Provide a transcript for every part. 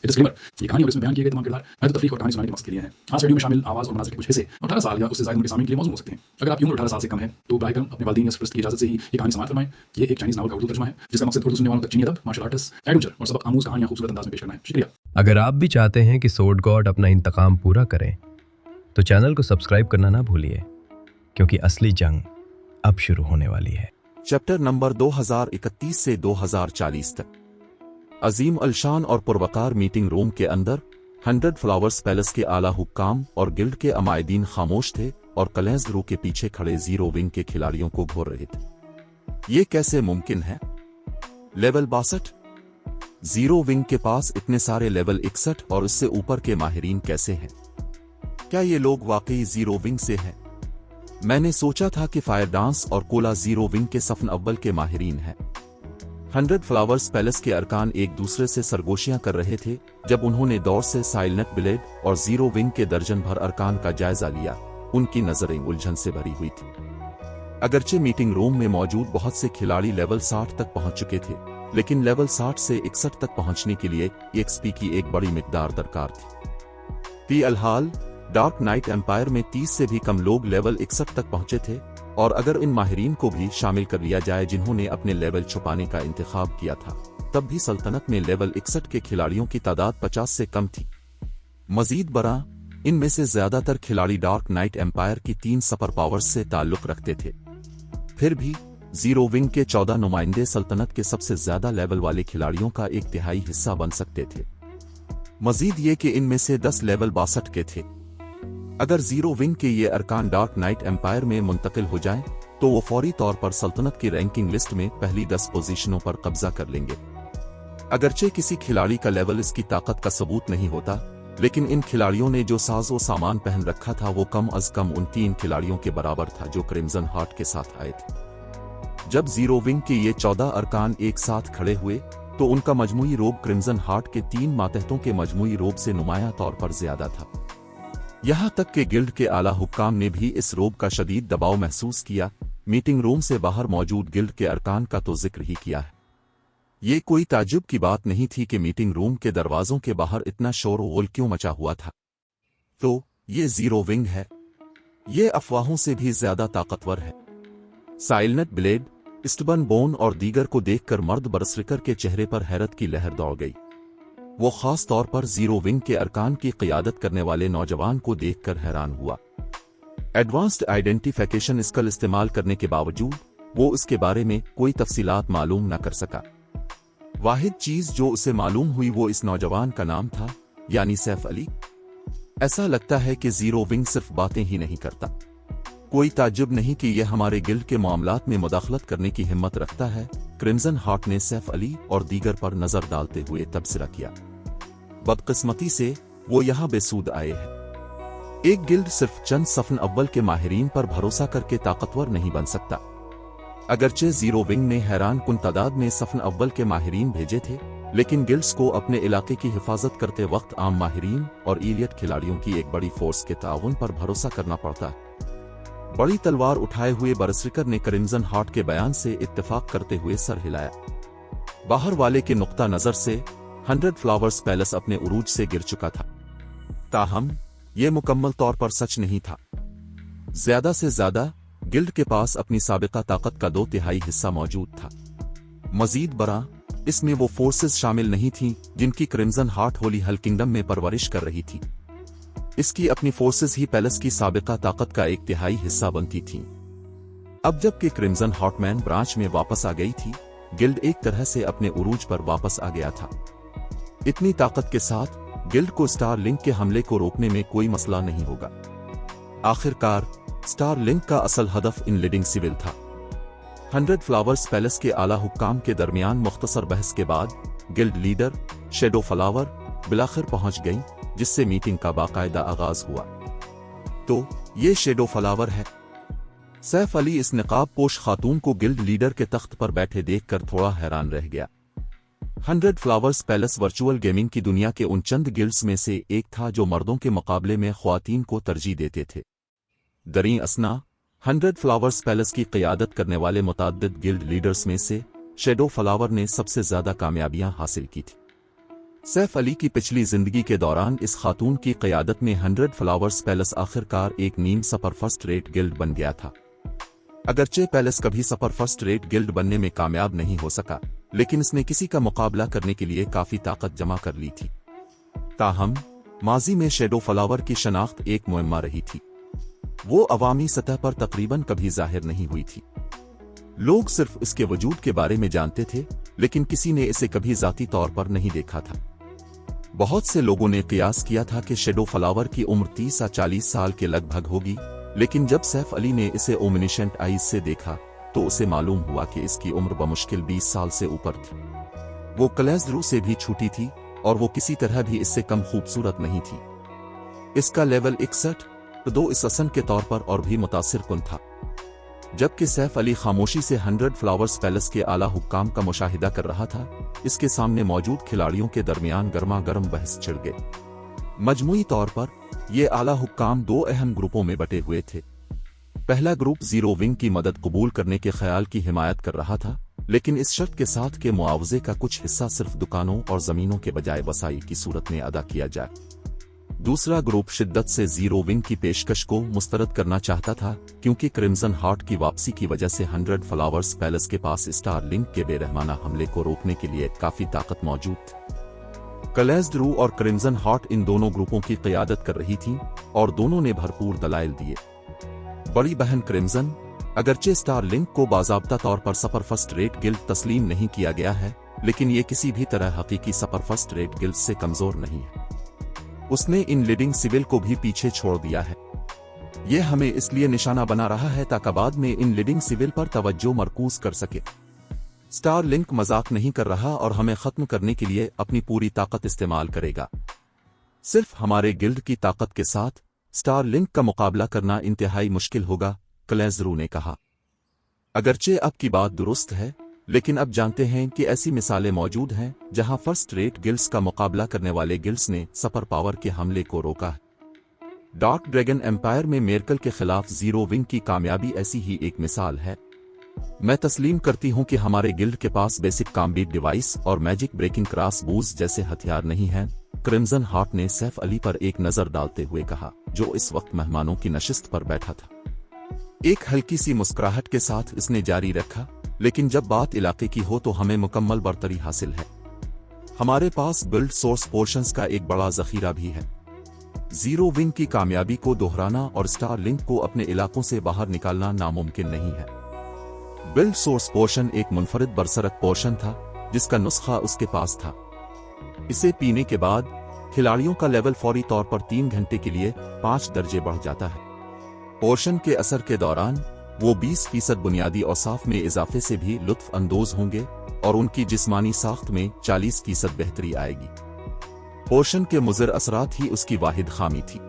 Disclaimer, ये कहानी और इसमें बयान किए गए तमाम किरदार महज तफरीक और कहानी सुनाने के मकसद के लिए हैं। आज वीडियो में शामिल आवाज़ और मनाज़िर के कुछ हिस्से 18 साल या उससे ज़्यादा उम्र के सामीन के लिए मौजूद हो सकते हैं। अगर आपकी उम्र 18 साल से कम है तो बराह करम अपने वालिदैन या सरपरस्त की इजाज़त से ही ये कहानी समाअत फरमाएं। ये एक चाइनीज़ नावल का उर्दू तर्जुमा है जिसका मकसद उर्दू सुनने वालों तक चीनी अदब, मार्शल आर्ट्स, एडवेंचर और सबक आमूज़ कहानियाँ खूबसूरत अंदाज में पेश करना है। शुक्रिया। अगर आप भी चाहते हैं कि सोर्ड गॉड अपना इंतकाम पूरा करें तो चैनल को सब्सक्राइब करना ना भूलिए, क्योंकि असली जंग अब शुरू होने वाली है। चैप्टर नंबर 2031 से 2040 तक। अजीम अलशान और पुरवकार मीटिंग रूम के अंदर 100 फ्लावर्स पैलेस के आला हुक्काम और गिल्ड के अमायदीन खामोश थे और कलेंस रू के पीछे खड़े जीरो विंग के खिलाड़ियों को घोर रहे थे। ये कैसे मुमकिन है? लेवल 62? जीरो विंग के पास इतने सारे लेवल 61 और इससे ऊपर के माहिरीन कैसे हैं? क्या ये लोग वाकई जीरो विंग से हैं? मैंने सोचा था कि फायर डांस और कोला जीरो विंग के सफन अव्वल के माहिरीन हैं। 100 फ्लावर्स पैलेस के अरकान एक दूसरे से सरगोशियां कर रहे थे जब उन्होंने दौर से साइलेंट ब्लेड और जीरो विंग के दर्जन भर अरकान का जायजा लिया। उनकी नजरें उलझन से भरी हुई थी। अगरचे मीटिंग रूम में मौजूद बहुत से खिलाड़ी लेवल 60 तक पहुंच चुके थे, लेकिन लेवल 60 से 61 तक पहुंचने के लिए एक्सपी की एक बड़ी मिकदार दरकार थी। फिलहाल डार्क नाइट एम्पायर में 30 से भी कम लोग लेवल 61 तक पहुंचे थे, और अगर इन माहिरीन को भी शामिल कर लिया जाए जिन्होंने अपने लेवल छुपाने का इंतखाब किया था, तब भी सल्तनत में लेवल 61 के खिलाड़ियों की तादाद 50 से कम थी। मजीद बरा, इनमें से ज्यादातर खिलाड़ी डार्क नाइट एम्पायर की 3 सुपर पावर्स से ताल्लुक रखते थे। फिर भी जीरो विंग के 14 नुमाइंदे सल्तनत के सबसे ज्यादा लेवल वाले खिलाड़ियों का 1/3 हिस्सा बन सकते थे। मजीद ये कि इनमें से 10 लेवल 62 के थे। अगर जीरो विंग के ये अरकान डार्क नाइट एम्पायर में मुंतकिल हो जाएं, तो वो फौरी तौर पर सल्तनत की रैंकिंग लिस्ट में पहली 10 पोजीशनों पर कब्जा कर लेंगे। अगरचे किसी खिलाड़ी का लेवल इसकी ताकत का सबूत नहीं होता, लेकिन इन खिलाड़ियों ने जो साजो सामान पहन रखा था वो कम अज कम उन 3 खिलाड़ियों के बराबर था जो क्रिम्सन हार्ट के साथ आए थे। जब जीरो विंग के ये 14 अरकान एक साथ खड़े हुए तो उनका मजमूई रोब क्रिम्सन हार्ट के 3 मातहतों के मजमूई रोब से नुमायां तौर पर ज्यादा था। यहां तक कि गिल्ड के आला हुक्काम ने भी इस रोब का शदीद दबाव महसूस किया। मीटिंग रूम से बाहर मौजूद गिल्ड के अरकान का तो जिक्र ही किया है। ये कोई ताज्जुब की बात नहीं थी कि मीटिंग रूम के दरवाजों के बाहर इतना शोर वोल क्यों मचा हुआ था। तो ये जीरो विंग है। ये अफवाहों से भी ज्यादा ताकतवर है। साइलेंट ब्लेड, स्टबन बोन और दीगर को देखकर मर्द बरसरिकर के चेहरे पर हैरत की लहर दौड़ गई। वो खास तौर पर जीरो विंग के अरकान की क़ियादत करने वाले नौजवान को देखकर हैरान हुआ। एडवांस्ड आइडेंटिफिकेशन स्किल इस्तेमाल करने के बावजूद वो इसके बारे में कोई तफसीलात मालूम न कर सका। वाहिद चीज जो उसे मालूम हुई वो इस नौजवान का नाम था, यानी सैफ अली। ऐसा लगता है कि जीरो विंग सिर्फ बातें ही नहीं करता। कोई ताज्जुब नहीं कि यह हमारे गिल्ड के मामलात में मुदाखलत करने की हिम्मत रखता है। क्रिम्सन हार्ट ने सैफ अली और दीगर पर नजर डालते हुए तबसरा किया। बदकिस्मती से वो यहाँ बेसूद आए हैं। एक गिल्ड सिर्फ चंद सफन अव्वल के माहिरीन पर भरोसा करके ताकतवर नहीं बन सकता। अगरचे जीरो विंग ने हैरान कुन तादाद में सफन अव्वल के माहिरीन भेजे थे, लेकिन गिल्ड्स को अपने इलाके की हिफाजत करते वक्त आम माहिरीन और एलियट खिलाड़ियों की एक बड़ी फोर्स के ताउन पर भरोसा करना पड़ता है। बड़ी तलवार उठाए हुए बरसरिकर ने क्रिम्सन हार्ट के बयान से इत्तेफाक करते हुए सर हिलाया। बाहर वाले के नुक्ता नजर से 100 फ्लावर्स पैलेस अपने उरूज से गिर चुका था, ताहम यह मुकम्मल तौर पर सच नहीं था। ज्यादा से ज्यादा गिल्ड के पास अपनी साबिका ताकत का 2/3 हिस्सा मौजूद था। मजीद बरा, इसमें वो फोर्सेस शामिल नहीं थीं जिनकी क्रिम्सन हार्ट होली हल किंगडम में परवरिश कर रही थी। इसकी अपनी फोर्सेस ही पैलेस की साबिका ताकत का 1/3 हिस्सा बनती थीं। अब जबकि क्रिम्सन हार्टमैन ब्रांच में वापस आ गई थी, गिल्ड एक तरह से अपने उरूज पर वापस आ गया था। इतनी ताकत के साथ गिल्ड को स्टार लिंक के हमले को रोकने में कोई मसला नहीं होगा। आखिरकार स्टार लिंक का असल हदफ इन लीडिंग सिविल था। 100 फ्लावर्स पैलेस के आला हुक्काम के दरमियान मुख्तसर बहस के बाद गिल्ड लीडर शेडो फ्लावर बिलाखिर पहुंच गई, जिससे मीटिंग का बाकायदा आगाज हुआ। तो ये शेडो फ्लावर है। सैफ अली इस निकाब पोश खातून को गिल्ड लीडर के तख्त पर बैठे देखकर थोड़ा हैरान रह गया। 100 फ्लावर्स पैलेस वर्चुअल गेमिंग की दुनिया के उन चंद गिल्ड्स में से एक था जो मर्दों के मुकाबले में ख्वातीन को तरजीह देते थे। दरीं असना 100 फ्लावर्स पैलेस की क़ियादत करने वाले मुतअद्दिद गिल्ड लीडर्स में से शेडो फ्लावर ने सबसे ज्यादा कामयाबियां हासिल की थी। सैफ अली की पिछली जिंदगी के दौरान इस खातून की क़यादत में 100 फ्लावर्स पैलेस आखिरकार एक नीम सपर फर्स्ट रेट गिल्ड बन गया था। अगरचे पैलेस कभी सपर फर्स्ट रेट गिल्ड बनने में कामयाब नहीं हो सका, लेकिन इसने किसी का मुकाबला करने के लिए काफी ताकत जमा कर ली थी। ताहम माजी में शैडो फ्लावर की शनाख्त एक मुअम्मा रही थी। वो अवामी सतह पर तकरीबन कभी जाहिर नहीं हुई थी। लोग सिर्फ इसके वजूद के बारे में जानते थे, लेकिन किसी ने इसे कभी जाती तौर पर नहीं देखा था। बहुत से लोगों ने कियास किया था कि शैडो फ्लावर की उम्र 30 या 40 साल के लगभग होगी, लेकिन जब सैफ अली ने इसे ओमिनिशेंट आईज से देखा तो उसे मालूम हुआ कि इसकी उम्र बमुश्किल 20 साल से ऊपर थी। वो क्लेज़रू से भी छोटी थी और वो किसी तरह भी इससे कम खूबसूरत नहीं थी। इसका लेवल 61 इस हसन के तौर पर और भी मुतासिर कुन था। जबकि सैफ अली खामोशी से 100 फ्लावर्स पैलेस के आला हुक्काम का मुशाहिदा कर रहा था, इसके सामने मौजूद खिलाड़ियों के दरमियान गर्मा गर्म बहस छिड़ गई। मजमूई तौर पर ये आला हुक्काम दो अहम ग्रुपों में बटे हुए थे। पहला ग्रुप जीरो विंग की मदद कबूल करने के ख्याल की हिमायत कर रहा था, लेकिन इस शर्त के साथ कि मुआवजे का कुछ हिस्सा सिर्फ दुकानों और जमीनों के बजाय वसाई की सूरत में अदा किया जाए। दूसरा ग्रुप शिद्दत से जीरो विंग की पेशकश को मुस्तरद करना चाहता था, क्योंकि क्रिम्सन हार्ट की वापसी की वजह से 100 फ्लावर्स पैलेस के पास स्टार लिंक के बेरहमाना हमले को रोकने के लिए काफी ताकत मौजूद थी। क्लेज़रू और क्रिम्सन हार्ट इन दोनों ग्रुपों की क़यादत कर रही थीं और दोनों ने भरपूर दलाइल दिए। बड़ी बहन क्रिम्सन, अगरचे स्टार लिंक को बाज़ाब्ता तौर पर सपर फर्स्ट रेट गिल्ड तस्लीम नहीं किया गया है, लेकिन ये किसी भी तरह हकीकी सपर फर्स्ट रेट गिल्ड से कमजोर नहीं है। उसने इन लीडिंग सिविल को भी पीछे छोड़ दिया है। यह हमें इसलिए निशाना बना रहा है ताकि बाद में इन लीडिंग सिविल पर तवज्जो मरकूज कर सके। स्टार लिंक मजाक नहीं कर रहा और हमें खत्म करने के लिए अपनी पूरी ताकत इस्तेमाल करेगा। सिर्फ हमारे गिल्ड की ताकत के साथ स्टार लिंक का मुकाबला करना इंतहाई मुश्किल होगा, क्लेज़रू ने कहा। अगरचे अब की बात दुरुस्त है, लेकिन अब जानते हैं कि ऐसी मिसालें मौजूद हैं जहां फर्स्ट रेट गिल्ड्स का मुकाबला करने वाले गिल्ड्स ने सुपर पावर के हमले को रोका है। डार्क ड्रैगन एम्पायर में मेरकल के खिलाफ जीरो विंग की कामयाबी ऐसी ही एक मिसाल है। मैं तस्लीम करती हूं कि हमारे गिल्ड के पास बेसिक कॉम्बैट डिवाइस और मैजिक ब्रेकिंग क्रॉस बूज जैसे हथियार नहीं हैं, क्रिम्सन हार्ट ने सैफ अली पर एक नजर डालते हुए कहा, जो इस वक्त मेहमानों की नशिस्त पर बैठा था। एक हल्की सी मुस्कुराहट के साथ इसने जारी रखा, लेकिन जब बात इलाके की हो तो हमें मुकम्मल बरतरी हासिल है। हमारे पास बिल्ड सोर्स पोर्शंस का एक बड़ा जखीरा भी है। जीरो विंग की कामयाबी को दोहराना और स्टार लिंक को अपने इलाकों से बाहर निकालना नामुमकिन नहीं है। बिल्ड सोर्स पोर्शन एक मुनफरिद बरसरक पोर्शन था जिसका नुस्खा उसके पास था। इसे पीने के बाद खिलाड़ियों का लेवल फौरी तौर पर 3 घंटे के लिए 5 दर्जे बढ़ जाता है। पोर्शन के असर के दौरान वो 20% बुनियादी औसाफ में इजाफे से भी लुत्फ अंदोज होंगे और उनकी जिस्मानी साख्त में 40% बेहतरी आएगी। पोर्शन के मुज़र असरात ही उसकी वाहिद खामी थी।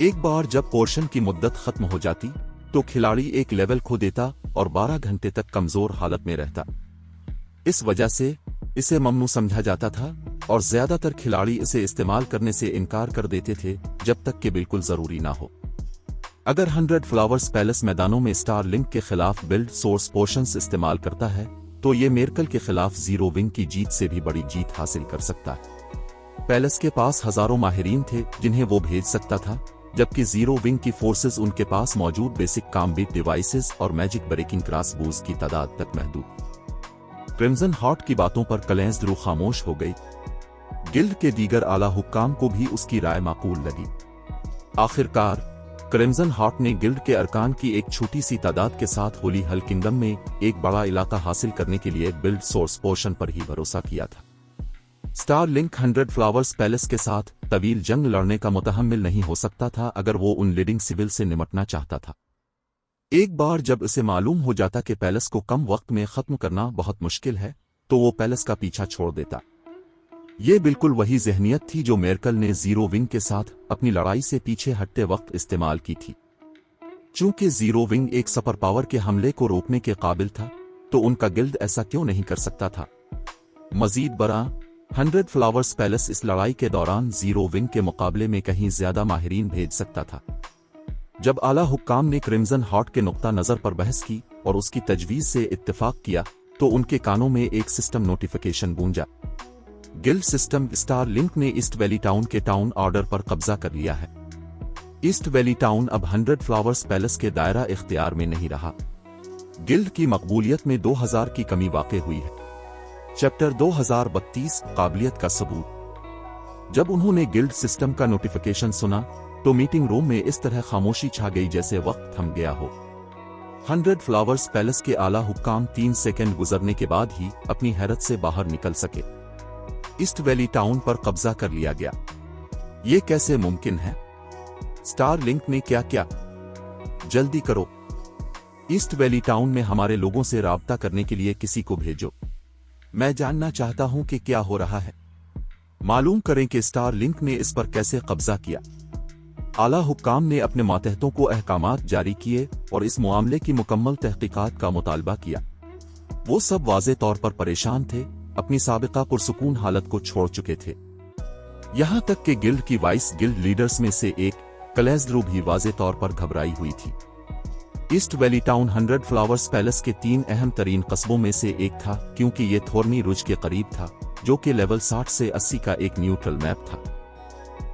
एक बार जब पोर्शन की मुद्दत खत्म हो जाती तो खिलाड़ी एक लेवल खो देता और 12 घंटे तक कमजोर हालत में रहता। इस वजह से इसे ममनू समझा जाता था और ज्यादातर खिलाड़ी इसे इस्तेमाल करने से इनकार कर देते थे जब तक कि बिल्कुल जरूरी ना हो। अगर 100 फ्लावर्स पैलेस मैदानों में स्टार लिंक के खिलाफ बिल्ड सोर्स पोर्शंस इस्तेमाल करता है तो ये मेरकल के खिलाफ जीरो विंग की जीत से भी बड़ी जीत हासिल कर सकता है। पैलेस के पास हजारों माहिरीन थे जिन्हें वो भेज सकता था, जबकि जीरो विंग की फोर्सेस उनके पास मौजूद बेसिक कॉम्बैट डिवाइसेस और मैजिक ब्रेकिंग क्रॉस बूज की तादाद तक महदूद। क्रिम्सन हार्ट की बातों पर क्लेज़रू खामोश हो गई। गिल्ड के दीगर आला हुक्काम को भी उसकी राय माकूल लगी। आखिरकार क्रिम्सन हार्ट ने गिल्ड के अरकान की एक छोटी सी तादाद के साथ होली हल किंगडम में एक बड़ा इलाका हासिल करने के लिए बिल्ड सोर्स पोर्शन पर ही भरोसा किया था। स्टार लिंक 100 फ्लावर्स पैलेस के साथ तवील जंग लड़ने का मुतहम्मिल नहीं हो सकता था अगर वो उन लीडिंग सिविल से निमटना चाहता था। एक बार जब इसे मालूम हो जाता कि पैलेस को कम वक्त में खत्म करना बहुत मुश्किल है तो वो पैलेस का पीछा छोड़ देता। ये बिल्कुल वही ज़हनियत थी जो मेरकल ने जीरो विंग के साथ अपनी लड़ाई से पीछे हटते वक्त इस्तेमाल की थी। चूंकि जीरो विंग एक सुपर पावर के हमले को रोकने के काबिल था तो उनका गिल्ड ऐसा क्यों नहीं कर सकता था। मजीद बरा 100 फ्लावर्स पैलेस इस लड़ाई के दौरान जीरो विंग के मुकाबले में कहीं ज्यादा माहिरीन भेज सकता था। जब आला हुक्काम ने क्रिम्सन हार्ट के नुक्ता नजर पर बहस की और उसकी तजवीज से इत्तेफाक किया तो उनके कानों में एक सिस्टम नोटिफिकेशन गूंजा। गिल्ड सिस्टम स्टार लिंक ने ईस्ट वैली टाउन के टाउन ऑर्डर पर कब्जा कर लिया है। ईस्ट वैली टाउन अब 100 फ्लावर्स पैलेस के दायरा इख्तियार में नहीं रहा। गिल्ड की मकबूलियत में 2000 की कमी वाक़ई हुई है। चैप्टर 2032 काबिलियत का सबूत। जब उन्होंने गिल्ड सिस्टम का नोटिफिकेशन सुना तो मीटिंग रूम में इस तरह खामोशी छा गई जैसे वक्त थम गया हो। 100 फ्लावर्स पैलेस के आला हुक्काम 3 सेकंड गुजरने के बाद ही अपनी हैरत से बाहर निकल सके। ईस्ट वैली टाउन पर कब्जा कर लिया गया। ये कैसे मुमकिन है? स्टार लिंक ने क्या किया? जल्दी करो, ईस्ट वैली टाउन में हमारे लोगों से राब्ता करने के लिए किसी को भेजो। मैं जानना चाहता हूं कि क्या हो रहा है। मालूम करें कि स्टार लिंक ने इस पर कैसे कब्जा किया। आला हुक्काम ने अपने मातहतों को अहकामात जारी किए और इस मामले की मुकम्मल तहकीकात का मुतालबा किया। वो सब वाज़े तौर पर परेशान थे, अपनी साबिका पुरसुकून हालत को छोड़ चुके थे। यहां तक कि गिल्ड की वाइस गिल्ड लीडर्स में से एक कलेज़्रू भी वाज़े तौर पर घबराई हुई थी। East valley town 100 Flowers palace के 3 अहम तरीन कस्बों में से एक था, क्योंकि ये थोर्नी रुज के करीब था, जो कि लेवल 60 से 80 का एक न्यूट्रल मैप था।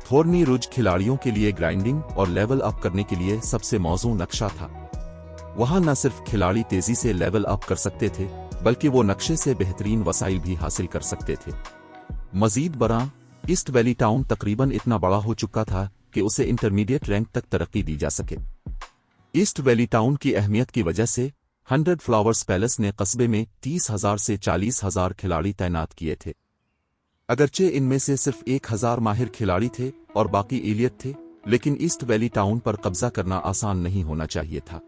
थोर्नी रुज खिलाड़ियों के लिए ग्राइंडिंग और लेवल अप करने के लिए सबसे मौजू नक्शा था। वहां न सिर्फ खिलाड़ी तेजी से लेवल अप कर सकते थे, बल्कि वो नक्शे से बेहतरीन वसाइल भी हासिल कर सकते थे। मजीद बरां, ईस्ट वैली टाउन तकरीबन इतना बड़ा हो चुका था कि उसे इंटरमीडिएट रैंक तक तरक्की दी जा सके। ईस्ट वैली टाउन की अहमियत की वजह से 100 फ्लावर्स पैलेस ने कस्बे में 30,000 से 40,000 खिलाड़ी तैनात किए थे। अगरचे इनमें से सिर्फ 1,000 माहिर खिलाड़ी थे और बाकी एलियट थे, लेकिन ईस्ट वैली टाउन पर कब्जा करना आसान नहीं होना चाहिए था।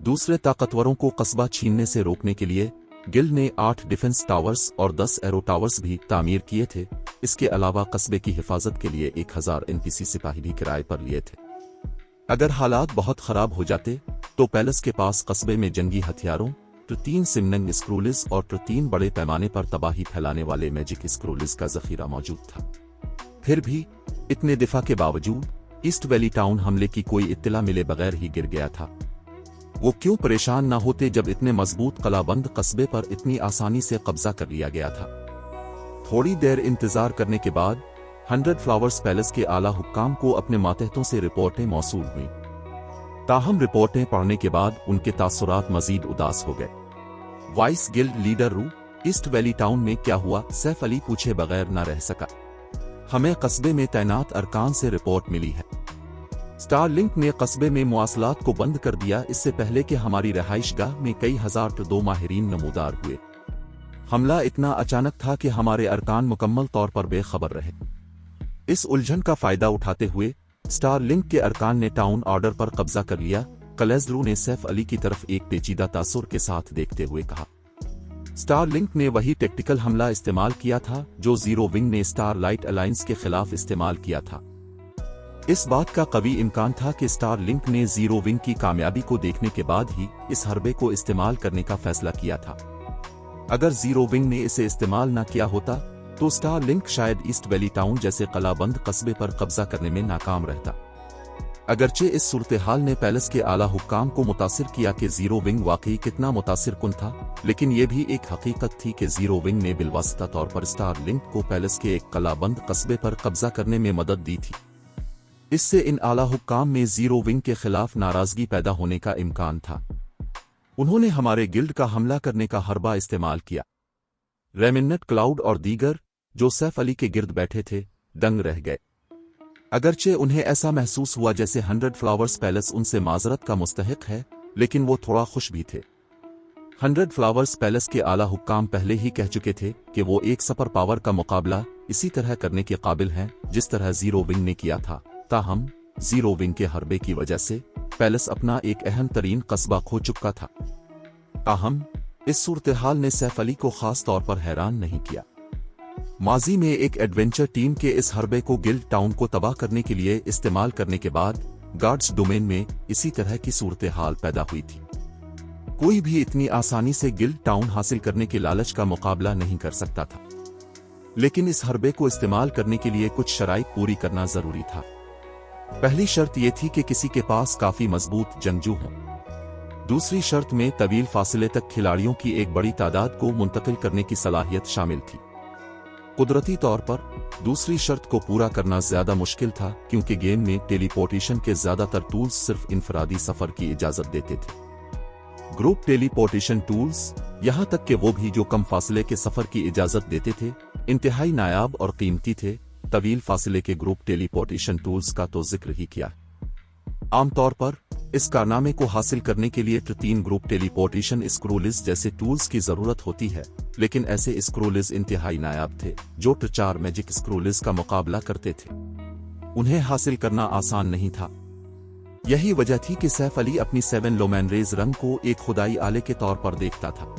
दूसरे ताकतवरों को कस्बा छीनने से रोकने के लिए गिल्ड ने 8 डिफेंस टावर्स और 10 एरो टावर्स भी तामीर किए थे। इसके अलावा कस्बे की हिफाजत के लिए 1000 एनपीसी सिपाही भी किराए पर लिए थे। अगर हालात बहुत खराब हो जाते तो पैलेस के पास कस्बे में जंगी हथियारों, 3 सिमनंग स्क्रूलिस और 3 बड़े पैमाने पर तबाही फैलाने वाले मैजिक स्क्रूलिस का जखीरा मौजूद था। फिर भी इतने दिफा के बावजूद ईस्ट वैली टाउन हमले की कोई इत्तला मिले बगैर ही गिर गया था। वो क्यों परेशान ना होते जब इतने मजबूत कलाबंद कस्बे पर इतनी आसानी से कब्जा कर लिया गया था। थोड़ी देर इंतजार करने के बाद 100 फ्लावर्स पैलेस के आला हुक्काम को अपने मातहतों से रिपोर्टें मौसूल हुई। ताहम रिपोर्टें पढ़ने के बाद उनके तासुरात मजीद उदास हो गए। वाइस गिल्ड लीडर रू, ईस्ट वैली टाउन में क्या हुआ? सैफ अली पूछे बगैर न रह सका। हमें कस्बे में तैनात अरकान से रिपोर्ट मिली है। स्टार लिंक ने कस्बे में मुआसलात को बंद कर दिया, इससे पहले कि हमारी रहाइशगाह में कई हजार दो माहिरीन नमूदार हुए। हमला इतना अचानक था कि हमारे अरकान मुकम्मल तौर पर बेखबर रहे। इस उलझन का फायदा उठाते हुए स्टार लिंक के अरकान ने टाउन ऑर्डर पर कब्जा कर लिया। कलेज़्रू ने सैफ अली की तरफ एक पेचीदा तासुर के साथ देखते हुए कहा। स्टार लिंक ने वही टेक्टिकल हमला इस्तेमाल किया था जो जीरो विंग ने स्टार लाइट अलायंस के खिलाफ इस्तेमाल किया था। इस बात का कवी इम्कान था कि स्टार लिंक ने जीरो विंग की कामयाबी को देखने के बाद ही इस हरबे को इस्तेमाल करने का फैसला किया था। अगर जीरो विंग ने इसे इस्तेमाल न किया होता तो स्टार लिंक शायद ईस्ट वैली टाउन जैसे कलाबंद कस्बे पर कब्जा करने में नाकाम रहता। अगरचे इस सूरत हाल ने पैलेस के आला हुक्काम को मुतासिर किया कि जीरो विंग वाकई कितना मुतासिर कुन था, लेकिन यह भी एक हकीकत थी कि जीरो विंग ने बिलवास्ता तौर पर स्टार लिंक को पैलेस के एक कलाबंद कस्बे पर कब्जा करने में मदद दी थी। इससे इन आला हुक्काम में जीरो विंग के खिलाफ नाराजगी पैदा होने का इम्कान था। उन्होंने हमारे गिल्ड का हमला करने का हरबा इस्तेमाल किया। रेमिनेंट क्लाउड और दीगर जो सैफ अली के गिर्द बैठे थे दंग रह गए। अगरचे उन्हें ऐसा महसूस हुआ जैसे 100 फ्लावर्स पैलेस उनसे माजरत का मुस्तहिक है, लेकिन वो थोड़ा खुश भी थे। 100 फ्लावर्स पैलेस के आला हुक्काम पहले ही कह चुके थे कि वो एक सुपर पावर का मुकाबला इसी तरह करने के काबिल हैं जिस तरह जीरो विंग ने किया था। ताहम जीरो विंग के हरबे की वजह से पैलेस अपना एक अहम तरीन कस्बा खो चुका था। ताहम इस सूरत हाल ने सैफ अली को खास तौर पर हैरान नहीं किया। माजी में एक एडवेंचर टीम के इस हरबे को गिल्ड टाउन को तबाह करने के लिए इस्तेमाल करने के बाद गार्ड्स डोमेन में इसी तरह की सूरत हाल पैदा हुई थी। कोई भी इतनी आसानी से गिल्ड टाउन हासिल करने के लालच का मुकाबला नहीं कर सकता था, लेकिन इस हरबे को इस्तेमाल करने के लिए कुछ शराइत पूरी करना जरूरी था। पहली शर्त यह थी कि किसी के पास काफी मजबूत जंगजू हों। दूसरी शर्त में तवील फासले तक खिलाड़ियों की एक बड़ी तादाद को मुंतकिल करने की सलाहियत शामिल थी। कुदरती तौर पर दूसरी शर्त को पूरा करना ज्यादा मुश्किल था क्योंकि गेम में टेलीपोर्टेशन के ज्यादातर टूल्स सिर्फ इनफरादी सफर की इजाजत देते थे। ग्रुप टेलीपोर्टेशन टूल्स, यहां तक कि वो भी जो कम फासले के सफर की इजाजत देते थे, इंतहाई नायाब और कीमती थे। तवील फासले के ग्रुप टेलीपोर्टेशन टूल्स का तो जिक्र ही किया। आमतौर पर इस कारनामे को हासिल करने के लिए 3 ग्रुप टेलीपोर्टेशन स्क्रूलिज जैसे टूल्स की जरूरत होती है, लेकिन ऐसे स्क्रूलिज इंतहाई नायाब थे जो 4 मैजिक स्क्रूलिज का मुकाबला करते थे। उन्हें हासिल करना आसान नहीं था। यही वजह थी कि सैफ अली अपनी 7 लोमैनरेज रंग को एक खुदाई आले के तौर पर देखता था।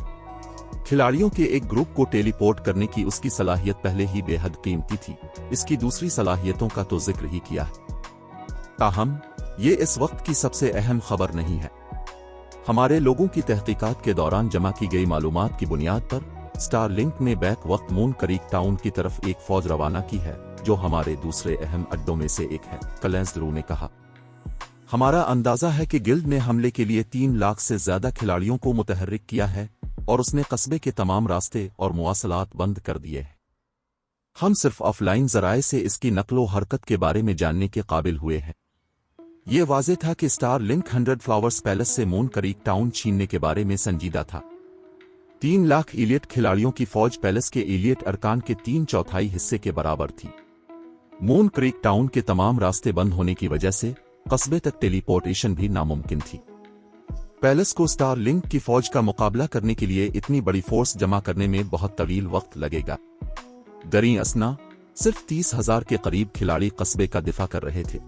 खिलाड़ियों के एक ग्रुप को टेलीपोर्ट करने की उसकी सलाहियत पहले ही बेहद कीमती थी, इसकी दूसरी सलाहियतों का तो जिक्र ही किया है। ताहम ये इस वक्त की सबसे अहम खबर नहीं है। हमारे लोगों की तहकीकात के दौरान जमा की गई मालूमात की बुनियाद पर स्टारलिंक ने बैक वक्त मून क्रीक टाउन की तरफ एक फौज रवाना की है, जो हमारे दूसरे अहम अड्डों में से एक है, कलेंसड्रू ने कहा। हमारा अंदाजा है कि गिल्ड ने हमले के लिए 3 लाख से ज्यादा खिलाड़ियों को मुतहर्रिक किया है और उसने कस्बे के तमाम रास्ते और मुवासलात बंद कर दिए हैं। हम सिर्फ ऑफलाइन जराए से इसकी नकलो हरकत के बारे में जानने के काबिल हुए हैं। ये वाज़ेह था कि स्टार लिंक 100 फ्लावर्स पैलेस से मून क्रीक टाउन छीनने के बारे में संजीदा था। 3 लाख इलियट खिलाड़ियों की फौज पैलेस के इलियट अरकान के 3/4 हिस्से के बराबर थी। मून क्रीक टाउन के तमाम रास्ते बंद होने की वजह से कस्बे तक टेलीपोर्टेशन भी नामुमकिन थी। पैलेस को स्टार लिंक की फौज का मुकाबला करने के लिए इतनी बड़ी फोर्स जमा करने में बहुत तवील वक्त लगेगा। दरी असना सिर्फ 30,000 के करीब खिलाड़ी कस्बे का दिफा कर रहे थे।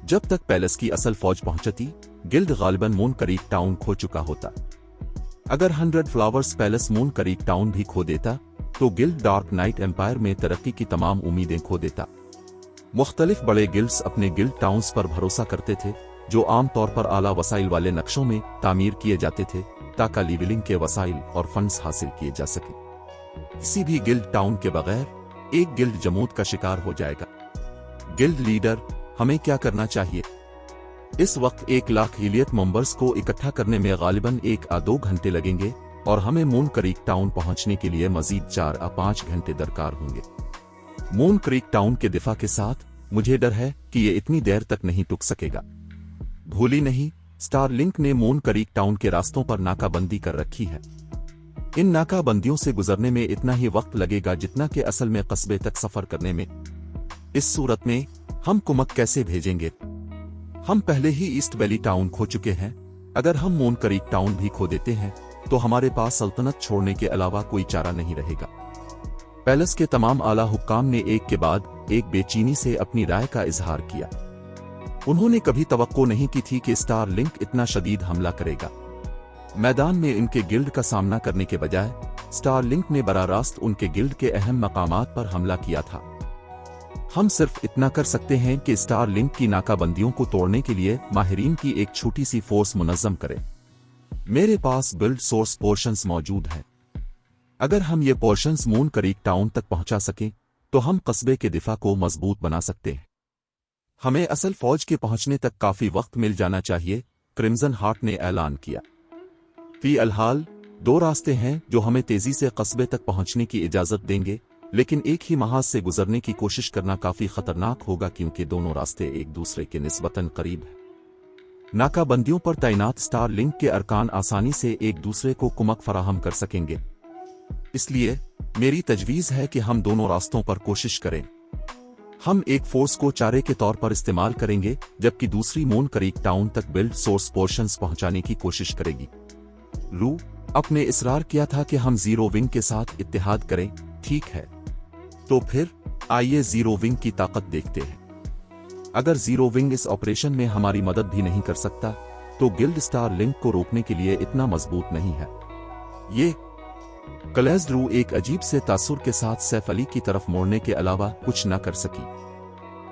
जब तक पैलेस की असल फौज पहुंचती, गिल्ड गालिबन मून क्रीक टाउन खो चुका होता। अगर 100 Flowers palace moon creek town भी खो देता तो गिल्ड डार्क नाइट एम्पायर में तरक्की की तमाम उम्मीदें खो देता। मुख्तलिफ बड़े गिल्ड्स अपने गिल्ड टाउन्स पर भरोसा करते थे, जो आमतौर पर आला वसाइल वाले नक्शों में तामीर किए जाते थे ताकि लीवलिंग के वसाइल और फंड्स हासिल किए जा सके। किसी भी गिल्ड टाउन के बगैर एक गिल्ड जमूत का शिकार हो जाएगा। गिल्ड लीडर, हमें क्या करना चाहिए? इस वक्त 1 लाख इलियट मेंबर्स को इकट्ठा करने में गालिबन 1 या 2 घंटे लगेंगे और हमें मून क्रीक टाउन पहुंचने के लिए मजीद 4 या 5 घंटे दरकार होंगे। मून क्रीक टाउन के दिफा के साथ मुझे डर है कि ये इतनी देर तक नहीं टुक सकेगा। भूली नहीं, स्टार लिंक ने मून क्रीक टाउन के रास्तों पर नाकाबंदी कर रखी है। इन नाकाबंदियों से गुजरने में इतना ही वक्त लगेगा जितना कि असल में कस्बे तक सफर करने में। इस सूरत में हम कुमक कैसे भेजेंगे? हम पहले ही ईस्ट वैली टाउन खो चुके हैं। अगर हम मून क्रीक टाउन भी खो देते हैं तो हमारे पास सल्तनत छोड़ने के अलावा कोई चारा नहीं रहेगा। पैलेस के तमाम आला हुक्काम ने एक के बाद एक बेचैनी से अपनी राय का इजहार किया। उन्होंने कभी तवक्को नहीं की थी कि स्टार लिंक इतना शदीद हमला करेगा। मैदान में इनके गिल्ड का सामना करने के बजाय स्टार लिंक ने बराह रास्त उनके गिल्ड के अहम मकामात पर हमला किया था। हम सिर्फ इतना कर सकते हैं कि स्टार लिंक की नाकाबंदियों को तोड़ने के लिए माहिरीन की एक छोटी सी फोर्स मुनज़्ज़म करें। मेरे पास बिल्ड सोर्स पोर्शंस मौजूद हैं। अगर हम ये पोर्शंस मून क्रीक टाउन तक पहुंचा सकें तो हम कस्बे के दिफा को मजबूत बना सकते हैं। हमें असल फौज के पहुंचने तक काफी वक्त मिल जाना चाहिए, क्रिम्सन हार्ट ने ऐलान किया। फी अलहाल 2 रास्ते हैं जो हमें तेजी से कस्बे तक पहुंचने की इजाजत देंगे, लेकिन एक ही महाज से गुजरने की कोशिश करना काफी खतरनाक होगा क्योंकि दोनों रास्ते एक दूसरे के निस्बतन करीब हैं। नाकाबंदियों पर तैनात स्टार लिंक के अरकान आसानी से एक दूसरे को कुमक फराहम कर सकेंगे। इसलिए मेरी तजवीज़ है कि हम दोनों रास्तों पर कोशिश करें। हम एक फोर्स को चारे के तौर पर इस्तेमाल करेंगे जबकि दूसरी मून क्रीक टाउन तक बिल्ड सोर्स पोर्शंस पहुंचाने की कोशिश करेगी। रू अपने इसरार किया था कि हम जीरो विंग के साथ इत्तेहाद करें। ठीक है, तो फिर आइए जीरो विंग की ताकत देखते हैं। अगर जीरो विंग इस ऑपरेशन में हमारी मदद भी नहीं कर सकता तो गिल्ड स्टार लिंक को रोकने के लिए इतना मजबूत नहीं है। ये कलेंसड्रू एक अजीब से तासुर के साथ सैफ अली की तरफ मोड़ने के अलावा कुछ न कर सकी।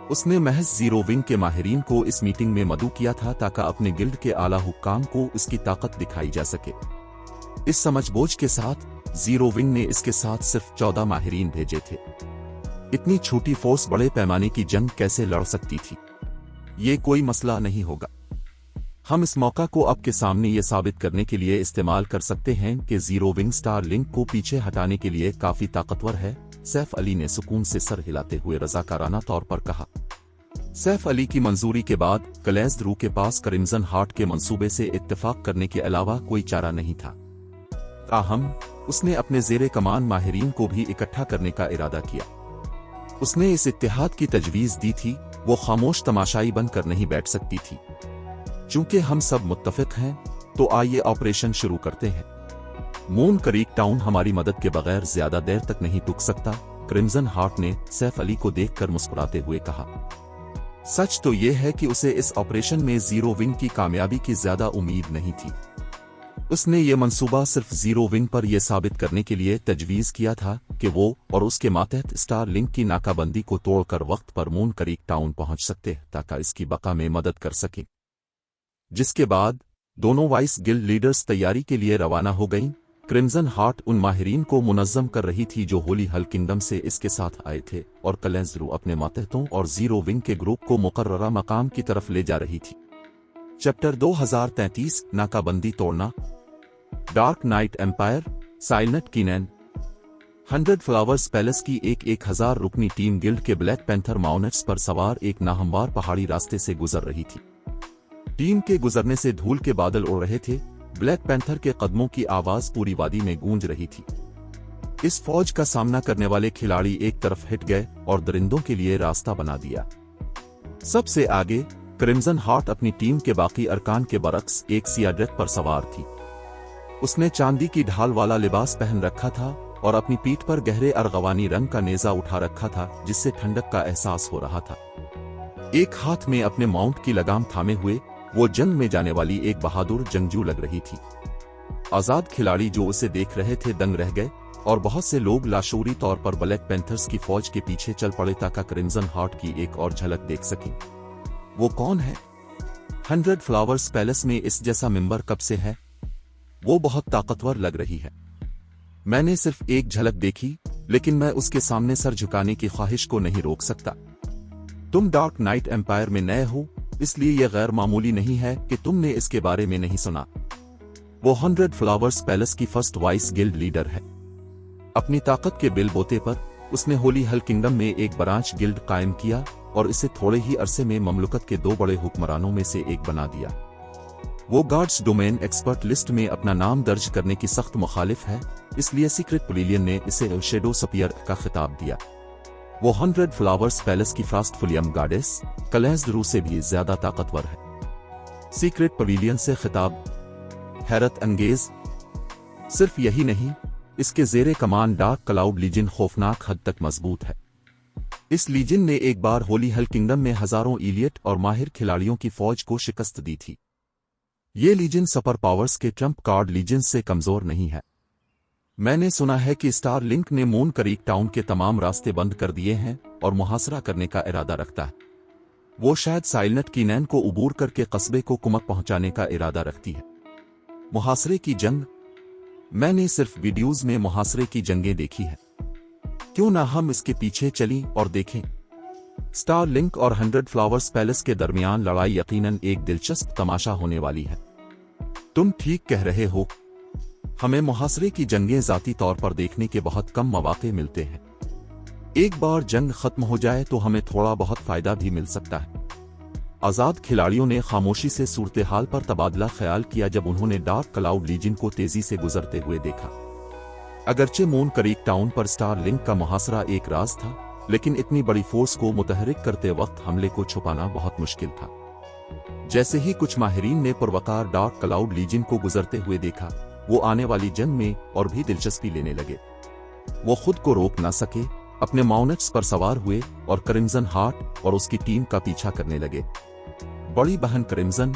उसने महज जीरो विंग के माहिरीन को इस मीटिंग में मदऊ किया था ताकि अपने गिल्ड के आला हुक्काम को इसकी ताकत दिखाई जा सके। इस समझबूझ के साथ जीरो विंग ने इसके साथ सिर्फ 14 माहिरीन भेजे थे। इतनी छोटी फोर्स बड़े पैमाने की जंग कैसे लड़ सकती थी? ये कोई मसला नहीं होगा। हम इस मौका को आपके सामने ये साबित करने के लिए इस्तेमाल कर सकते हैं कि जीरो विंग स्टार लिंक को पीछे हटाने के लिए काफी ताकतवर है। सैफ अली ने सुकून से सर हिलाते हुए रज़ाकाराना तौर पर कहा। सैफ अली की मंजूरी के बाद कलेज़रू के पास क्रिम्सन हार्ट के मंसूबे से इत्तेफाक करने के अलावा कोई चारा नहीं था। ताहम उसने अपने ज़ेरे कमान माहिरीन को भी इकट्ठा करने का इरादा किया। उसने इस इत्तेहाद की तजवीज़ दी थी, वो खामोश तमाशाई बनकर नहीं बैठ सकती थी। चूंकि हम सब मुत्तफिक हैं तो आइए ऑपरेशन शुरू करते हैं। मून क्रीक टाउन हमारी मदद के बगैर ज्यादा देर तक नहीं रुक सकता, क्रिम्सन हार्ट ने सैफ अली को देखकर मुस्कुराते हुए कहा। सच तो यह है कि उसे इस ऑपरेशन में जीरो विंग की कामयाबी की ज्यादा उम्मीद नहीं थी। उसने ये मंसूबा सिर्फ जीरो विंग पर यह साबित करने के लिए तजवीज़ किया था कि वो और उसके मातहत स्टार लिंक की नाकाबंदी को तोड़कर वक्त पर मून क्रीक टाउन पहुंच सकते ताकि इसकी बका में मदद कर सके। जिसके बाद दोनों वाइस गिल्ड लीडर्स तैयारी के लिए रवाना हो गईं। क्रिम्सन हार्ट उन माहिरीन को मुनज़्ज़म कर रही थी जो होली हल किंगडम से इसके साथ आए थे, और कलेज़रू अपने मातहतों और जीरो विंग के ग्रुप को मुकर्ररा मकाम की तरफ ले जा रही थी। चैप्टर 2033 नाकाबंदी तोड़ना। Dark night Empire, Silent Keenan. 100 Flowers Palace की एक 1000 रुकनी टीम गिल्ड के ब्लैक पैंथर माउनेट्स पर सवार एक नाहमवार पहाड़ी रास्ते से गुजर रही थी। टीम के गुजरने से धूल के बादल उड़ रहे थे। ब्लैक पैंथर के कदमों की आवाज पूरी वादी में गूंज रही थी। इस फौज का सामना करने वाले खिलाड़ी एक तरफ हिट गए और दरिंदों के लिए रास्ता बना दिया। सबसे आगे क्रिम्सन हार्ट अपनी टीम के बाकी अरकान के बरक्स एक सियाड्रेक पर सवार थी। उसने चांदी की ढाल वाला लिबास पहन रखा था और अपनी पीठ पर गहरे अर्गवानी रंग का नेजा उठा रखा था, जिससे ठंडक का एहसास हो रहा था। एक हाथ में अपने माउंट की लगाम थामे हुए वो जंग में जाने वाली एक बहादुर जंगजू लग रही थी। आजाद खिलाड़ी जो उसे देख रहे थे दंग रह गए, और बहुत से लोग लाशूरी तौर पर ब्लैक पैंथर्स की फौज के पीछे चल पड़े ताकि क्रिम्सन हार्ट की एक और झलक देख सकें। वो कौन है? 100 फ्लावर्स पैलेस में इस जैसा मेंबर कब से है? वो बहुत ताकतवर लग रही है। मैंने सिर्फ एक झलक देखी, लेकिन मैं उसके सामने सर झुकाने की ख्वाहिश को नहीं रोक सकता। तुम डार्क नाइट एम्पायर में नए हो, इसलिए यह गैर मामूली नहीं है कि तुमने इसके बारे में नहीं सुना। वो 100 फ्लावर्स पैलेस की फर्स्ट वाइस गिल्ड लीडर है। अपनी ताकत के बिलबोते पर उसने होली हल किंगडम में एक ब्रांच गिल्ड कायम किया और इसे थोड़े ही अरसे में ममलुकत के 2 बड़े हुक्मरानों में से एक बना दिया। वो गार्ड्स डोमेन एक्सपर्ट लिस्ट में अपना नाम दर्ज करने की सख्त मुखालिफ है, इसलिए सीक्रेट पवेलियन ने इसे शेडो सपियर का खिताब दिया। वो 100 फ्लावर्स पैलेस की फास्ट फुलियम गार्डेस कलेज़रू से भी ज्यादा ताकतवर है। सीक्रेट पवेलियन से खिताब हैरत अंगेज। सिर्फ यही नहीं, इसके जेरे कमान डार्क क्लाउड लीजन खौफनाक हद तक मजबूत है। इस लीजन ने एक बार होली हल किंगडम में हजारों इलियट और माहिर खिलाड़ियों की फौज को शिकस्त दी थी। ये लीजन सुपर पावर्स के ट्रम्प कार्ड लीजन से कमजोर नहीं है। मैंने सुना है कि स्टार लिंक ने मून क्रीक टाउन के तमाम रास्ते बंद कर दिए हैं और मुहासरा करने का इरादा रखता है। वो शायद साइलेंट कीनैन को उबूर करके कस्बे को कुमक पहुंचाने का इरादा रखती है। मुहासरे की जंग? मैंने सिर्फ वीडियोज में मुहासरे की जंगें देखी है। क्यों ना हम इसके पीछे चलें और देखें। स्टार लिंक और 100 फ्लावर्स पैलेस के दरमियान लड़ाई यकीनन एक दिलचस्प तमाशा होने वाली है। तुम ठीक कह रहे हो। हमें मुहासरे की जंगें जाती तौर पर देखने के बहुत कम मौके मिलते हैं। एक बार जंग खत्म हो जाए तो हमें थोड़ा बहुत फायदा भी मिल सकता है। आजाद खिलाड़ियों ने खामोशी से सूरत हाल पर तबादला ख्याल किया जब उन्होंने डार्क क्लाउड लीजन को तेजी से गुजरते हुए देखा। अगरचे मून क्रीक टाउन पर स्टार लिंक का मुहासरा एक राज था, लेकिन इतनी बड़ी फोर्स को मुतहरिक करते वक्त हमले को छुपाना बहुत मुश्किल था। जैसे ही कुछ माहिरीन ने पुरवकार डार्क क्लाउड लीजन को गुजरते हुए देखा, वो आने वाली जंग में और भी दिलचस्पी लेने लगे। वो खुद को रोक ना सके, अपने माउनेट्स पर सवार हुए और क्रिम्सन हार्ट और उसकी टीम का पीछा करने लगे। बड़ी बहन क्रिम्सन,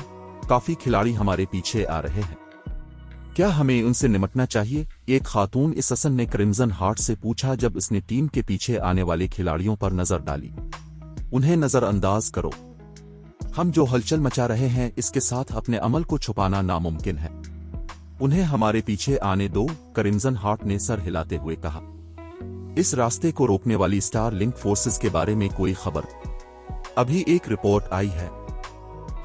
काफी खिलाड़ी हमारे पीछे आ रहे हैं, क्या हमें उनसे निपटना चाहिए? एक खातून इस हसन ने क्रिम्सन हार्ट से पूछा जब उसने टीम के पीछे आने वाले खिलाड़ियों पर नजर डाली। उन्हें नजरअंदाज करो। हम जो हलचल मचा रहे हैं इसके साथ अपने अमल को छुपाना नामुमकिन है। उन्हें हमारे पीछे आने दो, क्रिम्सन हार्ट ने सर हिलाते हुए कहा। इस रास्ते को रोकने वाली स्टार लिंक फोर्सेस के बारे में कोई खबर? अभी एक रिपोर्ट आई है।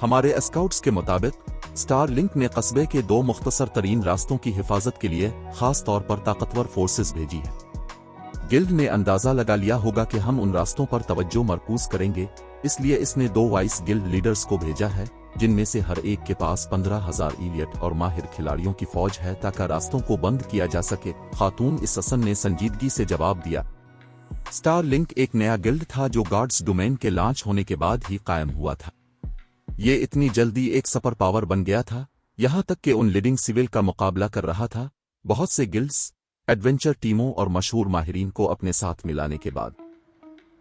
हमारे स्काउट्स के मुताबिक स्टार लिंक ने कस्बे के 2 मुख्तसर तरीन रास्तों की हिफाजत के लिए खास तौर पर ताकतवर फोर्सेस भेजी है। गिल्ड ने अंदाजा लगा लिया होगा कि हम उन रास्तों पर तवज्जो मरकूज करेंगे, इसलिए इसने 2 वाइस गिल्ड लीडर्स को भेजा है, जिनमें से हर एक के पास 15,000 इलियट और माहिर खिलाड़ियों की फौज है ताकि रास्तों को बंद किया जा सके। खातून इससन ने संजीदगी से जवाब दिया। स्टार लिंक एक नया गिल्ड था जो गार्ड्स डोमेन के लॉन्च होने के बाद ही कायम हुआ था। ये इतनी जल्दी एक सुपर पावर बन गया था, यहां तक कि उन लीडिंग सिविल का मुकाबला कर रहा था। बहुत से गिल्ड्स, एडवेंचर टीमों और मशहूर माहिरीन को अपने साथ मिलाने के बाद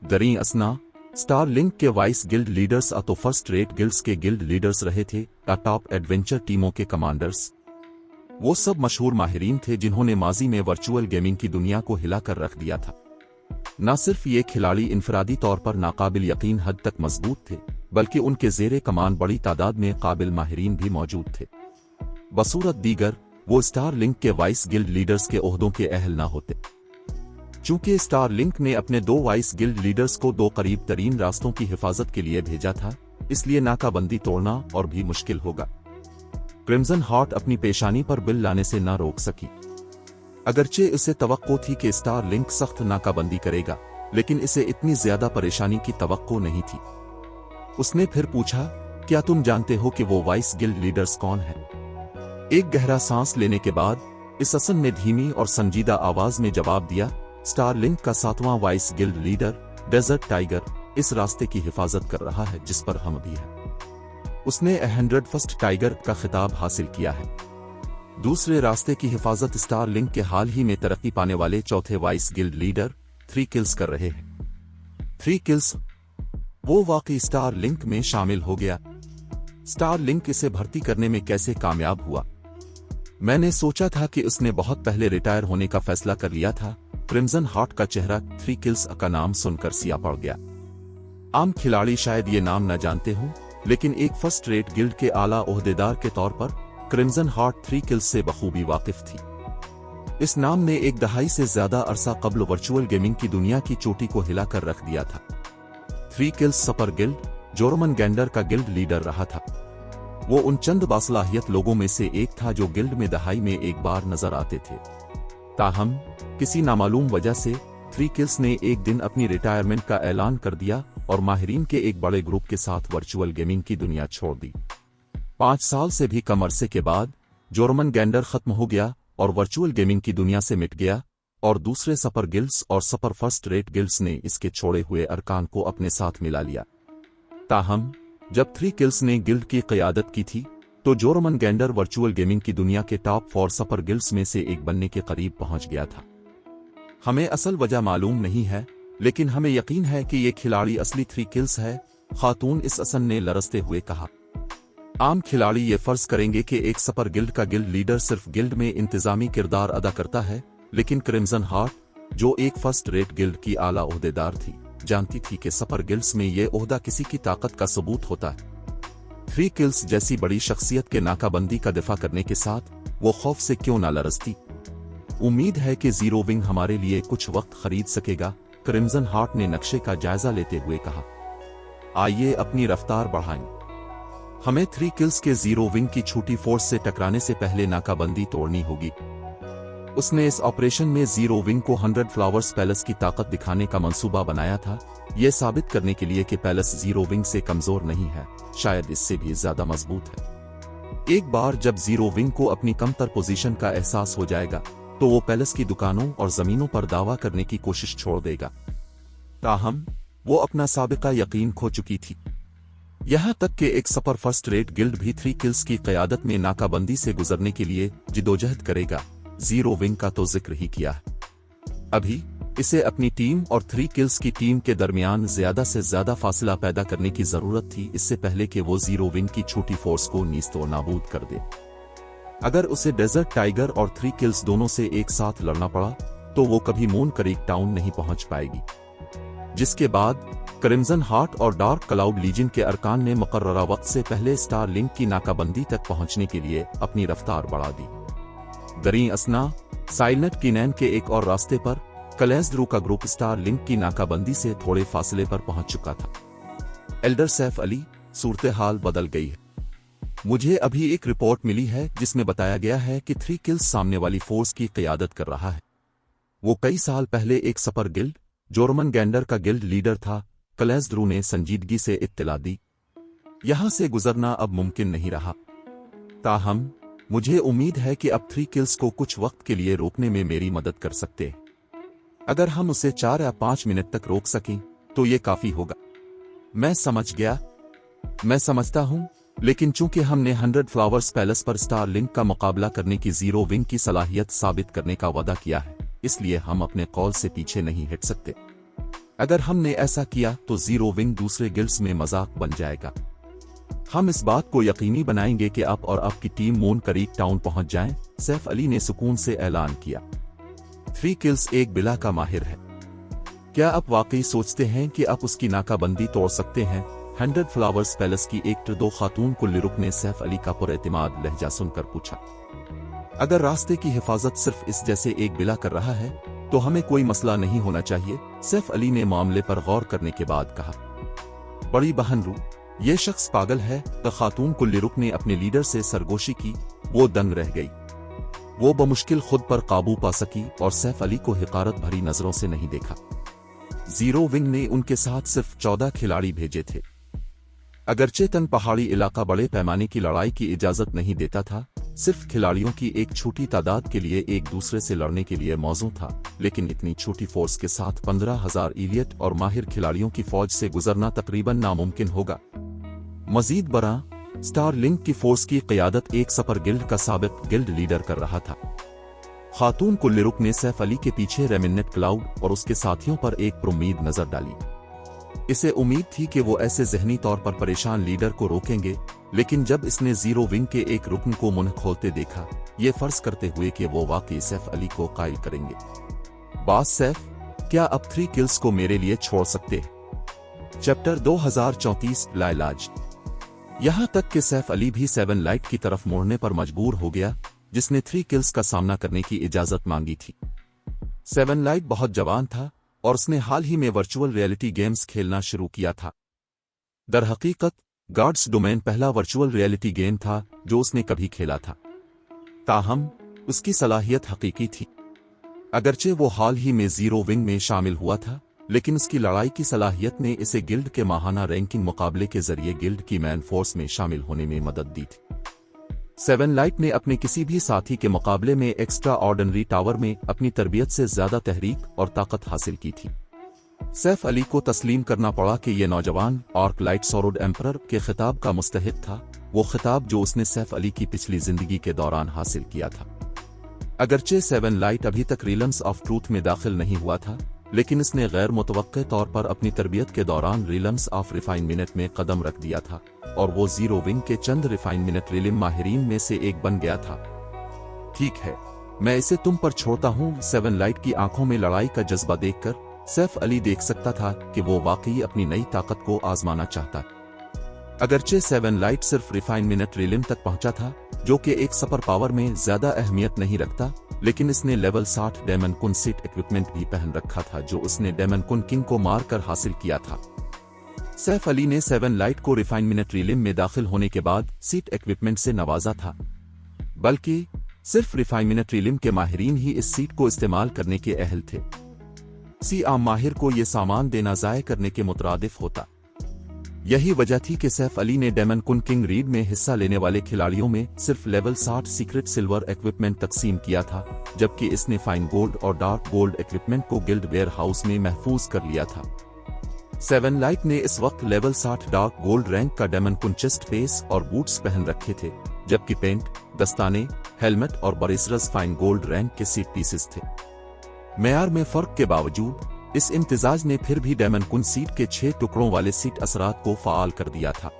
दरी असना स्टार लिंक के वाइस गिल्ड लीडर्स तो फर्स्ट रेट गिल्ड्स के गिल्ड लीडर्स रहे थे। टॉप एडवेंचर टीमों के कमांडर्स वो सब मशहूर माहिरीन थे जिन्होंने माजी में वर्चुअल गेमिंग की दुनिया को हिलाकर रख दिया था। न सिर्फ ये खिलाड़ी इनफरादी तौर पर नाकाबिल यकीन हद तक मजबूत थे, बल्कि उनके जेरे कमान बड़ी तादाद में काबिल माहिरीन भी मौजूद थे। बसूरत दीगर वो स्टार लिंक के वाइस गिल्ड लीडर्स के ओहदों के अहल न होते। चूंकि स्टार लिंक ने अपने 2 वाइस गिल्ड लीडर्स को 2 करीब तरीन रास्तों की हिफाजत के लिए भेजा था, इसलिए नाकाबंदी तोड़ना और भी मुश्किल होगा। क्रिम्सन हार्ट अपनी पेशानी पर बिल लाने से न रोक सकी। अगरचे इसे तवक्को थी कि स्टार लिंक सख्त नाकाबंदी करेगा, लेकिन इसे इतनी ज्यादा परेशानी की तवक्को नहीं थी। उसने फिर पूछा, क्या तुम जानते हो कि वो वाइस गिल्ड लीडर्स कौन हैं? एक गहरा सांस लेने के बाद इससन ने धीमी और संजीदा आवाज में जवाब दिया, स्टार लिंक का 7वां vice guild leader Desert Tiger इस रास्ते की हिफाजत कर रहा है जिस पर हम भी हैं। उसने 101st टाइगर का खिताब हासिल किया है। दूसरे रास्ते की हिफाजत स्टार लिंक के हाल ही में तरक्की पाने वाले 4थे वाइस गिल्ड लीडर 3 किल्स कर रहे हैं। 3 किल्स वो वाकई स्टार लिंक में शामिल हो गया। स्टार लिंक इसे भर्ती करने में कैसे कामयाब हुआ? मैंने सोचा था कि उसने बहुत पहले रिटायर होने का फैसला कर लिया था। क्रिम्सन हार्ट का चेहरा 3 किल्स का नाम सुनकर सिया पड़ गया। आम खिलाड़ी शायद ये नाम न जानते हों, लेकिन एक फर्स्ट रेट गिल्ड के आला ओहदेदार के तौर पर क्रिम्सन हार्ट 3 किल्स से बखूबी वाकिफ थी। इस नाम ने एक दहाई से ज्यादा अरसा कबल वर्चुअल गेमिंग की दुनिया की चोटी को हिलाकर रख दिया था। 3 किल्स सपर गिल्ड जोरमनगैंडर का गिल्ड लीडर रहा था। वो उन चंद बासलाहियत लोगों में से एक था जो गिल्ड में दहाई में एक बार नजर आते थे। ताहम किसी नामालूम वजह से 3 किल्स ने एक दिन अपनी रिटायरमेंट का ऐलान कर दिया और माहिरीन के एक बड़े ग्रुप के साथ वर्चुअल गेमिंग की दुनिया छोड़ दी। 5 साल से भी कम अरसे के बाद जोरमनगैंडर खत्म हो गया और वर्चुअल गेमिंग की दुनिया से मिट गया, और दूसरे सपर गिल्ड्स और सपर फर्स्ट रेट गिल्ड्स ने इसके छोड़े हुए अरकान को अपने साथ मिला लिया। ताहम जब 3 किल्स ने गिल्ड की क़यादत की थी तो जोरमनगैंडर वर्चुअल गेमिंग की दुनिया के टॉप 4 सपर गिल्ड्स में से एक बनने के करीब पहुंच गया था। हमें असल वजह मालूम नहीं है, लेकिन हमें यकीन है कि ये खिलाड़ी असली 3 किल्स है, खातून इससन ने लरसते हुए कहा। आम खिलाड़ी ये फर्ज करेंगे कि एक सपर गिल्ड का गिल्ड लीडर सिर्फ गिल्ड में इंतजामी किरदार अदा करता है, लेकिन क्रिम्सन हार्ट, जो एक फर्स्ट रेट गिल्ड की आला ओहदेदार थी, जानती थी कि सपर गिल्ड्स में ये ओहदा किसी की ताकत का सबूत होता है। 3 किल्स जैसी बड़ी शख्सियत के नाकाबंदी का दिफा करने के साथ वो खौफ से क्यों ना लरसती। उम्मीद है कि जीरो विंग हमारे लिए कुछ वक्त खरीद सकेगा, क्रिम्सन हार्ट ने नक्शे का जायजा लेते हुए कहा। आइए अपनी रफ्तार बढ़ाएं। हमें 3 किल्स के जीरो विंग की छोटी फोर्स से टकराने से पहले नाकाबंदी तोड़नी होगी। उसने इस ऑपरेशन में जीरो विंग को 100 फ्लावर्स पैलेस की ताकत दिखाने का मंसूबा बनाया था, यह साबित करने के लिए कि पैलेस जीरो विंग से कमजोर नहीं है, शायद इससे भी ज्यादा मजबूत है। एक बार जब जीरो विंग को अपनी कमतर पोजीशन का एहसास हो जाएगा तो वो पैलेस की दुकानों और जमीनों पर दावा करने की कोशिश छोड़ देगा। ताहम वो अपना साबिका यकीन खो चुकी थी। यहां तक कि एक सपर फर्स्ट रेट गिल्ड भी 3 किल्स की क़यादत में नाकाबंदी से गुजरने के लिए जिदोजहद करेगा, जीरो विंग का तो जिक्र ही किया है। अभी इसे अपनी टीम और 3 किल्स की टीम के दरमियान ज्यादा से ज्यादा फासला पैदा करने की जरूरत थी, इससे पहले कि वो जीरो विंग की छोटी फोर्स को नीस्तो नाबूद कर दे। अगर उसे डेजर्ट टाइगर और 3 किल्स दोनों से एक साथ लड़ना पड़ा तो वो कभी मून क्रीक टाउन नहीं पहुंच पाएगी, जिसके बाद क्रिम्सन हार्ट और डार्क क्लाउड लीजन के अरकान ने मुकर्ररा वक्त से पहले स्टार लिंक की नाकाबंदी तक पहुंचने के लिए अपनी रफ्तार बढ़ा दी। दरी असना साइलेंट किनैन के एक और रास्ते पर कलेस्ड्रू का ग्रुप स्टार लिंक की नाकाबंदी से थोड़े फासले पर पहुंच चुका था। एल्डर सैफ अली, सूरत हाल बदल गई है। मुझे अभी एक रिपोर्ट मिली है जिसमें बताया गया है कि 3 किल्स सामने वाली फोर्स की क़यादत कर रहा है। वो कई साल पहले एक सपर गिल्ड जोरमन गैंडर का गिल्ड लीडर था। क्लेस्ड्रू ने संजीदगी से इत्तला दी, यहां से गुजरना अब मुमकिन नहीं रहा। ताहम मुझे उम्मीद है कि अब 3 किल्स को कुछ वक्त के लिए रोकने में मेरी मदद कर सकते हैं। अगर हम उसे 4 या 5 मिनट तक रोक सकें तो ये काफी होगा। मैं समझ गया, मैं समझता हूं, लेकिन चूंकि हमने 100 फ्लावर्स पैलेस पर स्टार लिंक का मुकाबला करने की जीरो विंग की सलाहियत साबित करने का वादा किया है, इसलिए हम अपने कॉल से पीछे नहीं हट सकते। अगर हमने ऐसा किया तो जीरो विंग दूसरे गिल्ड्स में मजाक बन जाएगा। हम इस बात को यकीनी बनाएंगे कि आप और आपकी टीम मून क्रीक टाउन पहुंच जाएं, सैफ अली ने सुकून से ऐलान किया। 3 किल्स एक बिला का माहिर है। क्या आप वाकई सोचते हैं कि आप उसकी नाकाबंदी तोड़ सकते हैं? 100 फ्लावर्स पैलेस की एक दो खातून कुल्लुरुख ने सैफ अली का पुरएतिमाद लहजा सुनकर पूछा। अगर रास्ते की हिफाजत सिर्फ इस जैसे एक बिला कर रहा है तो हमें कोई मसला नहीं होना चाहिए, सैफ अली ने मामले पर गौर करने के बाद कहा। बड़ी बहन रू, ये शख्स पागल है। तो खातून कुल्लुरुख ने अपने लीडर से सरगोशी की। वो दंग रह गई। वो बमुश्किल खुद पर काबू पा सकी और सैफ अली को हिकारत भरी नजरों से नहीं देखा। जीरो विंग ने उनके साथ सिर्फ 14 खिलाड़ी भेजे थे। अगरचे तन पहाड़ी इलाका बड़े पैमाने की लड़ाई की इजाजत नहीं देता था, सिर्फ खिलाड़ियों की एक छोटी तादाद के लिए एक दूसरे से लड़ने के लिए मौजूद था, लेकिन इतनी छोटी फोर्स के साथ 15,000 इलियट और माहिर खिलाड़ियों की फौज से गुजरना तकरीबन नामुमकिन होगा। मजीद बरा, स्टार लिंक की फोर्स की क़यादत एक सपर गिल्ड का साबिक गिल्ड लीडर कर रहा था। खातून कुल्लुरुख ने सैफ अली के पीछे रेमिनेट क्लाउड और उसके साथियों पर एक उम्मीद नजर डाली। इसे उम्मीद थी कि वो ऐसे ज़हनी तौर पर परेशान लीडर को रोकेंगे, लेकिन जब इसने जीरो विंग के एक रुकन को मुंह खोलते देखा, ये फर्ज करते हुए कि वो वाकई सैफ अली को कायल करेंगे। बास सैफ, क्या अब 3 किल्स को मेरे लिए छोड़ सकते हैं? चैप्टर 2034 लाइलाज। यहां तक कि सैफ अली भी 7 लाइट की तरफ मोड़ने पर मजबूर हो गया, जिसने 3 किल्स का सामना करने की इजाजत मांगी थी। 7 लाइट बहुत जवान था और उसने हाल ही में वर्चुअल रियलिटी गेम्स खेलना शुरू किया था। दरहकीकत गार्ड्स डोमेन पहला वर्चुअल रियलिटी गेम था जो उसने कभी खेला था। ताहम उसकी सलाहियत हकीकी थी। अगरचे वो हाल ही में जीरो विंग में शामिल हुआ था, लेकिन उसकी लड़ाई की सलाहियत ने इसे गिल्ड के माहाना रैंकिंग मुकाबले के जरिए गिल्ड की मैन फोर्स में शामिल होने में मदद दी थी। 7 लाइट ने अपने किसी भी साथी के मुकाबले में एक्स्ट्रा ऑर्डिनरी टावर में अपनी तरबियत से ज्यादा तहरीक और ताकत हासिल की थी। सैफ अली को तस्लीम करना पड़ा कि यह नौजवान आर्क लाइट सोरोड एम्परर के खिताब का मुस्तहिक था, वो खिताब जो उसने सैफ अली की पिछली जिंदगी के दौरान हासिल किया था। अगरचे 7 लाइट अभी तक रिलम्स ऑफ ट्रूथ में दाखिल नहीं हुआ था, लेकिन इसने गैर मुतवक्के तौर पर अपनी तरबियत के दौरान रिलम्स ऑफ रिफाइनमेंट में कदम रख दिया था और वो जीरो विंग के चंद रिफाइनमेंट रिलिम माहिरीन में से एक बन गया था। ठीक है, मैं इसे तुम पर छोड़ता हूं। 7 लाइट की आंखों में लड़ाई का जज्बा देखकर सैफ अली देख सकता था कि वो वाकई अपनी नई ताकत को आजमाना चाहता है। अगरचे 7 लाइट सिर्फ रिफाइनमेंट रिलिम तक पहुंचा था, जो कि एक सुपर पावर में ज्यादा अहमियत नहीं रखता, लेकिन इसने लेवल 60 डेमन कुन सीट इक्विपमेंट भी पहन रखा था, जो उसने डेमन कुन किंग को मारकर हासिल किया था। सैफ अली ने 7 लाइट को रिफाइनमेंट रिलिम में दाखिल होने के बाद सीट इक्विपमेंट से नवाजा था, बल्कि सिर्फ रिफाइनमेंट रिलिम के माहिरीन ही इस सीट को इस्तेमाल करने के अहल थे। आम माहिर को यह सामान देना ज़ाय करने के मुतरादिफ होता। यही वजह थी कि सैफ अली ने डेमन कुन किंग रीड में हिस्सा लेने वाले खिलाड़ियों में सिर्फ लेवल 60 सीक्रेट सिल्वर इक्विपमेंट तकसीम किया था, जबकि इसने फाइन गोल्ड और डार्क गोल्ड इक्विपमेंट को गिल्ड वेयर हाउस में महफूज कर लिया था। 7 लाइट ने इस वक्त लेवल 60 डार्क गोल्ड रैंक का डेमन कुन चेस्ट पेस और बूट्स पहन रखे थे, जबकि पेंट, दस्ताने, हेलमेट और बरेसरस फाइन गोल्ड रैंक के सीट पीसेस थे। मेयार में फर्क के बावजूद इस इम्तिजाज ने फिर भी डेमन कुन सीट के 6 टुकड़ों वाले सीट असरात को फाल कर दिया था।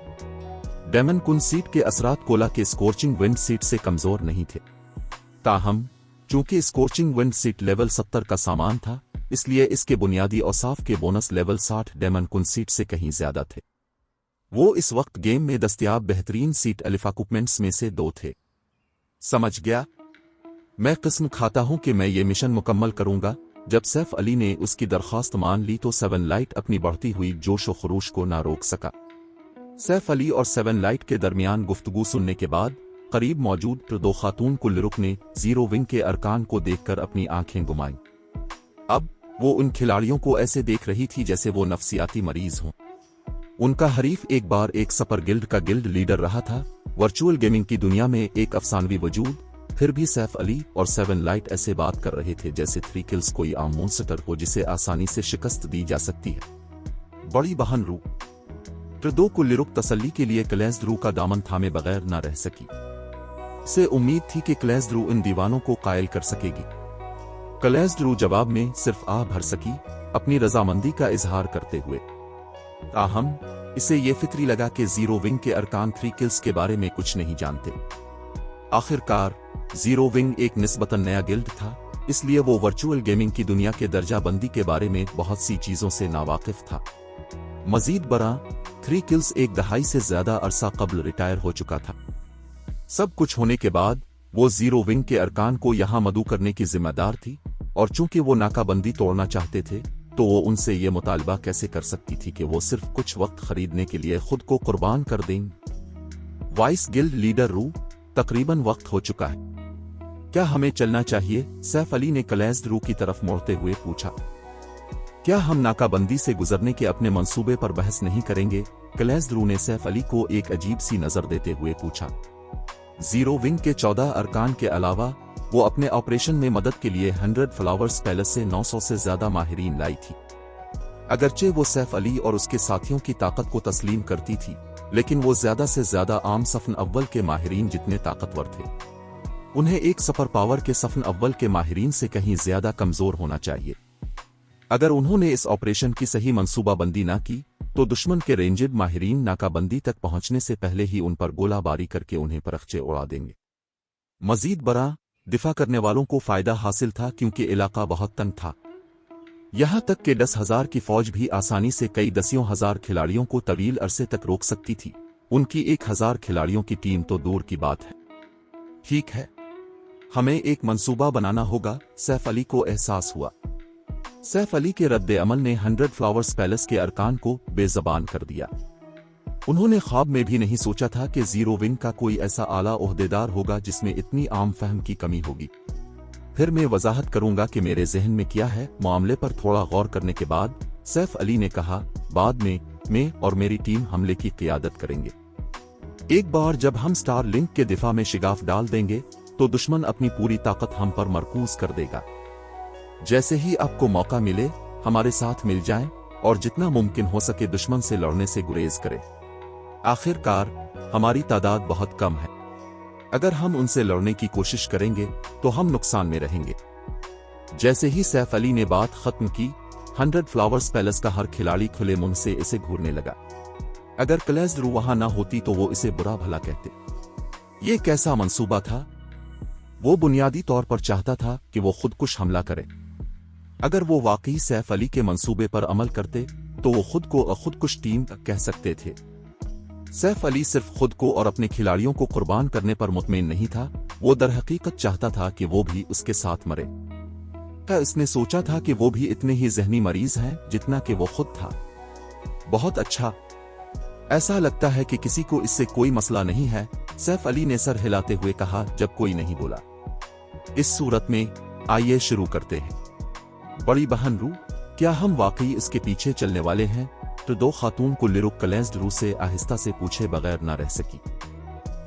डेमन कुन सीट के असरात कोला के स्कोर्चिंग विंड सीट से कमजोर नहीं थे। ताहम चूंकि स्कोर्चिंग विंड सीट लेवल 70 का सामान था, इसलिए इसके बुनियादी औसाफ के बोनस लेवल 60 डेमन कुन सीट से कहीं ज्यादा थे। वो इस वक्त गेम में दस्तयाब बेहतरीन सीट इक्विपमेंट्स में से 2 थे। समझ गया? मैं कसम खाता हूं कि मैं ये मिशन मुकम्मल करूंगा। जब सैफ अली ने उसकी दरख्वास्त मान ली तो 7 लाइट अपनी बढ़ती हुई जोश व खरूश को ना रोक सका। सैफ अली और 7 लाइट के दरमियान गुफ्तगू सुनने के बाद करीब मौजूद 2 खातून कुल्लुरुख ने जीरो विंग के अरकान को देखकर अपनी आंखें घुमाईं। अब वो उन खिलाड़ियों को ऐसे देख रही थी जैसे वो नफसियाती मरीज हों। उनका हरीफ एक बार एक सपर गिल्ड का गिल्ड लीडर रहा था, वर्चुअल गेमिंग की दुनिया में एक अफसानवी वजूद। फिर भी सैफ अली और सेवन लाइट ऐसे बात कर रहे थे जैसे 3 किल्स कोई आम मॉन्स्टर हो जिसे आसानी से शिकस्त दी जा सकती है। बड़ी बहन रू ट्रदो को लिरुक तसल्ली के लिए क्लेज़्ड्रू का दामन थामे बगैर न रह सकी। से उम्मीद थी कि क्लेज़्ड्रू इन दीवानों को कायल कर सकेगी। क्लेज़्ड्रू जवाब में सिर्फ आह भर सकी, अपनी रजामंदी का इजहार करते हुए। ताहम इसे ये फिक्री लगा कि जीरो विंग के अरकान 3 किल्स के बारे में कुछ नहीं जानते। आखिरकार जीरो विंग एक निस्बतन नया गिल्ड था, इसलिए वो वर्चुअल गेमिंग की दुनिया के दर्जा बंदी के बारे में बहुत सी चीजों से नावाकिफ था। मजीद बरा 3 किल्स एक दहाई से ज्यादा अरसा कबल रिटायर हो चुका था। सब कुछ होने के बाद वो जीरो विंग के अरकान को यहां मदऊ करने की जिम्मेदार थी, और चूंकि वो नाकाबंदी तोड़ना चाहते थे तो वो उनसे ये मुतालबा कैसे कर सकती थी कि वो सिर्फ कुछ वक्त खरीदने के लिए खुद को कुर्बान कर दें। वाइस गिल्ड लीडर रू, तकरीबन वक्त हो चुका है, क्या हमें चलना चाहिए? सैफ अली ने क्लेज़्ड्रू की तरफ मोड़ते हुए पूछा। क्या हम नाकाबंदी से गुजरने के अपने मंसूबे पर बहस नहीं करेंगे? क्लेज़्ड्रू ने सैफ अली को एक अजीब सी नजर देते हुए पूछा। जीरो विंग के 14 अरकान के अलावा वो अपने ऑपरेशन में मदद के लिए 100 फ्लावर्स पैलेस से 900 से ज्यादा माहिरीन लाई थी। अगरचे वो सैफ अली और उसके साथियों की ताकत को तस्लीम करती थी, लेकिन वो ज्यादा से ज्यादा आम सफन अव्वल के माहिरीन जितने ताकतवर थे। उन्हें एक सुपर पावर के सफन अव्वल के माहिरीन से कहीं ज्यादा कमजोर होना चाहिए। अगर उन्होंने इस ऑपरेशन की सही मंसूबाबंदी न की तो दुश्मन के रेंजेड माहिरीन नाकाबंदी तक पहुंचने से पहले ही उन पर गोलाबारी करके उन्हें परखचे उड़ा देंगे। मजीद बरा दिफा करने वालों को फायदा हासिल था क्योंकि इलाका बहुत तंग था। यहां तक कि 10,000 की फौज भी आसानी से कई दसियों हजार खिलाड़ियों को तवील अरसे तक रोक सकती थी। उनकी 1000 खिलाड़ियों की टीम तो दूर की बात है। ठीक है, हमें एक मंसूबा बनाना होगा, सैफ अली को एहसास हुआ। सैफ अली के रद्द अमल ने 100 फ्लावर्स पैलेस के अरकान को बेज़बान कर दिया। उन्होंने ख्वाब में भी नहीं सोचा था कि जीरो विंग का कोई ऐसा आला ओहदेदार होगा जिसमें इतनी आम फहम की कमी होगी। फिर मैं वजाहत करूंगा कि मेरे जहन में क्या है। मामले पर थोड़ा गौर करने के बाद सैफ अली ने कहा, बाद में मैं और मेरी टीम हमले की क़ियादत करेंगे। एक बार जब हम स्टार लिंक के दिफा में शिगाफ डाल देंगे तो दुश्मन अपनी पूरी ताकत हम पर मरकूज कर देगा। जैसे ही आपको मौका मिले हमारे साथ मिल जाएं और जितना मुमकिन हो सके दुश्मन से लड़ने से गुरेज करें। आखिरकार हमारी तादाद बहुत कम है, अगर हम उनसे लड़ने की कोशिश करेंगे तो हम नुकसान में रहेंगे। जैसे ही सैफ अली ने बात खत्म की, 100 फ्लावर्स पैलेस का हर खिलाड़ी खुले मुंह से इसे घूरने लगा। अगर क्लेज़्ड्रू वहां ना होती तो वो इसे बुरा भला कहते। ये कैसा मंसूबा था? वो बुनियादी तौर पर चाहता था कि वो खुदकुश हमला करे। अगर वो वाकई सैफ अली के मंसूबे पर अमल करते तो वो खुद को खुदकुश टीम कह सकते थे। सैफ अली सिर्फ खुद को और अपने खिलाड़ियों को कुर्बान करने पर मुतमईन नहीं था, वो दरहकीकत चाहता था कि वो भी उसके साथ मरे। क्या इसने सोचा था कि वो भी इतने ही जहनी मरीज हैं जितना कि वो खुद था? बहुत अच्छा, ऐसा लगता है कि किसी को इससे कोई मसला नहीं है, सैफ अली ने सर हिलाते हुए कहा जब कोई नहीं बोला। इस सूरत में आइए शुरू करते हैं। बड़ी बहन रू, क्या हम वाकई इसके पीछे चलने वाले हैं? तो 2 खातून को लिरुक क्लेज़्ड्रू से आहिस्ता से पूछे बगैर न रह सकी।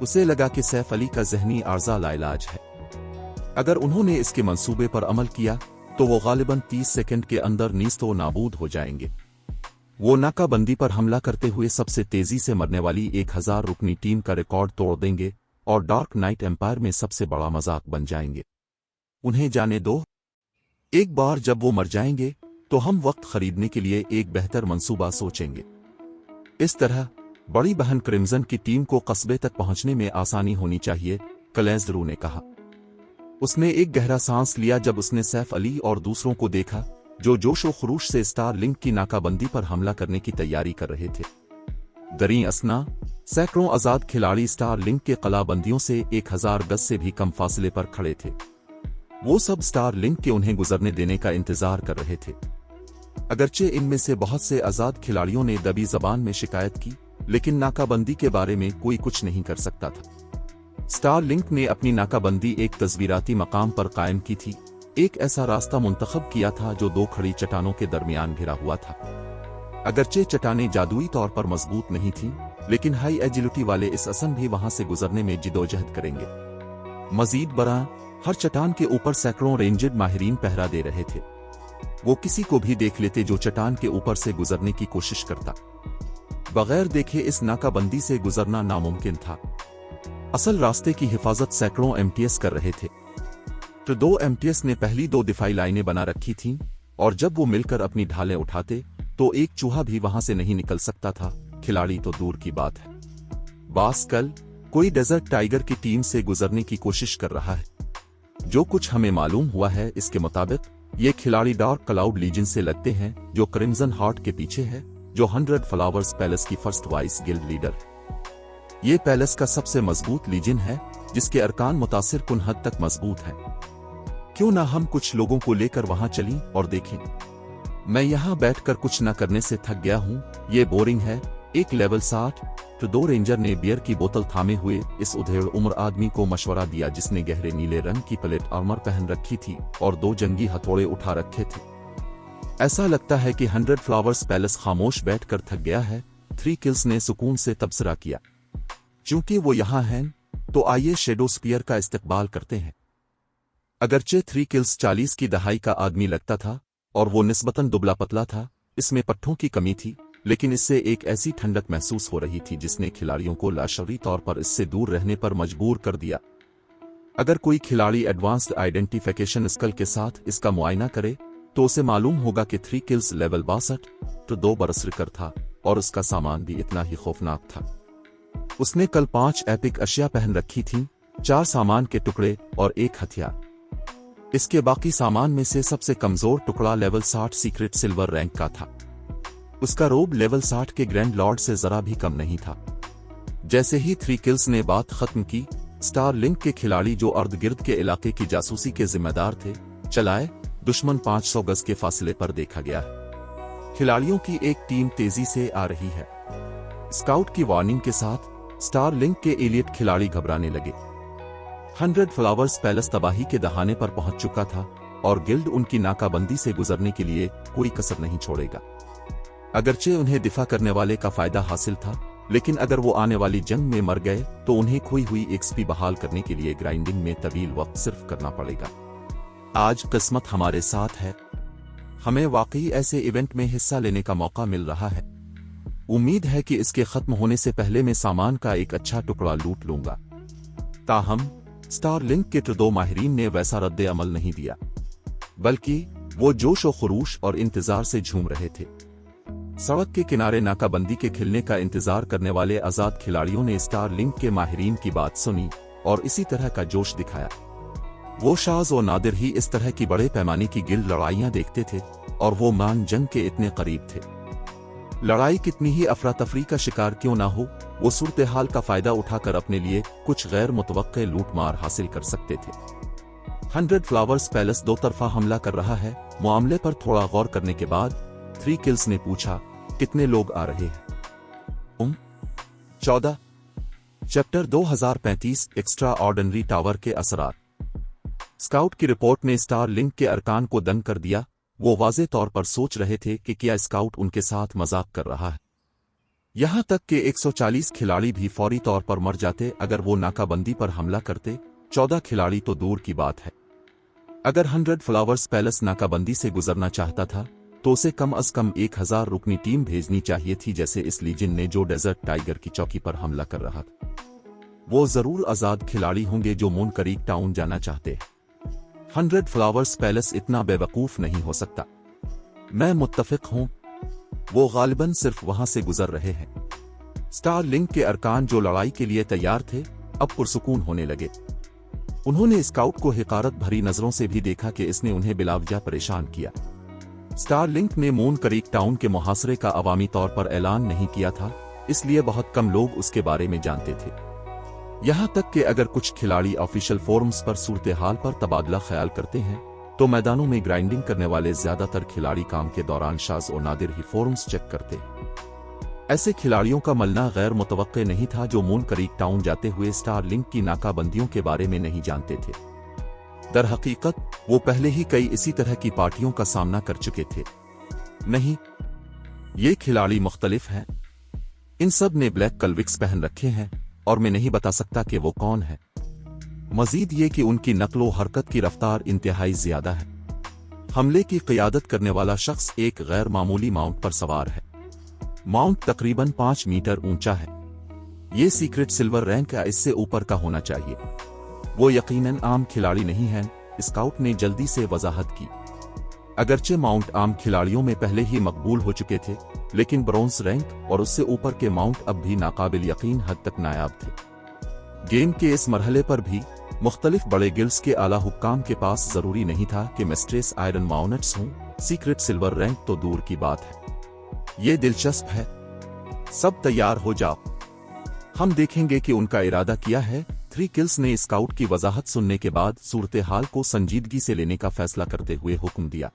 उसे लगा कि सैफ अली का जहनी आर्जा लाइलाज है। अगर उन्होंने इसके मंसूबे पर अमल किया तो वो गालिबन 30 सेकंड के अंदर नीस्तो नाबूद हो जाएंगे। वो नाकाबंदी पर हमला करते हुए सबसे तेजी से मरने वाली 1000 रुकनी टीम का रिकॉर्ड तोड़ देंगे और डार्क नाइट एम्पायर में सबसे बड़ा मजाक बन जाएंगे। उन्हें जाने दो, एक बार जब वो मर जाएंगे तो हम वक्त खरीदने के लिए एक बेहतर मंसूबा सोचेंगे। इस तरह बड़ी बहन क्रिम्सन की टीम को कस्बे तक पहुंचने में आसानी होनी चाहिए, क्लेज़्ड्रू ने कहा। उसने एक गहरा सांस लिया जब उसने सैफ अली और दूसरों को देखा जो जोशो खरूश से स्टार लिंक की नाकाबंदी पर हमला करने की तैयारी कर रहे थे। दरीं असना सैकड़ों आजाद खिलाड़ी स्टार लिंक के कलाबंदियों से 1000 गज से भी कम फासले पर खड़े थे। वो सब स्टार लिंक के उन्हें गुजरने देने का इंतजार कर रहे थे। अगरचे इनमें से बहुत से आजाद खिलाड़ियों ने दबी जबान में शिकायत की, लेकिन नाकाबंदी के बारे में कोई कुछ नहीं कर सकता था। स्टार लिंक ने अपनी नाकाबंदी एक तस्वीराती मकाम पर कायम की थी, एक ऐसा रास्ता मुंतखब किया था जो दो खड़ी चट्टानों के दरमियान घिरा हुआ था। अगरचे चट्टानें जादुई तौर पर मजबूत नहीं थीं, लेकिन हाई एजिलिटी वाले इस असम भी वहां से गुजरने में जिदोजहद करेंगे। मजीद बरां, हर चट्टान के ऊपर सैकड़ों रेंजर्ड माहिरीन पहरा दे रहे थे। वो किसी को भी देख लेते जो चट्टान के ऊपर से गुजरने की कोशिश करता। बगैर देखे इस नाकाबंदी से गुजरना नामुमकिन था। असल रास्ते की हिफाजत सैकड़ों एमटीएस कर रहे थे। तो दो एमटीएस ने पहली दो दिफाई लाइनें बना रखी थीं, और जब वो मिलकर अपनी ढालें उठाते तो एक चूहा भी वहां से नहीं निकल सकता था, खिलाड़ी तो दूर की बात है। बास कल कोई डेजर्ट टाइगर की टीम से गुजरने की कोशिश कर रहा है। जो कुछ हमें मालूम हुआ है इसके मुताबिक ये खिलाड़ी डार्क क्लाउड लीजन से लगते हैं, जो क्रिम्सन हार्ट के पीछे है, जो 100 फ्लावर्स पैलेस की फर्स्ट वाइस गिल्ड लीडर है। ये पैलेस का सबसे मजबूत लीजन है, जिसके अरकान मुतासिर कुन हद तक मजबूत है। क्यों ना हम कुछ लोगों को लेकर वहां चलें और देखें। मैं यहां बैठकर कुछ न करने से थक गया हूं, ये बोरिंग है। एक लेवल 60 तो दो रेंजर ने बियर की बोतल थामे हुए इस उधेड़ उम्र आदमी को मशवरा दिया, जिसने गहरे नीले रंग की प्लेट आर्मर पहन रखी थी और दो जंगी हथौड़े उठा रखे थे। ऐसा लगता है कि 100 फ्लावर्स पैलेस खामोश बैठकर थक गया है। 3 किल्स ने सुकून से तबसरा किया। चूंकि वो यहां हैं, तो आइए शेडो स्पीयर का इस्तेमाल करते हैं। अगरचे 3 किल्स 40 की दहाई का आदमी लगता था और वो निस्बतन दुबला पतला था, इसमें पट्ठों की कमी थी, लेकिन इससे एक ऐसी ठंडक महसूस हो रही थी जिसने खिलाड़ियों को लाशरी तौर पर इससे दूर रहने पर मजबूर कर दिया। अगर कोई खिलाड़ी एडवांस्ड आइडेंटिफिकेशन स्किल के साथ इसका मुआयना करे तो उसे मालूम होगा कि 3 किल्स लेवल 62 तो 2 बरसकर था और उसका सामान भी इतना ही खौफनाक था। उसने कल 5 एपिक अशिया पहन रखी थीं, 4 सामान के टुकड़े और 1 हथियार। इसके बाकी सामान में से सबसे कमजोर टुकड़ा लेवल 60 सीक्रेट सिल्वर रैंक का था। उसका रोब लेवल 60 के ग्रैंड लॉर्ड से जरा भी कम नहीं था। जैसे ही 3 किल्स ने बात खत्म की, स्टार लिंक के खिलाड़ी जो अर्ध गिर्द के इलाके की जासूसी के जिम्मेदार थे, चलाए दुश्मन 500 गज के फासले पर देखा गया है। खिलाड़ियों की एक टीम तेजी से आ रही है। स्काउट की वार्निंग के साथ स्टार लिंक के एलियट खिलाड़ी घबराने लगे। 100 फ्लावर्स पैलेस तबाही के दहाने पर पहुंच चुका था और गिल्ड उनकी नाकाबंदी से गुजरने के लिए कोई कसर नहीं छोड़ेगा। अगरचे उन्हें दिफा करने वाले का फायदा हासिल था, लेकिन अगर वो आने वाली जंग में मर गए तो उन्हें खोई हुई एक्सपी बहाल करने के लिए ग्राइंडिंग में तवील वक्त सिर्फ करना पड़ेगा। आज किस्मत हमारे साथ है। हमें वाकई ऐसे इवेंट में हिस्सा लेने का मौका मिल रहा है। उम्मीद है कि इसके खत्म होने से पहले मैं सामान का एक अच्छा टुकड़ा लूट लूंगा। ताहम स्टार लिंक के 2 माहिरीन ने वैसा रद्द अमल नहीं दिया, बल्कि वो जोश और खरूश और इंतजार से झूम रहे थे। सड़क के किनारे नाकाबंदी के खिलने का इंतजार करने वाले आजाद खिलाड़ियों ने स्टार लिंक के माहिरीन की बात सुनी और इसी तरह का जोश दिखाया। वो शाज और नादिर ही इस तरह की बड़े पैमाने की गिल्ड लड़ाइयां देखते थे और वो मान जंग के इतने करीब थे। लड़ाई कितनी ही अफरा तफरी का शिकार क्यों ना हो, वो सूरत हाल का फायदा उठाकर अपने लिए कुछ गैर मुतवक्के लूटमार हासिल कर सकते थे। 100 फ्लावर्स पैलेस 2 तरफा हमला कर रहा है। मामले पर थोड़ा गौर करने के बाद 3 किल्स ने पूछा, कितने लोग आ रहे हैं? 14 चैप्टर 2035 एक्स्ट्रा ऑर्डिनरी टावर के असरार। स्काउट की रिपोर्ट ने स्टार लिंक के अरकान को दंग कर दिया। वो वाज़े तौर पर सोच रहे थे कि क्या स्काउट उनके साथ मजाक कर रहा है। यहां तक कि 140 खिलाड़ी भी फौरी तौर पर मर जाते अगर वो नाकाबंदी पर हमला करते। 14 खिलाड़ी तो दूर की बात है। अगर 100 फ्लावर्स पैलेस नाकाबंदी से गुजरना चाहता था तो उसे कम अज कम 1000 रुकनी टीम भेजनी चाहिए थी, जैसे इस लीजन ने जो डेजर्ट टाइगर की चौकी पर हमला कर रहा था। वो जरूर आजाद खिलाड़ी होंगे जो मून करीक टाउन जाना चाहते हैं। 100 फ्लावर्स पैलेस इतना बेवकूफ नहीं हो सकता। मैं मुत्तफिक हूं, वो गालिबन सिर्फ वहां से गुजर रहे हैं। स्टार लिंक के अरकान जो लड़ाई के लिए तैयार थे अब पुरसुकून होने लगे। उन्होंने स्काउट को हिकारत भरी नजरों से भी देखा कि इसने उन्हें बिलावजा परेशान किया। स्टार लिंक ने मून करीक टाउन के मुहासरे का अवामी तौर पर ऐलान नहीं किया था, इसलिए बहुत कम लोग उसके बारे में जानते थे। यहां तक कि अगर कुछ खिलाड़ी ऑफिशियल फोरम्स पर सूरत हाल पर तबादला ख्याल करते हैं तो मैदानों में ग्राइंडिंग करने वाले ज्यादातर खिलाड़ी काम के दौरान शाज और नादिर ही फोरम्स चेक करते। ऐसे खिलाड़ियों का मलना गैर मुतवक्के नहीं था जो मून करीक टाउन जाते हुए स्टार लिंक की नाकाबंदियों के बारे में नहीं जानते थे। दर हकीकत वो पहले ही कई इसी तरह की पार्टियों का सामना कर चुके थे। नहीं, ये खिलाड़ी मुख्तलिफ हैं। इन सब ने ब्लैक कलविक्स पहन रखे हैं और मैं नहीं बता सकता कि वो कौन है। मजीद ये कि उनकी नक्लो हरकत की रफ्तार इंतहाई ज्यादा है। हमले की क़ियादत करने वाला शख्स एक गैर मामूली माउंट पर सवार है। माउंट तकरीबन 5 मीटर ऊंचा है। ये सीक्रेट सिल्वर रैंक या इससे ऊपर का होना चाहिए। वो यकीनन आम खिलाड़ी नहीं है, स्काउट ने जल्दी से वजाहत की। अगरचे माउंट आम खिलाड़ियों में पहले ही मकबूल हो चुके थे, लेकिन ब्रोंज रैंक और उससे ऊपर के माउंट अब भी नाकाबिल यकीन हद तक नायाब थे। गेम के इस मरहले पर भी मुख्तलिफ बड़े गिल्ड्स के आला हुक्काम के पास जरूरी नहीं था कि मिस्ट्रेस आयरन माउनेट्स हों। सीक्रेट सिल्वर रैंक तो दूर की बात है। ये दिलचस्प है। सब तैयार हो जाओ, हम देखेंगे कि उनका इरादा क्या है। 3 किल्स ने स्काउट की वजाहत सुनने के बाद सूरत हाल को संजीदगी से लेने का फैसला करते हुए हुक्म दिया।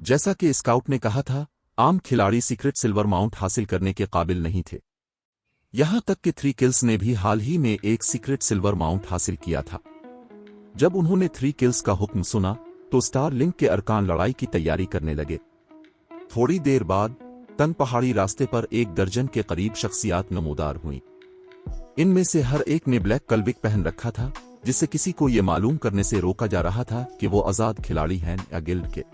जैसा कि स्काउट ने कहा था, आम खिलाड़ी सीक्रेट सिल्वर माउंट हासिल करने के काबिल नहीं थे। यहां तक कि 3 किल्स ने भी हाल ही में एक सीक्रेट सिल्वर माउंट हासिल किया था। जब उन्होंने 3 किल्स का हुक्म सुना तो स्टार लिंक के अरकान लड़ाई की तैयारी करने लगे। थोड़ी देर बाद तंग पहाड़ी रास्ते पर 1 दर्जन के करीब शख्सियात नमूदार हुईं। इनमें से हर एक ने ब्लैक कलविक पहन रखा था, जिससे किसी को यह मालूम करने से रोका जा रहा था कि वो आजाद खिलाड़ी हैं या गिल्ड के।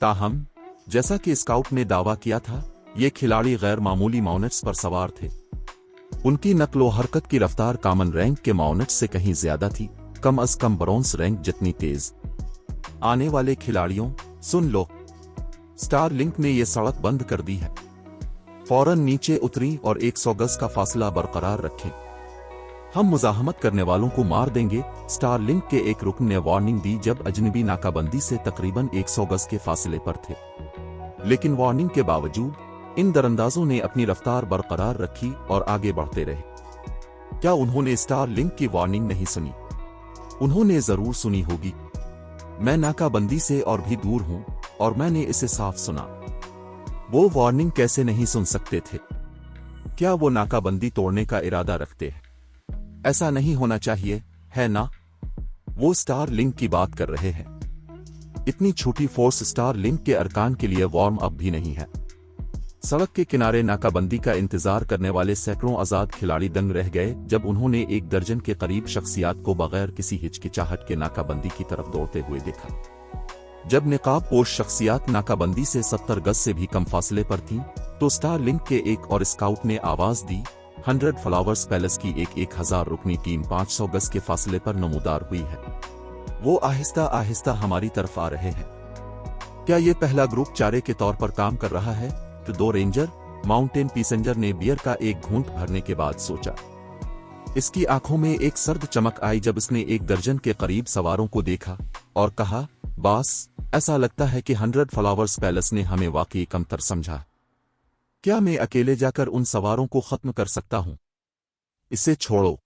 ताहम, जैसा कि स्काउट ने दावा किया था, ये खिलाड़ी गैर मामूली माउनेट्स पर सवार थे। उनकी नक्लो हरकत की रफ्तार कॉमन रैंक के माउनेट्स से कहीं ज्यादा थी, कम अज कम ब्रोंज रैंक जितनी तेज। आने वाले खिलाड़ियों, सुन लो, स्टार लिंक ने यह सड़क बंद कर दी है। फौरन नीचे उतरी और 100 गज का फासला बरकरार रखें। हम मुजाहमत करने वालों को मार देंगे। स्टार लिंक के एक रुकन ने वार्निंग दी जब अजनबी नाकाबंदी से तकरीबन 100 गज के फासले पर थे। लेकिन वार्निंग के बावजूद इन दरअंदाजों ने अपनी रफ्तार बरकरार रखी और आगे बढ़ते रहे। क्या उन्होंने स्टार लिंक की वार्निंग नहीं सुनी? उन्होंने जरूर सुनी होगी। मैं नाकाबंदी से और भी दूर हूं और मैंने इसे साफ सुना। वो वार्निंग कैसे नहीं सुन सकते थे? क्या वो नाकाबंदी तोड़ने का इरादा रखते हैं? ऐसा नहीं होना चाहिए, है ना? वो स्टार लिंक की बात कर रहे हैं। इतनी छोटी फोर्स स्टार लिंक के अरकान के लिए वार्म अप भी नहीं है। सड़क के किनारे नाकाबंदी का इंतजार करने वाले सैकड़ों आजाद खिलाड़ी दंग रह गए जब उन्होंने 1 दर्जन के करीब शख्सियात को बगैर किसी हिचकिचाहट के नाकाबंदी की तरफ दौड़ते हुए देखा। जब निकाब पोश शख्सियात नाकाबंदी से 70 गज से भी कम फासले पर थीं, तो स्टार लिंक के एक और स्काउट ने आवाज दी। 100 फ्लावर्स पैलेस की एक 1000 रुकनी टीम 500 गज के फासले पर नमूदार हुई है। वो आहिस्ता आहिस्ता हमारी तरफ आ रहे हैं। क्या ये पहला ग्रुप चारे के तौर पर काम कर रहा है? तो 2 रेंजर माउंटेन पैसेंजर ने बियर का एक घूंट भरने के बाद सोचा। इसकी आंखों में एक सर्द चमक आई जब उसने 1 दर्जन के करीब सवारों को देखा और कहा, बॉस, ऐसा लगता है कि 100 फ्लावर्स पैलेस ने हमें वाकई कमतर समझा। क्या मैं अकेले जाकर उन सवारों को खत्म कर सकता हूं? इसे छोड़ो।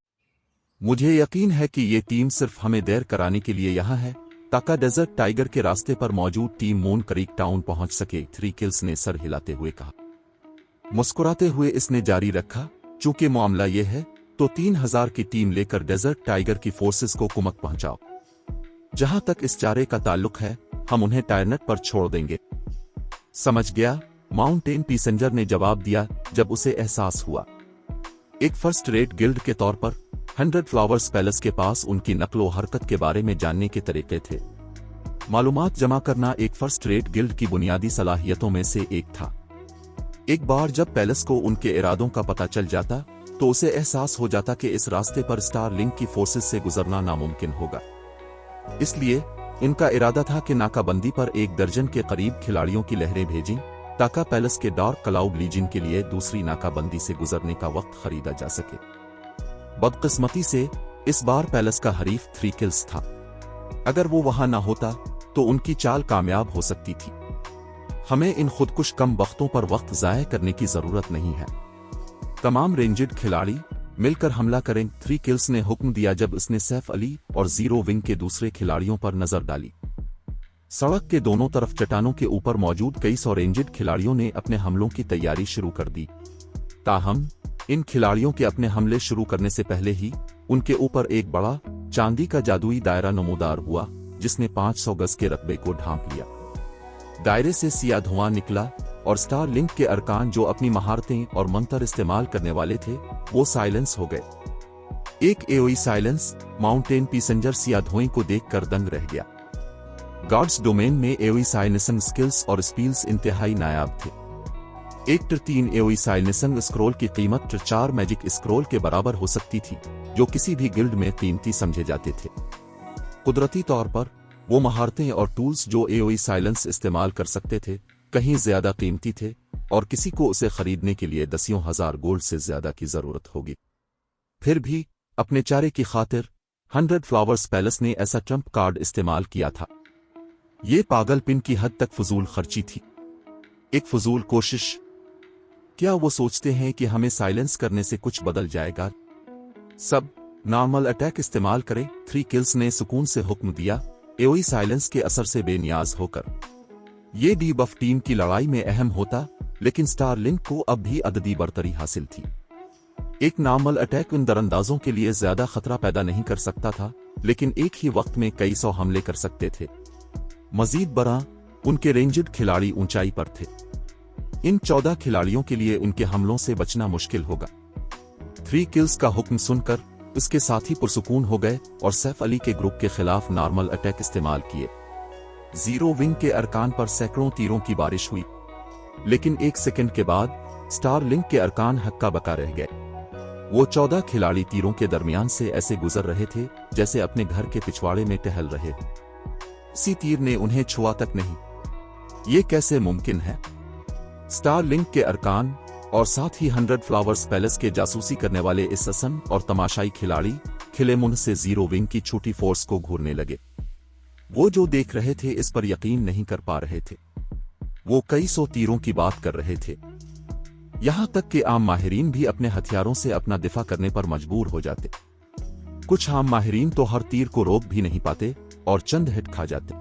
मुझे यकीन है कि ये टीम सिर्फ हमें देर कराने के लिए यहां है, ताकि डेजर्ट टाइगर के रास्ते पर मौजूद टीम मून क्रीक टाउन पहुंच सके। 3 किल्स ने सर हिलाते हुए कहा। मुस्कुराते हुए इसने जारी रखा, चूंकि मामला यह है तो 3000 की टीम लेकर डेजर्ट टाइगर की फोर्सेस को कुमक पहुंचाओ। जहां तक इस चारे का ताल्लुक है, हम उन्हें टायरनेट पर छोड़ देंगे। समझ गया? माउंटेन पैसेंजर ने जवाब दिया जब उसे एहसास हुआ। एक फर्स्ट रेट गिल्ड के तौर पर 100 फ्लावर्स पैलेस के पास उनकी नक्लो हरकत के बारे में जानने के तरीके थे। मालूमात जमा करना एक फर्स्ट रेट गिल्ड की बुनियादी सलाहियतों में से एक था। एक बार जब पैलेस को उनके इरादों का पता चल जाता तो उसे एहसास हो जाता कि इस रास्ते पर स्टार लिंक की फोर्सेस से गुजरना नामुमकिन होगा। इसलिए इनका इरादा था कि नाकाबंदी पर 1 दर्जन के करीब खिलाड़ियों की लहरें भेजें ताकि पैलेस के डार्क क्लाउड लीजन के लिए दूसरी नाकाबंदी से गुजरने का वक्त खरीदा जा सके। बदकिस्मती से इस बार पैलेस का हरीफ 3 किल्स था। अगर वो वहां ना होता तो उनकी चाल कामयाब हो सकती थी। हमें इन खुदकुश कम वक्तों पर वक्त जाया करने की जरूरत नहीं है। तमाम रेंजड खिलाड़ी मिलकर हमला करें। 3 किल्स ने हुक्म दिया जब उसने सैफ अली और जीरो विंग के दूसरे खिलाड़ियों पर नजर डाली। सड़क के दोनों तरफ चट्टानों के ऊपर मौजूद कई सौ रेंजड खिलाड़ियों ने अपने हमलों की तैयारी शुरू कर दी। ताहम इन खिलाड़ियों के अपने हमले शुरू करने से पहले ही उनके ऊपर एक बड़ा चांदी का जादुई दायरा नमूदार हुआ, जिसने 500 गज के रकबे को ढांप लिया। दायरे से सिया धुआं निकला और स्टार लिंक के अरकान जो अपनी महारतें और मंत्र इस्तेमाल करने वाले थे, वो साइलेंस हो गए। एक AOE silence mountain passenger Siya धुएं को देखकर दंग रह गया। गॉड्स डोमेन में एओई साइलेंसिंग स्किल्स और स्पील्स इंतहाई नायाब थे। एक टिर 3 एओई साइलेंसिंग स्क्रोल की कीमत टिर 4 मैजिक स्क्रोल के बराबर हो सकती थी, जो किसी भी गिल्ड में कीमती समझे जाते थे। कुदरती तौर पर वो महारतें और टूल्स जो एओई साइलेंस इस्तेमाल कर सकते थे कहीं ज्यादा कीमती थे और किसी को उसे खरीदने के लिए दसियों हजार गोल्ड से ज्यादा की जरूरत होगी। फिर भी अपने चारे की खातिर 100 फ्लावर्स पैलेस ने ऐसा ट्रम्प कार्ड इस्तेमाल किया था। ये पागलपिन की हद तक फजूल खर्ची थी, एक फजूल कोशिश। क्या वो सोचते हैं कि हमें साइलेंस करने से कुछ बदल जाएगा? सब नॉर्मल अटैक इस्तेमाल करें। 3 किल्स ने सुकून से हुक्म दिया, एओई साइलेंस के असर से बेनियाज होकर। ये डीबफ टीम की लड़ाई में अहम होता, लेकिन स्टार लिंक को अब भी अददी बरतरी हासिल थी। एक नॉर्मल अटैक उन दरअंदाजों के लिए ज्यादा खतरा पैदा नहीं कर सकता था, लेकिन एक ही वक्त में कई 100 हमले कर सकते थे। मजीद बरा, उनके रेंजड खिलाड़ी ऊंचाई पर थे। इन 14 खिलाड़ियों के लिए उनके हमलों से बचना मुश्किल होगा। 3 किल्स का हुक्म सुनकर उसके साथी पुरसुकून हो गए और सैफ अली के ग्रुप के खिलाफ नॉर्मल अटैक इस्तेमाल किए। 0 विंग के अरकान पर सैकड़ों तीरों की बारिश हुई, लेकिन 1 सेकंड के बाद स्टार लिंक के अरकान हक्का बका रह गए। वो 14 खिलाड़ी तीरों के दरमियान से ऐसे गुजर रहे थे जैसे अपने घर के पिछवाड़े में टहल रहे। किसी तीर ने उन्हें छुआ तक नहीं। ये कैसे मुमकिन है? स्टार लिंक के अरकान और साथ ही 100 फ्लावर्स पैलेस के जासूसी करने वाले इस असन और तमाशाई खिलाड़ी खिले मुंह से 0 विंग की छोटी फोर्स को घूरने लगे। वो जो देख रहे थे इस पर यकीन नहीं कर पा रहे थे। वो कई 100 तीरों की बात कर रहे थे। यहां तक कि आम माहिरीन भी अपने हथियारों से अपना दिफा करने पर मजबूर हो जाते। कुछ आम माहिरीन तो हर तीर को रोक भी नहीं पाते और चंद हिट खा जाते।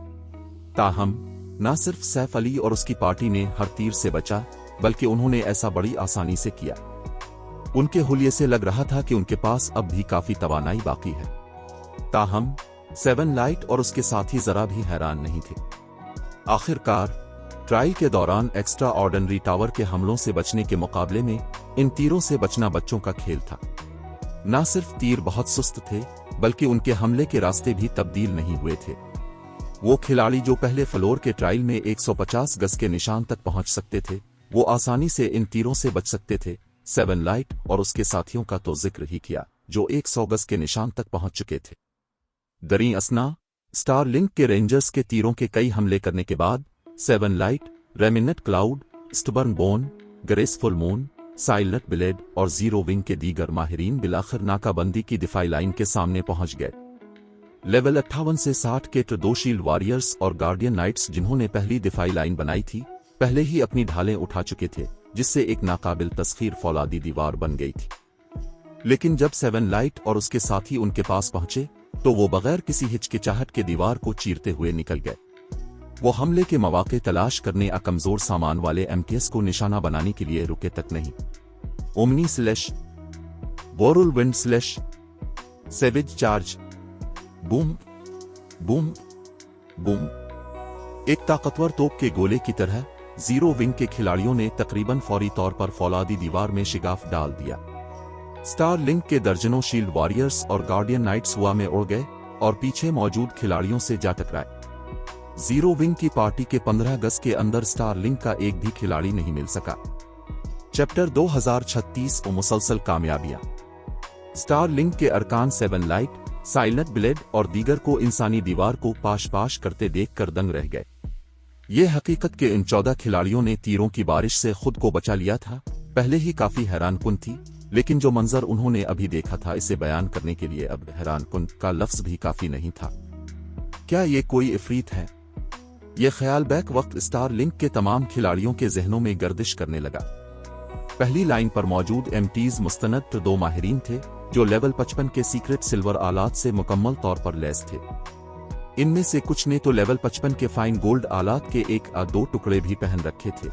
ताहम न सिर्फ सैफ अली और उसकी पार्टी ने हर तीर से बचा, बल्कि उन्होंने ऐसा बड़ी आसानी से किया। उनके हुलिये से लग रहा था कि उनके पास अब भी काफी तवानाई बाकी है। ताहम 7 लाइट और उसके साथी जरा भी हैरान नहीं थे। आखिरकार ट्रायल के दौरान एक्स्ट्रा ऑर्डिनरी टावर के हमलों से बचने के मुकाबले में इन तीरों से बचना बच्चों का खेल था। न सिर्फ तीर बहुत सुस्त थे, बल्कि उनके हमले के रास्ते भी तब्दील नहीं हुए थे। वो खिलाड़ी जो पहले फ्लोर के ट्रायल में 150 गज के निशान तक पहुंच सकते थे, वो आसानी से इन तीरों से बच सकते थे। 7 लाइट और उसके साथियों का तो जिक्र ही किया, जो 100 गज के निशान तक पहुंच चुके थे। दरी असना स्टार लिंक के रेंजर्स के तीरों के कई हमले करने के बाद 7 Light, Remnant Cloud, Stubborn Bone, Graceful Moon, Silent Blade और 0 विंग के दीगर माहिरीन बिलाखिर नाकाबंदी की दिफाई लाइन के सामने पहुंच गए। लेवल 58 से 60 के 2 शील्ड वॉरियर्स और गार्डियन नाइट्स, जिन्होंने पहली दिफाई लाइन बनाई थी, पहले ही अपनी ढालें उठा चुके थे, जिससे एक नाकाबिल तस्खीर फौलादी दीवार बन गई थी। लेकिन जब 7 लाइट और उसके साथी उनके पास पहुंचे, तो वो बगैर किसी हिचकिचाहट के दीवार को चीरते हुए निकल गए। वो हमले के मौके तलाश करने या कमजोर सामान वाले एमटीएस को निशाना बनाने के लिए रुके तक नहीं। Omni slash, whirlwind slash, savage charge, boom boom boom. एक ताकतवर तोप के गोले की तरह 0 विंग के खिलाड़ियों ने तकरीबन फौरी तौर पर फौलादी दीवार में शिगाफ डाल दिया। स्टार लिंक के दर्जनों शील्ड वॉरियर्स और गार्डियन नाइट्स हुआ में उड़ गए और पीछे मौजूद खिलाड़ियों से जा टकराए। 0 विंग की पार्टी के 15 गज के अंदर स्टार लिंक का एक भी खिलाड़ी नहीं मिल सका। चैप्टर 2036 और मुसलसल कामयाबियां। स्टार लिंक के अरकान 7 लाइट, साइलेंट ब्लेड और दीगर को इंसानी दीवार को पाश पाश करते देखकर दंग रह गए। ये हकीकत के इन 14 खिलाड़ियों ने तीरों की बारिश से खुद को बचा लिया था, पहले ही काफी हैरानकुन थी, लेकिन जो मंजर उन्होंने अभी देखा था, इसे बयान करने के लिए अब हैरानकुन का लफ्ज भी काफी नहीं था। क्या ये कोई इफरीत है? ये ख्याल बैक वक्त स्टार लिंक के तमाम खिलाड़ियों के जहनों में गर्दिश करने लगा। पहली लाइन पर मौजूद एमटीज मुस्तनद 2 माहिरीन थे, जो लेवल 55 के सीक्रेट सिल्वर आलात से मुकम्मल तौर पर लैस थे। इनमें से कुछ ने तो लेवल 55 के फाइन गोल्ड आलात के 1 या 2 टुकड़े भी पहन रखे थे।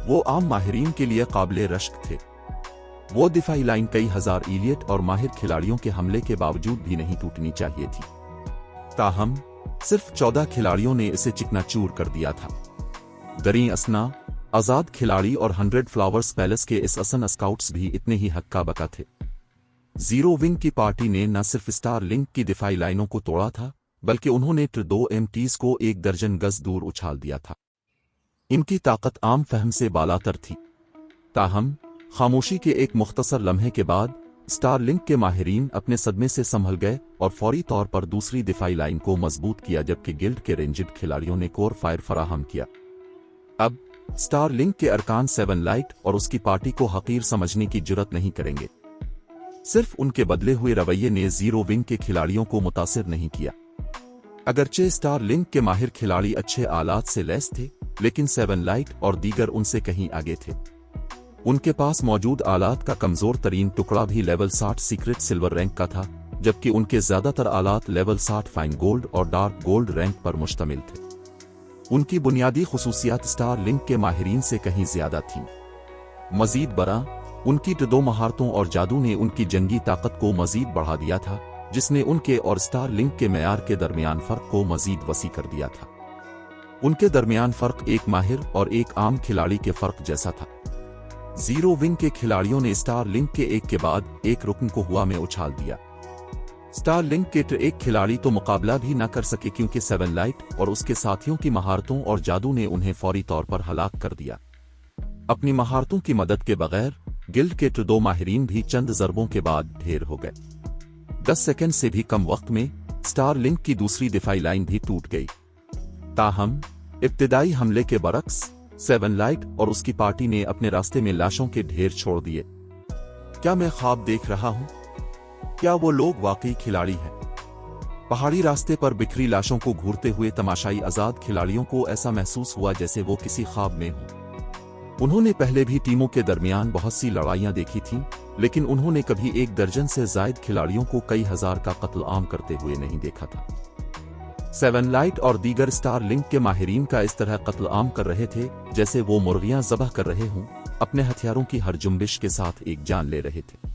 वो आम माहिरीन के लिए काबिले रश्क थे। वो दिफाई लाइन कई हजार एलिट और माहिर खिलाड़ियों के हमले के बावजूद भी नहीं टूटनी चाहिए थी। ताहम सिर्फ 14 खिलाड़ियों ने इसे चिकनाचूर कर दिया था। दरी असना, आजाद खिलाड़ी और 100 फ्लावर्स पैलेस के इस असन स्काउट्स भी इतने ही हक्का बका थे। जीरो विंग की पार्टी ने न सिर्फ स्टार लिंक की दिफाई लाइनों को तोड़ा था, बल्कि उन्होंने दो एमटीज को 1 दर्जन गज दूर उछाल दिया था। इनकी ताकत आम फहम से बालातर थी। ताहम खामोशी के एक मुख्तसर लम्हे के बाद स्टार लिंक के माहिरीन अपने सदमे से संभल गए और फौरी तौर पर दूसरी दिफाई लाइन को मजबूत किया, जबकि गिल्ड के रेंजड खिलाड़ियों ने कोर फायर फराहम किया। अब स्टार लिंक के अरकान 7 लाइट और उसकी पार्टी को हकीर समझने की जुर्रत नहीं करेंगे। सिर्फ उनके बदले हुए रवैये ने जीरो विंग के खिलाड़ियों को मुतासिर नहीं किया। अगरचे स्टार लिंक के माहिर खिलाड़ी अच्छे आलात से लैस थे, लेकिन 7 लाइट और दीगर उनसे कहीं आगे थे। उनके पास मौजूद आलात का कमजोर तरीन टुकड़ा भी लेवल 60 सीक्रेट सिल्वर रैंक का था, जबकि उनके ज्यादातर आलात लेवल 60 फाइन गोल्ड और डार्क गोल्ड रैंक पर मुश्तमिल थे। उनकी बुनियादी खुसूसियात स्टार लिंक के माहिरीन से कहीं ज्यादा थीं। मजीद बरा, उनकी दो महारतों और जादू ने उनकी जंगी ताकत को मजीद बढ़ा दिया था, जिसने उनके और स्टार लिंक के मेयार के दरमियान फर्क को मजीद वसी कर दिया था। उनके दरमियान फर्क एक माहिर और एक आम खिलाड़ी के फर्क जैसा था। जीरो विंग के खिलाड़ियों ने स्टार लिंक के एक के बाद एक रुकन को हवा में उछाल दिया। स्टार लिंक के एक खिलाड़ी तो मुकाबला भी न कर सके, क्योंकि 7 लाइट और उसके साथियों की महारतों और जादू ने उन्हें फौरी तौर पर हलाक कर दिया। अपनी महारतों की मदद के बगैर गिल्ड के 2 माहिरीन भी चंद ज़रबों के बाद ढेर हो गए। 10 सेकंड से भी कम वक्त में स्टार लिंक की दूसरी दिफाई लाइन भी टूट गई। ताहम इब्तिदाई हमले के बरक्स 7 लाइट और उसकी पार्टी ने अपने रास्ते में लाशों के ढेर छोड़ दिए। क्या मैं ख्वाब देख रहा हूं? क्या वो लोग वाकई खिलाड़ी हैं? पहाड़ी रास्ते पर बिखरी लाशों को घूरते हुए तमाशाई आजाद खिलाड़ियों को ऐसा महसूस हुआ जैसे वो किसी ख्वाब में हों। उन्होंने पहले भी टीमों के दरमियान बहुत सी लड़ाइयां देखी थीं, लेकिन उन्होंने कभी 1 दर्जन से जायद खिलाड़ियों को कई हजार का कत्ल आम करते हुए नहीं देखा था। 7 लाइट और दीगर स्टार लिंक के माहिरीन का इस तरह कत्ल आम कर रहे थे जैसे वो मुर्गियां ज़बह कर रहे हों, अपने हथियारों की हर जुम्बिश के साथ एक जान ले रहे थे।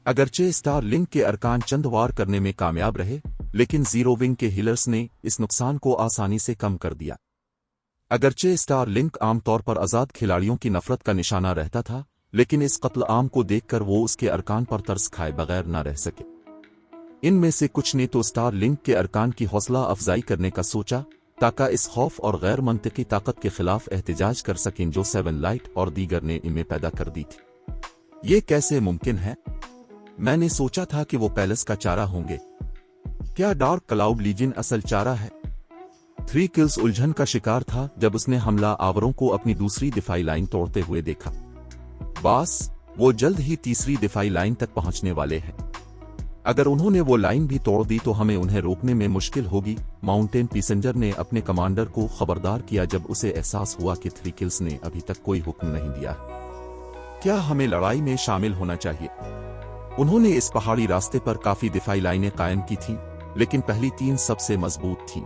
अगरचे स्टार लिंक के अरकान चंद वार करने में कामयाब रहे, लेकिन जीरो विंग के हीलर्स ने इस नुकसान को आसानी से कम कर दिया। अगरचे स्टार लिंक आमतौर पर आजाद खिलाड़ियों की नफरत का निशाना रहता था, लेकिन इस कत्ल आम को देखकर वो उसके अरकान पर तरस खाए बगैर न रह सके। इनमें से कुछ ने तो स्टार लिंक के अरकान की हौसला अफजाई करने का सोचा, ताकि इस खौफ और गैर मंतकी ताकत के खिलाफ एहतजाज कर सकें जो 7 लाइट और दीगर ने इनमें पैदा कर दी थी। ये कैसे मुमकिन है? मैंने सोचा था कि वो पैलेस का चारा होंगे। क्या डार्क क्लाउड लीजन असल चारा है? 3 किल्स उलझन का शिकार था जब उसने हमला आवरों को अपनी दूसरी दिफाई लाइन तोड़ते हुए देखा। बस वो जल्द ही तीसरी दिफाई लाइन तक पहुंचने वाले हैं। अगर उन्होंने वो लाइन भी तोड़ दी तो हमें उन्हें रोकने में मुश्किल होगी। माउंटेन पैसेंजर ने अपने कमांडर को खबरदार किया जब उसे एहसास हुआ कि 3 किल्स ने अभी तक कोई हुक्म नहीं दिया। क्या हमें लड़ाई में शामिल होना चाहिए? उन्होंने इस पहाड़ी रास्ते पर काफी दिफाई लाइनें कायम की थीं, लेकिन पहली 3 सबसे मजबूत थीं।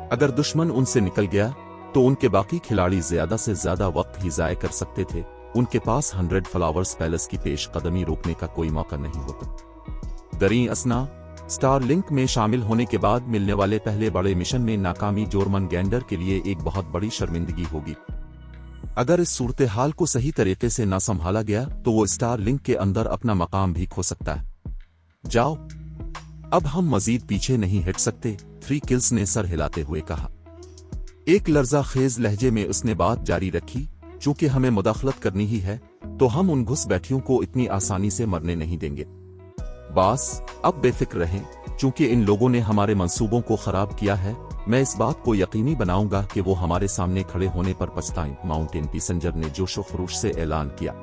अगर दुश्मन उनसे निकल गया तो उनके बाकी खिलाड़ी ज्यादा से ज्यादा वक्त ही जाया कर सकते थे। उनके पास 100 फ्लावर्स पैलेस की पेश कदमी रोकने का कोई मौका नहीं होता। दरी असना स्टार लिंक में शामिल होने के बाद मिलने वाले पहले बड़े मिशन में नाकामी जोरमनगैंडर के लिए एक बहुत बड़ी शर्मिंदगी होगी। अगर इस सूरत हाल को सही तरीके से न संभाला गया तो वो स्टार लिंक के अंदर अपना मकाम भी खो सकता है। जाओ, अब हम मजीद पीछे नहीं हट सकते, 3 किल्स ने सर हिलाते हुए कहा। एक लर्जा खेज लहजे में उसने बात जारी रखी, चूंकि हमें मुदाखलत करनी ही है तो हम उन घुसपैठियों को इतनी आसानी से मरने नहीं देंगे। बस अब बेफिक्र रहें, चूंकि इन लोगों ने हमारे मंसूबों को खराब किया है। मैं इस बात को यकीनी बनाऊंगा कि वो हमारे सामने खड़े होने पर पछताएं। माउंटेन पैसेंजर ने जोश व खरूश से ऐलान किया।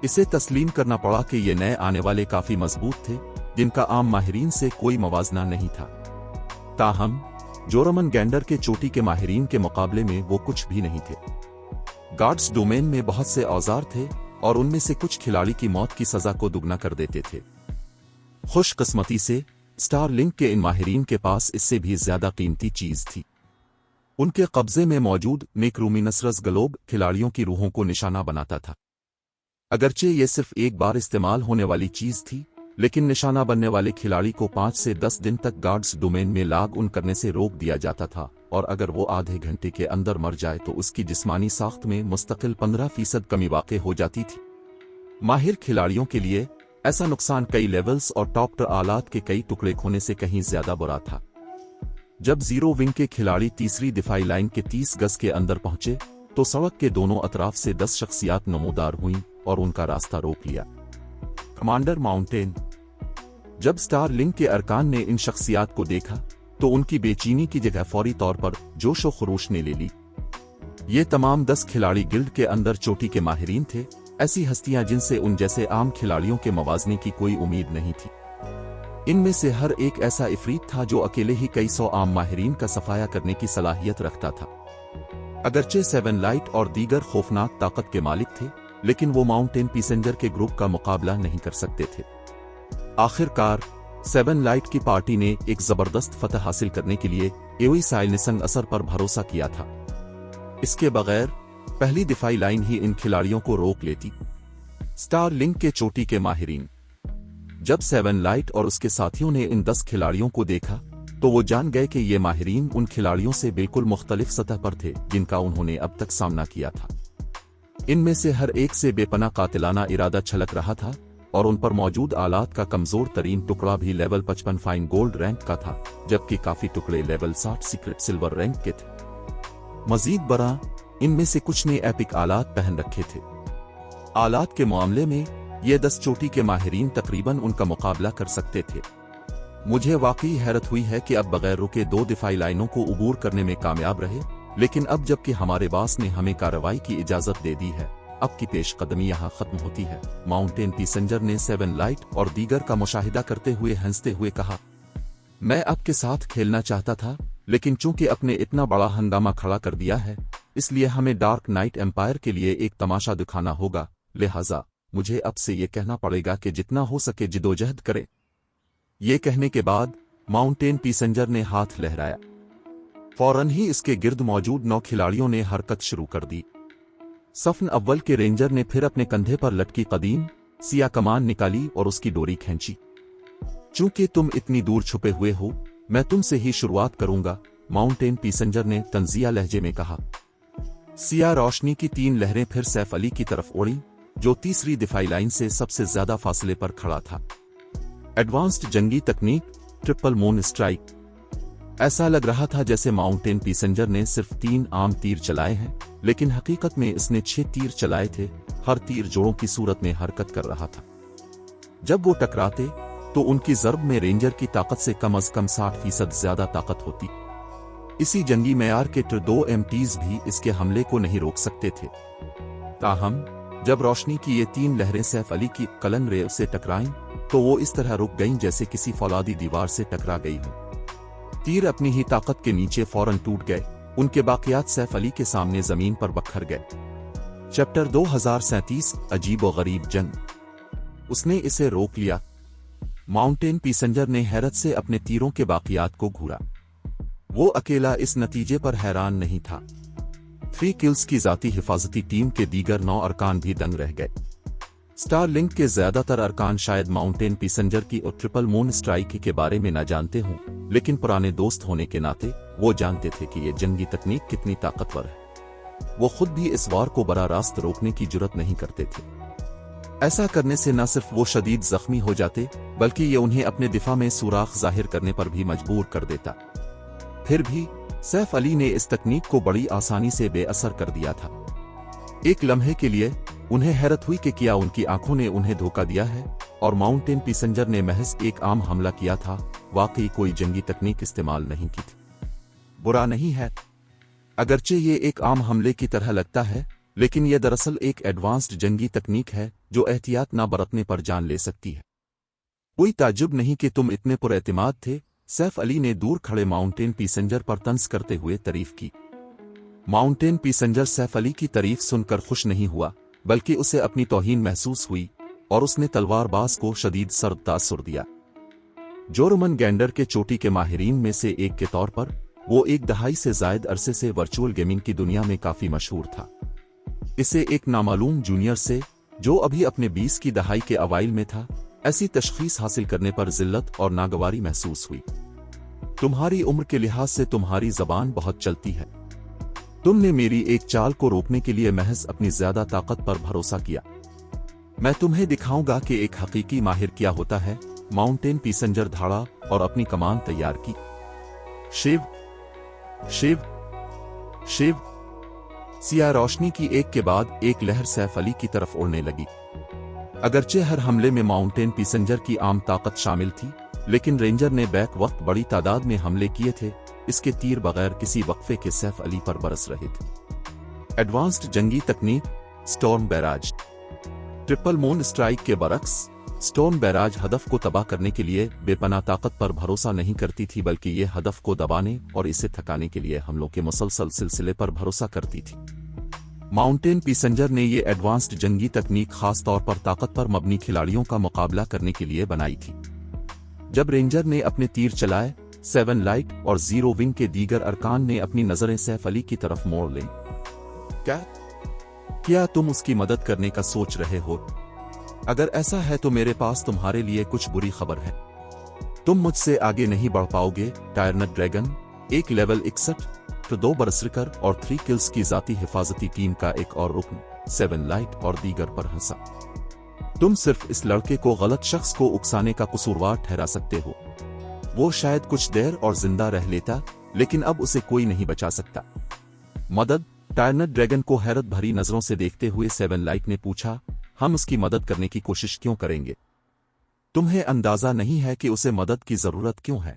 इसे तस्लीम करना पड़ा कि ये नए आने वाले काफी मजबूत थे, जिनका आम माहिरीन से कोई मवाजना नहीं था। ताहम जोरमनगैंडर के चोटी के माहिरीन के मुकाबले में वो कुछ भी नहीं थे। गार्ड्स डोमेन में बहुत से औजार थे और उनमें से कुछ खिलाड़ी की मौत की सजा को दुगना कर देते थे। खुशकिस्मती से स्टार लिंक के इन माहिरीन के पास इससे भी ज्यादा कीमती चीज थी। उनके कब्जे में मौजूद नेक्रूमिनसरस ग्लोब खिलाड़ियों की रूहों को निशाना बनाता था। अगरचे ये सिर्फ एक बार इस्तेमाल होने वाली चीज थी, लेकिन निशाना बनने वाले खिलाड़ी को 5 से 10 दिन तक गार्ड्स डोमेन में लॉग इन करने से रोक दिया जाता था, और अगर वो आधे घंटे के अंदर मर जाए तो उसकी जिस्मानी साख्त में मुस्तकिल 15% कमी वाक़ हो जाती थी। माहिर खिलाड़ियों के लिए ऐसा नुकसान कई लेवल्स और टॉप टियर आलात के कई टुकड़े खोने से कहीं ज्यादा बुरा था। जब जीरो विंग के खिलाड़ी तीसरी दिफाई लाइन के 30 गज के अंदर पहुंचे तो सड़क के दोनों अतराफ से 10 शख्सियात नमूदार हुईं और उनका रास्ता रोक लिया। Commander mountain. जब स्टार लिंक के अरकान ने इन शख्सियात को देखा तो उनकी बेचैनी की जगह फौरी तौर पर जोश व खरोश ने ले ली। ये तमाम 10 खिलाड़ी गिल्ड के अंदर चोटी के माहिरीन थे, ऐसी हस्तियां जिनसे उन जैसे आम खिलाड़ियों के मवाजने की कोई उम्मीद नहीं थी। इनमें से हर एक ऐसा इफरीत था जो अकेले ही कई सौ आम माहिरीन का सफाया करने की सलाहियत रखता था। अगरचे 7 लाइट और दीगर खौफनाक ताकत के मालिक थे, लेकिन वो माउंटेन पैसेंजर के ग्रुप का मुकाबला नहीं कर सकते थे। आखिरकार 7 लाइट की पार्टी ने एक जबरदस्त फतह हासिल करने के लिए एवी साइलनिसंग असर पर भरोसा किया था। इसके बगैर पहली दिफाई लाइन ही इन खिलाड़ियों को रोक लेती। स्टार लिंक के चोटी के माहिरीन। जब 7 लाइट और उसके साथियों ने इन 10 खिलाड़ियों को देखा तो वो जान गए कि ये माहिरीन उन खिलाड़ियों से बिल्कुल मुख्तलिफ सतह पर थे जिनका उन्होंने अब तक सामना किया था। इनमें से हर एक से बेपनाह कातिलाना इरादा छलक रहा था, और उन पर मौजूद आलात का कमजोर तरीन टुकड़ा भी लेवल 55 फाइन गोल्ड रैंक का था, जबकि काफी टुकड़े लेवल 60 सीक्रेट सिल्वर रैंक के थे। मजीद बरा, इनमें से कुछ ने एपिक आलात पहन रखे थे। आलात के मामले में ये 10 चोटी के माहिरीन तकरीबन उनका मुकाबला कर सकते थे। मुझे वाकई हैरत हुई है कि अब बगैर रुके 2 दिफाई लाइनों को उबूर करने में कामयाब रहे, लेकिन अब जबकि हमारे बास ने हमें कार्रवाई की इजाजत दे दी है, अब की पेशकदमी यहाँ खत्म होती है। माउंटेन पैसेंजर ने 7 लाइट और दीगर का मुशाहिदा करते हुए हंसते हुए कहा, मैं आपके साथ खेलना चाहता था, लेकिन चूंकि अपने इतना बड़ा हंगामा खड़ा कर दिया है, इसलिए हमें डार्क नाइट एम्पायर के लिए एक तमाशा दिखाना होगा, लिहाजा मुझे अब से ये कहना पड़ेगा कि जितना हो सके जिदोजहद करें। ये कहने के बाद माउंटेन पैसेंजर ने हाथ लहराया। फौरन ही इसके गिर्द मौजूद 9 खिलाड़ियों ने हरकत शुरू कर दी। सफन अव्वल के रेंजर ने फिर अपने कंधे पर लटकी कदीम सिया कमान निकाली और उसकी डोरी खींची। चूंकि तुम इतनी दूर छुपे हुए हो, मैं तुमसे ही शुरुआत करूंगा, माउंटेन पैसेंजर ने तंजिया लहजे में कहा। सिया रोशनी की 3 लहरें फिर सैफ अली की तरफ उड़ी, जो तीसरी दिफाई लाइन से सबसे ज्यादा फासले पर खड़ा था। एडवांस्ड जंगी तकनीक, ट्रिपल मून स्ट्राइक। ऐसा लग रहा था जैसे माउंटेन पैसेंजर ने सिर्फ 3 आम तीर चलाए हैं, लेकिन हकीकत में इसने 6 तीर चलाए थे। हर तीर जोड़ों की सूरत में हरकत कर रहा था। जब वो टकराते तो उनकी जर्ब में रेंजर की ताकत से कम 60% ज्यादा ताकत होती। इसी जंगी मेयार के टियर 2 MTs भी इसके हमले को नहीं रोक सकते थे। ताहम जब रोशनी की ये 3 लहरें सैफ अली की कलन रे से टकराईं तो वो इस तरह रुक गईं जैसे किसी फौलादी दीवार से टकरा गई हो। तीर अपनी ही ताकत के नीचे फौरन टूट गए, उनके बाकियात सैफ अली के सामने जमीन पर बखर गए। चैप्टर 2037 अजीब व गरीब जंग। उसने इसे रोक लिया। माउंटेन पैसेंजर ने हैरत से अपने तीरों के बाकियात को घूरा। वो अकेला इस नतीजे पर हैरान नहीं था। 3 किल्स की जाती हिफाजती टीम के दीगर 9 अरकान भी दंग रह गए। स्टार लिंक के ज्यादातर अरकान शायद माउंटेन पैसेंजर की और ट्रिपल मून स्ट्राइक के बारे में न जानते हों, लेकिन पुराने दोस्त होने के नाते वो जानते थे कि ये जंगी तकनीक कितनी ताकतवर है। वो खुद भी इस वार को बराह रास्त रोकने की जुर्रत नहीं करते थे। ऐसा करने से न सिर्फ वो शदीद जख्मी हो जाते, बल्कि ये उन्हें अपने दिफा में सुराख जाहिर करने पर भी मजबूर कर देता। फिर भी सैफ अली ने इस तकनीक को बड़ी आसानी से बेअसर कर दिया था। एक लम्हे के लिए उन्हें हैरत हुई कि क्या उनकी आंखों ने उन्हें धोखा दिया है और माउंटेन पैसेंजर ने महज एक आम हमला किया था, वाकई कोई जंगी तकनीक इस्तेमाल नहीं की थी। बुरा नहीं है, अगरचे ये एक आम हमले की तरह लगता है, लेकिन यह दरअसल एक एडवांस्ड जंगी तकनीक है जो एहतियात न बरतने पर जान ले सकती है। कोई ताज्जुब नहीं कि तुम इतने पुरएतिमाद थे, सैफ अली ने दूर खड़े माउंटेन पैसेंजर पर तंज करते हुए तारीफ की। माउंटेन पैसेंजर सैफ अली की तारीफ सुनकर खुश नहीं हुआ, बल्कि उसे अपनी तौहीन महसूस हुई और उसने तलवारबाज को शदीद सर्द तासुर दिया। जोरमन गैंडर के चोटी के माहिरीन में से एक के तौर पर वो 1 दहाई से जायद अरसे से वर्चुअल गेमिंग की दुनिया में काफी मशहूर था। इसे एक नामालूम जूनियर से जो अभी अपने 20 की दहाई के अवाइल में था। ऐसी तशखीस हासिल करने पर जिल्लत और नागवारी महसूस हुई। तुम्हारी उम्र के लिहाज से तुम्हारी जबान बहुत चलती है। तुमने मेरी एक चाल को रोकने के लिए महज अपनी ज्यादा ताकत पर भरोसा किया। मैं तुम्हें दिखाऊंगा कि एक हकीकी माहिर क्या होता है। माउंटेन पैसेंजर धाड़ा और अपनी कमान तैयार की। शिव शिव शिव। सिया रोशनी की एक के बाद एक लहर सैफ अली की तरफ उड़ने लगी। अगरचे हर हमले में माउंटेन पैसेंजर की आम ताकत शामिल थी, लेकिन रेंजर ने बैक वक्त बड़ी तादाद में हमले किए थे। इसके तीर बगैर किसी वक्फे के सैफ अली पर बरस रहे थे। एडवांस्ड जंगी तकनीक storm barrage. Triple moon strike के बरक्स, स्टॉर्म बैराज हदफ को तबाह करने के लिए बेपनाह ताकत पर भरोसा नहीं करती थी, बल्कि ये हदफ को दबाने और इसे थकाने के लिए हमलों के मुसलसल सिलसिले पर भरोसा करती थी। माउंटेन पैसेंजर ने ये एडवांस्ड जंगी तकनीक खास तौर पर ताकत पर मबनी खिलाड़ियों का मुकाबला करने के लिए बनाई थी। जब रेंजर ने अपने तीर चलाए, 7 लाइट और 0 विंग के दीगर अरकान ने अपनी नजरें सैफ अली की तरफ मोड़ ली। क्या तुम उसकी मदद करने का सोच रहे हो? अगर ऐसा है तो मेरे पास तुम्हारे लिए कुछ बुरी खबर है। तुम मुझसे आगे नहीं बढ़ पाओगे। टायरनेट ड्रैगन, एक लेवल 61 तो 2 बरसरिकर और 3 किल्स की जाती हिफाजती टीम का एक और रुकन 7 लाइट और दीगर पर हंसा। तुम सिर्फ इस लड़के को गलत शख्स को उकसाने का कसूरवार ठहरा सकते हो। वो शायद कुछ देर और जिंदा रह लेता, लेकिन अब उसे कोई नहीं बचा सकता। मदद? टायरनेट ड्रैगन को हैरत भरी नजरों से देखते हुए 7 लाइट ने पूछा, हम उसकी मदद करने की कोशिश क्यों करेंगे? तुम्हें अंदाजा नहीं है कि उसे मदद की जरूरत क्यों है?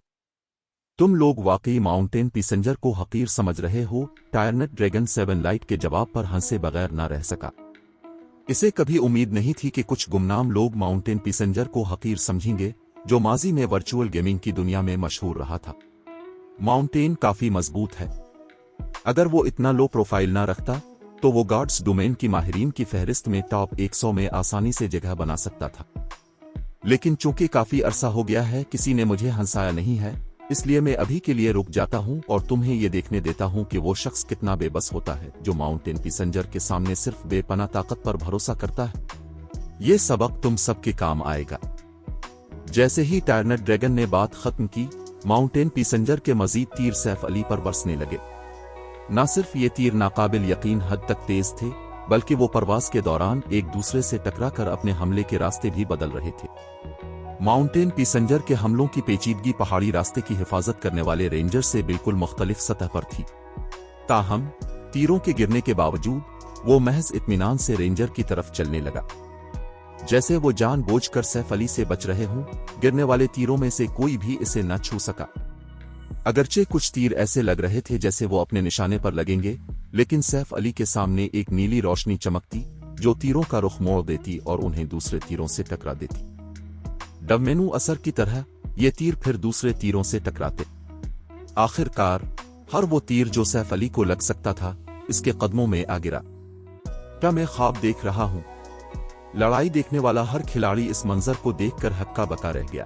तुम लोग वाकई माउंटेन पैसेंजर को हकीर समझ रहे हो। टायरनेट ड्रैगन 7 लाइट के जवाब पर हंसे बगैर न रह सका। इसे कभी उम्मीद नहीं थी कि कुछ गुमनाम लोग माउंटेन पैसेंजर को हकीर समझेंगे, जो माजी में वर्चुअल गेमिंग की दुनिया में मशहूर रहा था। माउंटेन काफी मजबूत है। अगर वो इतना लो प्रोफाइल ना रखता तो वो गार्ड्स डोमेन की माहिरीन की फहरिस्त में टॉप 100 में आसानी से जगह बना सकता था। लेकिन चूंकि काफी अरसा हो गया है किसी ने मुझे हंसाया नहीं है, इसलिए मैं अभी के लिए रुक जाता हूं और तुम्हें ये देखने देता हूं कि वो शख्स कितना बेबस होता है जो माउंटेन पैसेंजर के सामने सिर्फ बेपनाह ताकत पर भरोसा करता है। ये सबक तुम सबके काम आएगा। जैसे ही टायरनेट ड्रैगन ने बात खत्म की, माउंटेन पैसेंजर के मजीद तीर सैफ अली पर बरसने लगे। न सिर्फ ये तीर नाकाबिल यकीन हद तक तेज थे, बल्कि वो परवाज के दौरान एक दूसरे से टकराकर अपने हमले के रास्ते भी बदल रहे थे। माउंटेन पैसेंजर के हमलों की पेचीदगी पहाड़ी रास्ते की हिफाजत करने वाले रेंजर से बिल्कुल मुख्तलिफ सतह पर थी। ताहम तीरों के गिरने के बावजूद वो महज इत्मीनान से रेंजर की तरफ चलने लगा, जैसे वो जानबूझकर सैफ अली से बच रहे हों। गिरने वाले तीरों में से कोई भी इसे न छू सका। अगरचे कुछ तीर ऐसे लग रहे थे जैसे वो अपने निशाने पर लगेंगे, लेकिन सैफ अली के सामने एक नीली रोशनी चमकती जो तीरों का रुख मोड़ देती और उन्हें दूसरे तीरों से टकरा देती। डोमिनो असर की तरह ये तीर फिर दूसरे तीरों से टकराते। आखिरकार हर वो तीर जो सैफ अली को लग सकता था इसके कदमों में आ गिरा। क्या मैं ख्वाब देख रहा हूं? लड़ाई देखने वाला हर खिलाड़ी इस मंजर को देखकर हक्का बका रह गया।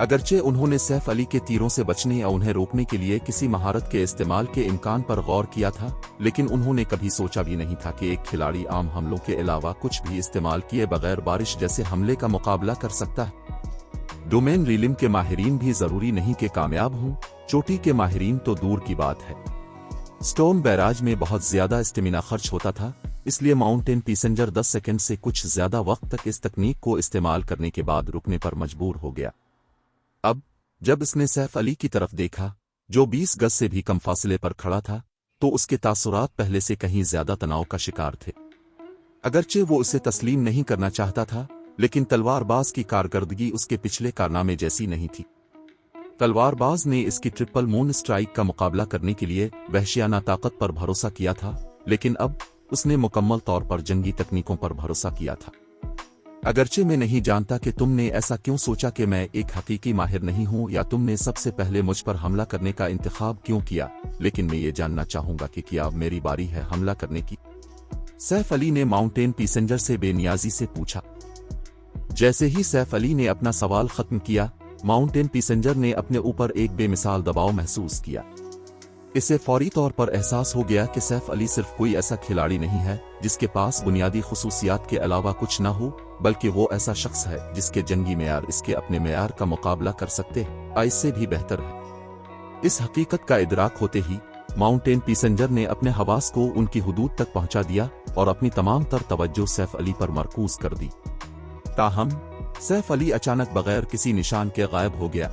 अगरचे उन्होंने सैफ अली के तीरों से बचने या उन्हें रोकने के लिए किसी महारत के इस्तेमाल के इम्कान पर गौर किया था, लेकिन उन्होंने कभी सोचा भी नहीं था कि एक खिलाड़ी आम हमलों के अलावा कुछ भी इस्तेमाल किए बगैर बारिश जैसे हमले का मुकाबला कर सकता है। डोमेन रीलिम के माहिरीन भी जरूरी नहीं कि कामयाब हों, चोटी के माहिरीन तो दूर की बात है। स्टोन बैराज में बहुत ज्यादा स्टेमिना खर्च होता था, इसलिए माउंटेन पैसेंजर 10 सेकंड से कुछ ज्यादा वक्त तक इस तकनीक को इस्तेमाल करने के बाद रुकने पर मजबूर हो गया। अब जब इसने सैफ अली की तरफ देखा, जो 20 गज से भी कम फासले पर खड़ा था, तो उसके तासुरात पहले से कहीं ज्यादा तनाव का शिकार थे। अगरचे वो उसे तस्लीम नहीं करना चाहता था, लेकिन तलवारबाज की कारकर्दगी उसके पिछले कारनामे जैसी नहीं थी। तलवारबाज ने इसकी ट्रिपल मून स्ट्राइक का मुकाबला करने के लिए वहशियाना ताकत पर भरोसा किया था, लेकिन अब उसने मुकम्मल तौर पर जंगी तकनीकों पर भरोसा किया था। अगरचे मैं नहीं जानता कि तुमने ऐसा क्यों सोचा कि मैं एक हकीकी माहिर नहीं हूं, या तुमने सबसे पहले मुझ पर हमला करने का इंतखाब क्यों किया, लेकिन मैं ये जानना चाहूंगा कि क्या अब मेरी बारी है हमला करने की? सैफ अली ने माउंटेन पैसेंजर से बेनियाजी से पूछा। जैसे ही सैफ अली ने अपना सवाल खत्म किया, माउंटेन पैसेंजर ने अपने ऊपर एक बेमिसाल दबाव महसूस किया। इसे फौरी तौर पर एहसास हो गया कि सैफ अली सिर्फ कोई ऐसा खिलाड़ी नहीं है जिसके पास बुनियादी खुसूसियात के अलावा कुछ ना हो, बल्कि वो ऐसा शख्स है जिसके जंगी मेयार इसके अपने मेयार का मुकाबला कर सकते हैं, इससे भी बेहतर है। इस हकीकत का इदराक होते ही माउंटेन पैसेंजर ने अपने हवास को उनकी हुदूद तक पहुंचा दिया और अपनी तमाम तर तवज्जो सैफ अली पर मरकूज कर दी। ताहम सैफ अली अचानक बगैर किसी निशान के गायब हो गया।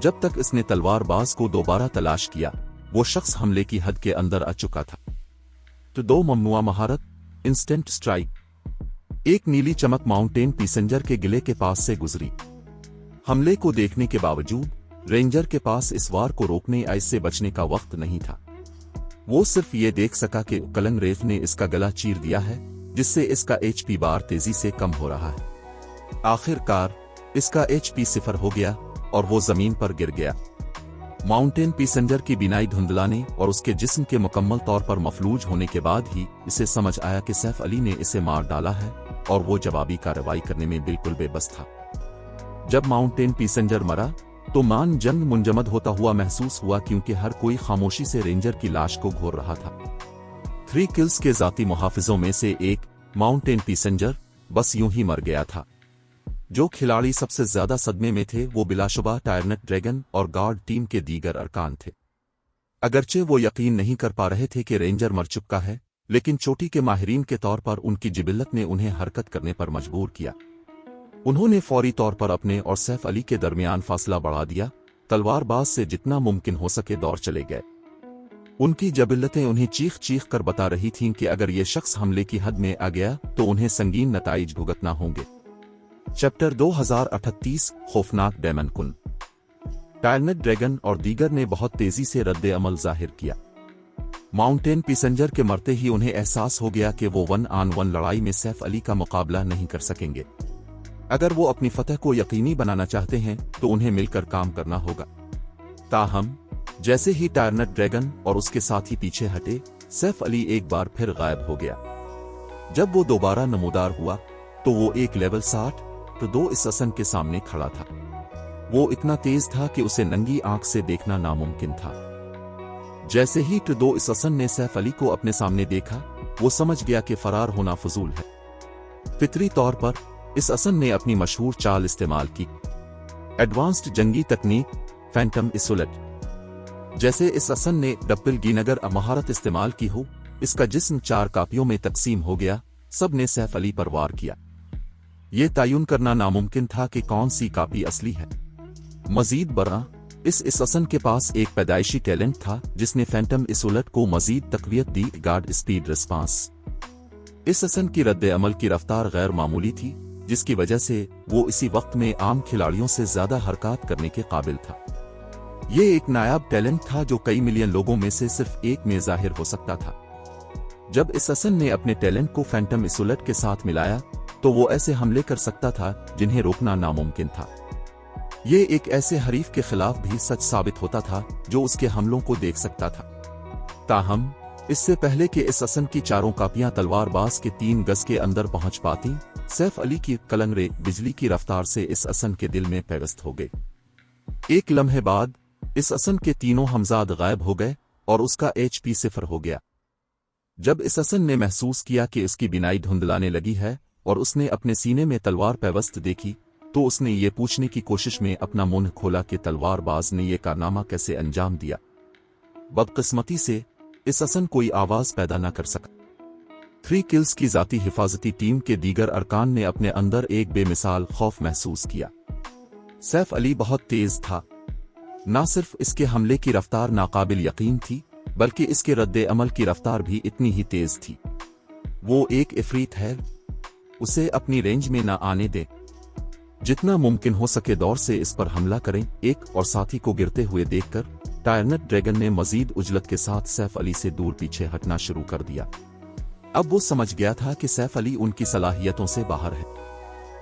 जब तक इसने तलवारबाज को दोबारा तलाश किया, वो शख्स हमले की हद के अंदर आ चुका था। तो दो ममनुआ महारत, इंस्टेंट स्ट्राइक। एक नीली चमक माउंटेन पैसेंजर के गिले के पास से गुजरी। हमले को देखने के बावजूद रेंजर के पास इस वार को रोकने या इससे बचने का वक्त नहीं था। वो सिर्फ ये देख सका कि कलंग रेफ ने इसका गला चीर दिया है, जिससे इसका HP बार तेजी से कम हो रहा है। आखिरकार इसका HP 0 हो गया और वो जमीन पर गिर गया। माउंटेन पैसेंजर की बिनाई धुंधलाने और उसके जिस्म के मुकम्मल तौर पर मफलूज होने के बाद ही इसे समझ आया कि सैफ अली ने इसे मार डाला है और वो जवाबी कार्रवाई करने में बिल्कुल बेबस था। जब माउंटेन पैसेंजर मरा तो मान जंग मुंजमद होता हुआ महसूस हुआ, क्योंकि हर कोई खामोशी से रेंजर की लाश को घोर रहा था। 3 किल्स के जाती मुहाफिजों में से एक माउंटेन पैसेंजर बस यूं ही मर गया था। जो खिलाड़ी सबसे ज्यादा सदमे में थे वो बिलाशुबा टायरनेट ड्रैगन और गार्ड टीम के दीगर अरकान थे। अगरचे वो यकीन नहीं कर पा रहे थे कि रेंजर मर चुका है, लेकिन चोटी के माहिरीन के तौर पर उनकी जिबिल्लत ने उन्हें हरकत करने पर मजबूर किया। उन्होंने फौरी तौर पर अपने और सैफ अली के दरमियान फासला बढ़ा दिया। तलवारबाज से जितना मुमकिन हो सके दौड़ चले गए। उनकी जबिल्लतें उन्हें चीख चीख कर बता रही थीं कि अगर ये शख्स हमले की हद में आ गया तो उन्हें संगीन नताइज भुगतना होंगे। चैप्टर 2038 खौफनाक डेमन कुन। टायरनेट ड्रैगन और दीगर ने बहुत तेजी से रद्द अमल जाहिर किया। माउंटेन पैसेंजर के मरते ही उन्हें एहसास हो गया कि वो 1-on-1 लड़ाई में सैफ अली का मुकाबला नहीं कर सकेंगे। अगर वो अपनी फतह को यकीनी बनाना चाहते हैं तो उन्हें मिलकर काम करना होगा। ताहम जैसे ही टायरनेट ड्रैगन और उसके साथी पीछे हटे, सैफ अली एक बार फिर गायब हो गया। जब वो दोबारा नमूदार हुआ तो वो एक लेवल 60 तो 2 इससन के सामने खड़ा था। वो इतना तेज था कि उसे नंगी आंख से देखना नामुमकिन था। जैसे ही 2 इससन ने सैफ अली को अपने सामने देखा, वो समझ गया कि फरार होना फजूल है। फितरी तौर पर इस असन ने अपनी मशहूर चाल इस्तेमाल की, एडवांस्ड जंगी तकनीक फैंटम इसुलेट। जैसे इस असन ने डप्पिलगीनगर महारत इस्तेमाल की हो, इसका जिस्म 4 कापियों में तकसीम हो गया। सब ने सैफ अली पर वार किया। ये तयन करना नामुमकिन था कि कौन सी कापी असली है। मजीद बरा इस असन के पास एक पैदाइशी टैलेंट था जिसने फैंटम इसुलेट को मजीद तकवीत दी, गार्ड स्पीड रिस्पांस। इस असन की रद्द अमल की रफ्तार गैर मामूली थी, जिसकी वजह से वो इसी वक्त में आम खिलाड़ियों से ज्यादा हरकत करने के काबिल था। ये एक नायाब टैलेंट था जो कई मिलियन लोगों में से सिर्फ एक में जाहिर हो सकता था। जब इस असन ने अपने टैलेंट को फैंटम इसुलेट के साथ मिलाया तो वो ऐसे हमले कर सकता था जिन्हें रोकना नामुमकिन था। ये एक ऐसे हरीफ के खिलाफ भी सच साबित होता था जो उसके हमलों को देख सकता था। ताहम इससे पहले कि इस असन की 4 कापियां तलवारबाज के 3 गज के अंदर पहुंच पाती, सैफ अली की कलंगरे बिजली की रफ्तार से इस असन के दिल में पैवस्त हो गए। एक लम्हे बाद इस असन के तीनों हमजाद गायब हो गए और उसका HP 0 हो गया। जब इस असन ने महसूस किया कि इसकी बिनाई धुंधलाने लगी है और उसने अपने सीने में तलवार पैवस्त देखी, तो उसने ये पूछने की कोशिश में अपना मुंह खोला कि तलवारबाज ने यह कारनामा कैसे अंजाम दिया। बदकिस्मती से इस असन कोई आवाज पैदा न कर सका। 3 किल्स की जाती हिफाजती टीम के दीगर अरकान ने अपने अंदर एक बेमिसाल खौफ महसूस किया। सैफ अली बहुत तेज था। न सिर्फ इसके हमले की रफ्तार नाकाबिल यकीन थी, बल्कि इसके रद्द अमल की रफ्तार भी इतनी ही तेज थी। वो एक इफरीत है, उसे अपनी रेंज में न आने दे। जितना मुमकिन हो सके दौर से इस पर हमला करें। एक और साथी को गिरते हुए देखकर टायरनेट ड्रैगन ने मजीद उजलत के साथ सैफ अली से दूर पीछे हटना शुरू कर दिया। अब वो समझ गया था कि सैफ अली उनकी सलाहियतों से बाहर है।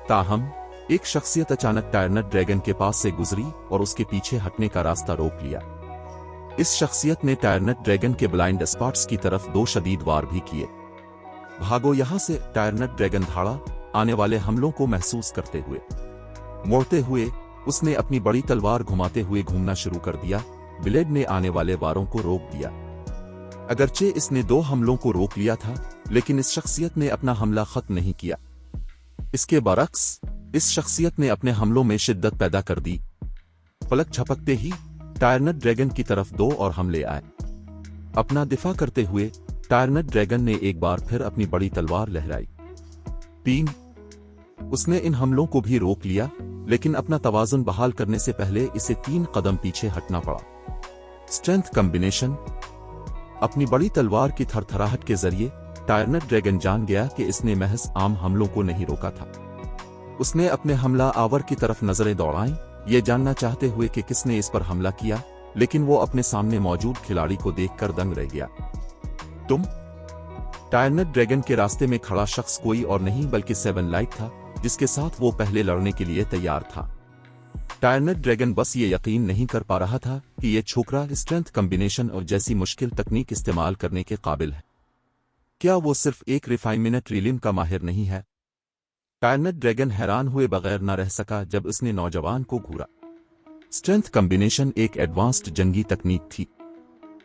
ताहम एक शख्सियत अचानक टायरनेट ड्रैगन के पास से गुजरी और उसके पीछे हटने का रास्ता रोक लिया। इस शख्सियत ने टायरनेट ड्रैगन के ब्लाइंड स्पॉट्स की तरफ 2 शदीद वार भी किए। भागो यहां से, टायरनेट ड्रैगन धाड़ा, आने वाले हमलों को महसूस करते हुए। मोड़ते हुए उसने अपनी बड़ी तलवार घुमाते हुए घूमना शुरू कर दिया, ब्लेड ने आने वाले वारों को रोक दिया। अगरचे इसने 2 हमलों को रोक लिया था, लेकिन इस शख्सियत ने अपना हमला खत्म नहीं किया। इसके बरक्स इस शख्सियत ने अपने हमलों में शिद्दत पैदा कर दी। पलक झपकते ही टायरनेट ड्रैगन की तरफ 2 और हमले आए। अपना दिफा करते हुए टायरनेट ड्रैगन ने एक बार फिर अपनी बड़ी तलवार लहराई। 3 उसने इन हमलों को भी रोक लिया, लेकिन अपना तवाज़ुन बहाल करने से पहले इसे 3 कदम पीछे हटना पड़ा। Strength combination. अपनी बड़ी तलवार की थरथराहट के जरिए टायरनेट ड्रैगन जान गया कि इसने महज आम हमलों को नहीं रोका था। उसने अपने हमला आवर की तरफ नजरें दौड़ाईं, ये जानना चाहते हुए कि किसने इस पर हमला किया, लेकिन वो अपने सामने मौजूद खिलाड़ी को देखकर दंग रह गया। तुम? टायरनेट ड्रैगन के रास्ते में खड़ा शख्स कोई और नहीं बल्कि 7 लाइट था, जिसके साथ वो पहले लड़ने के लिए तैयार था। टायरनेट ड्रैगन बस ये यकीन नहीं कर पा रहा था कि ये छोकरा स्ट्रेंथ कॉम्बिनेशन और जैसी मुश्किल तकनीक इस्तेमाल करने के काबिल है। क्या वो सिर्फ एक रिफाइनमेंट रीलिम का माहिर नहीं है? टायरनेट ड्रैगन हैरान हुए बगैर न रह सका जब उसने नौजवान को घूरा। स्ट्रेंथ कॉम्बिनेशन एक एडवांस्ड जंगी तकनीक थी।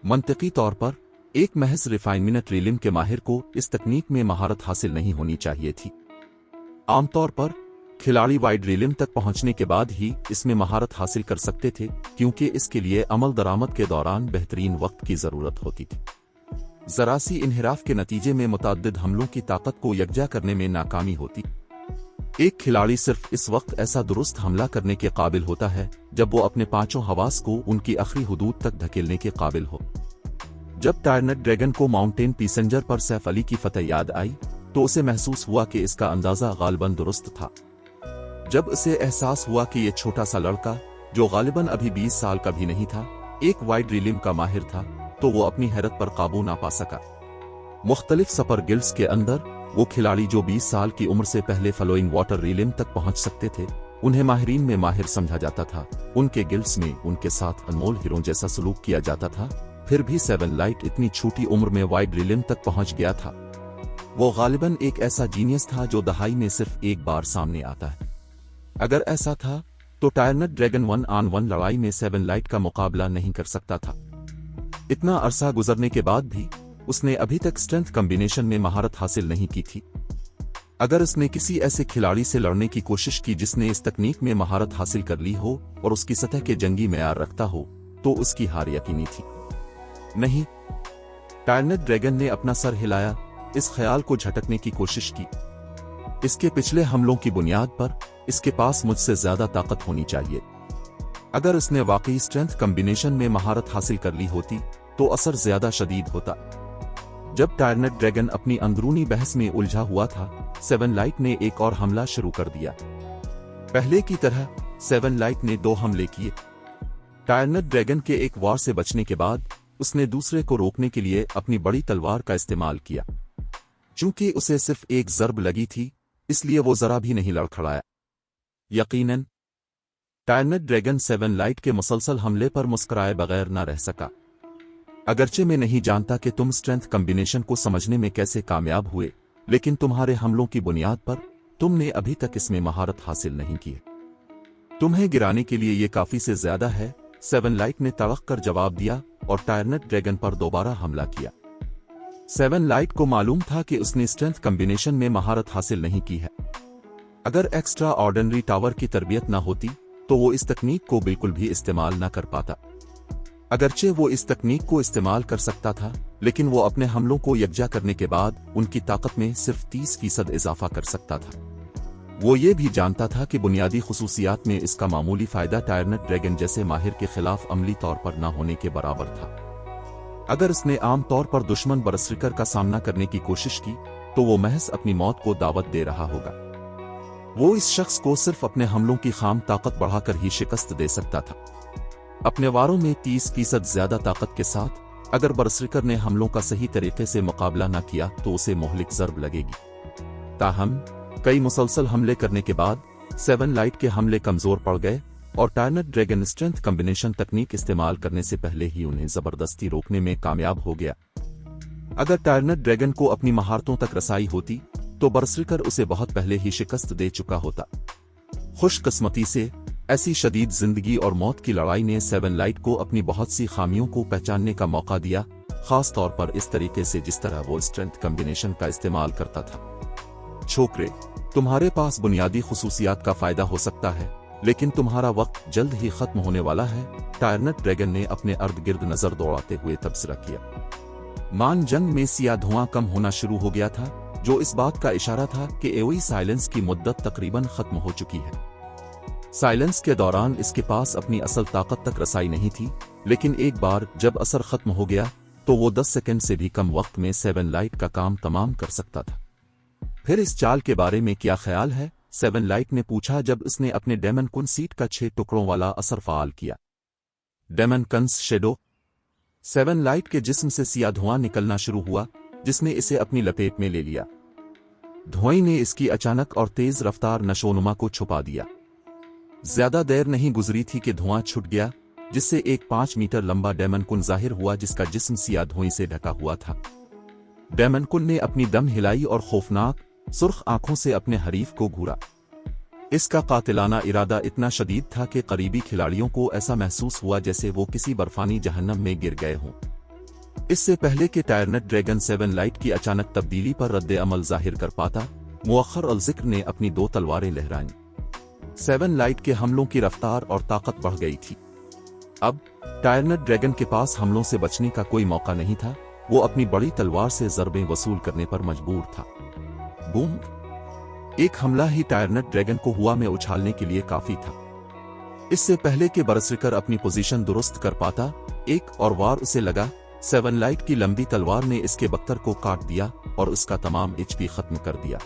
मंतकी तौर पर एक महज रिफाइनमेंट रीलिम के माहिर को इस तकनीक में महारत हासिल नहीं होनी चाहिए थी। आमतौर पर खिलाड़ी वाइड रीलिम तक पहुंचने के बाद ही इसमें महारत हासिल कर सकते थे, क्योंकि इसके लिए अमल दरामद के दौरान बेहतरीन वक्त की जरूरत होती थी। जरा सी इन्हिराफ के नतीजे में मुतअद्दिद हमलों की ताकत को यकजा करने में नाकामी होती। एक खिलाड़ी सिर्फ इस वक्त ऐसा दुरुस्त हमला करने के काबिल होता है जब वो अपने 5 हवास को उनकी आखिरी हुदूद तक धकेलने के काबिल हो। जब टायरनेट ड्रैगन को माउंटेन पैसेंजर पर सैफ अली की फतह याद आई, तो उसे महसूस हुआ कि इसका अंदाजा गालिबन दुरुस्त था। जब उसे एहसास हुआ कि ये छोटा सा लड़का, जो गालिबन अभी 20 साल का भी नहीं था, एक वाइड रीलिम का माहिर था, तो वो अपनी हैरत पर काबू ना पा सका। मुख्तलिफ सपर गिल्ड्स के अंदर वो खिलाड़ी जो 20 साल की उम्र से पहले फ्लोइंग वाटर रीलिम तक पहुंच सकते थे, उन्हें माहिरीन में माहिर समझा जाता था। उनके गिल्ड्स में उनके साथ अनमोल हीरों जैसा सलूक किया जाता था। फिर भी 7 लाइट इतनी छोटी उम्र में वाइड रीलिम तक पहुंच गया था। वो गालिबन एक ऐसा जीनियस था जो दहाई में सिर्फ एक बार सामने आता है। अगर ऐसा था तो टायरनेट ड्रैगन 1-on-1 लड़ाई में 7 लाइट का मुकाबला नहीं कर सकता था। इतना अरसा गुजरने के बाद भी उसने अभी तक स्ट्रेंथ कॉम्बिनेशन में महारत हासिल नहीं की थी। अगर उसने किसी ऐसे खिलाड़ी से लड़ने की कोशिश की जिसने इस तकनीक में महारत हासिल कर ली हो और उसकी सतह के जंगी मेयार रखता हो, तो उसकी हार यकीनी थी। नहीं, टायरनेट ड्रैगन ने अपना सर हिलाया, इस ख्याल को झटकने की कोशिश की। इसके पिछले हमलों की बुनियाद पर इसके पास मुझसे ज्यादा ताकत होनी चाहिए। अगर उसने वाकई स्ट्रेंथ कॉम्बिनेशन में महारत हासिल कर ली होती तो असर ज्यादा शदीद होता। जब टायरनेट ड्रैगन अपनी अंदरूनी बहस में उलझा हुआ था, 7 लाइट ने एक और हमला शुरू कर दिया। पहले की तरह 7 लाइट ने 2 हमले किए। टायरनेट ड्रैगन के एक वार से बचने के बाद उसने दूसरे को रोकने के लिए अपनी बड़ी तलवार का इस्तेमाल किया। चूंकि उसे सिर्फ एक ज़र्ब लगी थी, इसलिए वो जरा भी नहीं लड़खड़ाया। यकीनन टायरनेट ड्रैगन 7 लाइट के मुसलसल हमले पर मुस्कुराए बगैर न रह सका। अगरचे मैं नहीं जानता कि तुम स्ट्रेंथ कॉम्बिनेशन को समझने में कैसे कामयाब हुए, लेकिन तुम्हारे हमलों की बुनियाद पर तुमने अभी तक इसमें महारत हासिल नहीं की। तुम्हें गिराने के लिए ये काफी से ज्यादा है, 7 लाइट ने तड़क कर जवाब दिया और टायरनेट ड्रैगन पर दोबारा हमला किया। 7 लाइट को मालूम था कि उसने स्ट्रेंथ कॉम्बिनेशन में महारत हासिल नहीं की है। अगर एक्स्ट्रा ऑर्डिनरी टावर की तरबियत न होती तो वो इस तकनीक को बिल्कुल भी इस्तेमाल न कर पाता। अगरचे वो इस तकनीक को इस्तेमाल कर सकता था, लेकिन वो अपने हमलों को यकजा करने के बाद उनकी ताकत में सिर्फ 30% इजाफा कर सकता था। वो ये भी जानता था कि बुनियादी खुसूसियात में इसका मामूली फायदा टायरनेट ड्रैगन जैसे माहिर के खिलाफ अमली तौर पर न होने के बराबर था। अगर उसने आम तौर पर दुश्मन बरसरिकर का सामना करने की कोशिश की तो वो महज अपनी मौत को दावत दे रहा होगा। वो इस शख्स को सिर्फ अपने हमलों की खाम ताकत बढ़ाकर ही शिकस्त दे सकता था। अपने वारों में 30% ज्यादा ताकत के साथ अगर बरसरिकर ने हमलों का सही तरीके से मुकाबला न किया तो उसे मोहलिक ज़र्ब लगेगी। ताहम कई मुसलसल हमले करने के बाद 7 लाइट के हमले कमजोर पड़ गए और टायरनेट ड्रैगन स्ट्रेंथ कॉम्बिनेशन तकनीक इस्तेमाल करने से पहले ही उन्हें जबरदस्ती रोकने में कामयाब हो गया। अगर टायरनेट ड्रैगन को अपनी महारतों तक रसाई होती तो बरसरिकर उसे बहुत पहले ही शिकस्त दे चुका होता। खुशकिस्मती से ऐसी शदीद जिंदगी और मौत की लड़ाई ने सेवन लाइट को अपनी बहुत सी खामियों को पहचानने का मौका दिया, खास तौर पर इस तरीके से जिस तरह वो स्ट्रेंथ कॉम्बिनेशन का इस्तेमाल करता था। छोकरे, तुम्हारे पास बुनियादी खुसूसियात का फायदा हो सकता है, लेकिन तुम्हारा वक्त जल्द ही खत्म होने वाला है, टायरनेट ड्रैगन ने अपने अर्द गिर्द नजर दौड़ाते हुए तबसरा किया। मान जंग में सिया धुआं कम होना शुरू हो गया था, जो इस बात का इशारा था कि एओई साइलेंस की मुद्दत तकरीबन खत्म हो चुकी है। साइलेंस के दौरान इसके पास अपनी असल ताकत तक रसाई नहीं थी, लेकिन एक बार जब असर खत्म हो गया तो वो 10 सेकंड से भी कम वक्त में सेवन लाइट का काम तमाम कर सकता था। फिर इस चाल के बारे में क्या ख्याल है? सेवन लाइट ने पूछा जब उसने अपने डेमन कुन सीट का 6 टुकड़ों वाला असर फाल किया। डेमन कंस शेडो। सेवन लाइट के जिस्म से सिया धुआं निकलना शुरू हुआ, जिसने इसे अपनी लपेट में ले लिया। धुएं ने इसकी अचानक और तेज रफ्तार नशोनुमा को छुपा दिया। ज्यादा देर नहीं गुजरी थी कि धुआं छूट गया, जिससे एक 5 मीटर लंबा डेमन कुन जाहिर हुआ, जिसका जिस्म सिया धुएं से ढका हुआ था। डेमन कुन ने अपनी दम हिलाई और खौफनाक सुर्ख आंखों से अपने हरीफ को घूरा। इसका कातिलाना इरादा इतना शदीद था कि करीबी खिलाड़ियों को ऐसा महसूस हुआ जैसे वो किसी बर्फानी जहन्नम में गिर गए हों। इससे पहले कि टायरनेट ड्रैगन सेवन लाइट की अचानक तब्दीली पर रद्द अमल जाहिर कर पाता, मुअख्खर अल जिक्र ने अपनी 2 तलवारें लहराईं। सेवन लाइट के हमलों की रफ्तार और ताकत बढ़ गई थी। अब टायरनेट ड्रैगन के पास हमलों से बचने का कोई मौका नहीं था, वो अपनी बड़ी तलवार से ज़रबें वसूल करने पर मजबूर था। बूम! एक हमला ही टायरनेट ड्रैगन को हवा में उछालने के लिए काफी था। इससे पहले कि बरसकर अपनी पोजीशन दुरुस्त कर पाता, एक और वार उसे लगा। सेवन लाइट की लंबी तलवार ने इसके बख्तर को काट दिया और उसका तमाम एचपी खत्म कर दिया।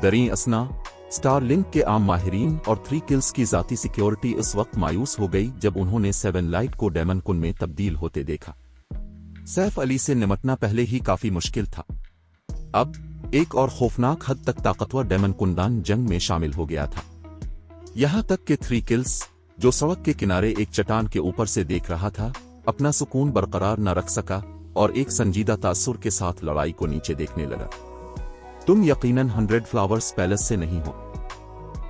दरीं असना, स्टारलिंक के आम माहिरीन और 3 किल्स की जाती सिक्योरिटी उस वक्त मायूस हो गई जब उन्होंने सेवन लाइट को डेमन कुन में तब्दील होते देखा। सैफ अली से निमटना पहले ही काफी मुश्किल था। अब एक और खौफनाक हद तक ताकतवर डेमन कुंदान जंग में शामिल हो गया था। यहां तक कि 3 किल्स, जो सड़क के किनारे एक चट्टान के ऊपर से देख रहा था, अपना सुकून बरकरार न रख सका और एक संजीदा तासुर के साथ लड़ाई को नीचे देखने लगा। तुम यकीनन 100 फ्लावर्स पैलेस से नहीं हो।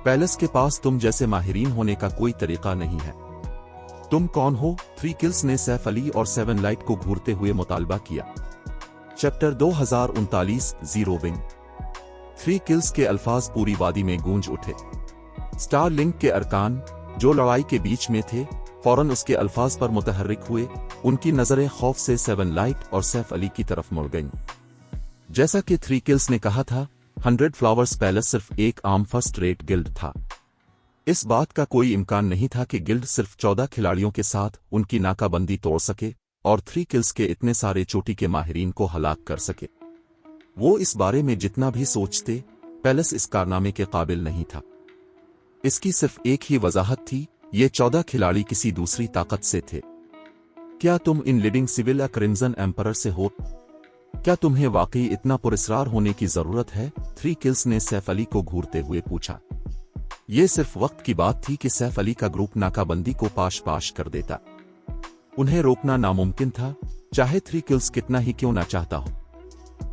पैलेस के पास तुम जैसे माहिरीन होने का कोई तरीका नहीं है। तुम कौन हो? 3 किल्स ने सैफ अली और सेवन लाइट को घूरते हुए मुतालबा किया। Chapter 2039 zero wing. 3 किल्स के अल्फाज पूरी वादी में गूंज उठे। स्टारलिंक के अरकान, जो लड़ाई के बीच में थे, फौरन उसके अल्फाज पर मुतहर्रिक हुए। उनकी नजरें खौफ से सेवन लाइट और सैफ अली की तरफ मुड़ गईं। जैसा कि 3 किल्स ने कहा था, 100 फ्लावर्स पैलेस सिर्फ एक आम फर्स्ट रेट गिल्ड था। इस बात का कोई इम्कान नहीं था कि गिल्ड सिर्फ 14 खिलाड़ियों के साथ उनकी नाकाबंदी तोड़ सके और 3 किल्स के इतने सारे चोटी के माहिरीन को हलाक कर सके। वो इस बारे में जितना भी सोचते, पैलेस इस कारनामे के काबिल नहीं था। इसकी सिर्फ एक ही वजाहत थी, ये 14 खिलाड़ी किसी दूसरी ताकत से थे। क्या तुम इन लीडिंग सिविल या क्रिम्सन एम्परर से हो? क्या तुम्हें वाकई इतना पुरस्कार होने की जरूरत है? 3 किल्स ने सैफ अली को घूरते हुए पूछा। यह सिर्फ वक्त की बात थी कि सैफ अली का ग्रुप नाकाबंदी को पाश पाश कर देता। उन्हें रोकना नामुमकिन था, चाहे 3 किल्स कितना ही क्यों ना चाहता हो।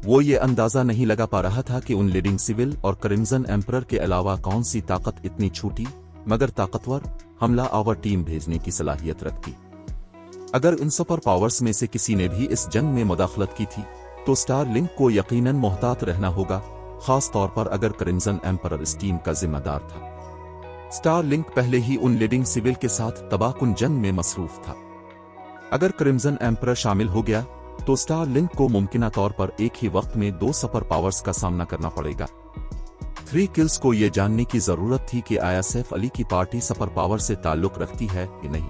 वो ये अंदाजा नहीं लगा पा रहा था कि उन लीडिंग सिविल और क्रिम्सन एम्परर के अलावा कौन सी ताकत इतनी छोटी मगर ताकतवर हमला आवर टीम भेजने की सलाहियत रखती। अगर इन सुपर पावर्स में से किसी ने भी इस जंग में मुदाखलत की थी, तो स्टारलिंक को यकीनन मोहतात रहना होगा, खास तौर पर अगर क्रिम्सन एम्परर इस टीम का जिम्मेदार था। स्टारलिंक पहले ही उन लीडिंग सिविल के साथ तबाहकुन जंग में मसरूफ था। अगर क्रिम्सन एम्परर शामिल हो गया तो स्टारलिंक को मुमकिना तौर पर एक ही वक्त में 2 सुपर पावर्स का सामना करना पड़ेगा। 3 किल्स को यह जानने की जरूरत थी कि आया सैफ अली की पार्टी सुपर पावर से ताल्लुक रखती है कि नहीं।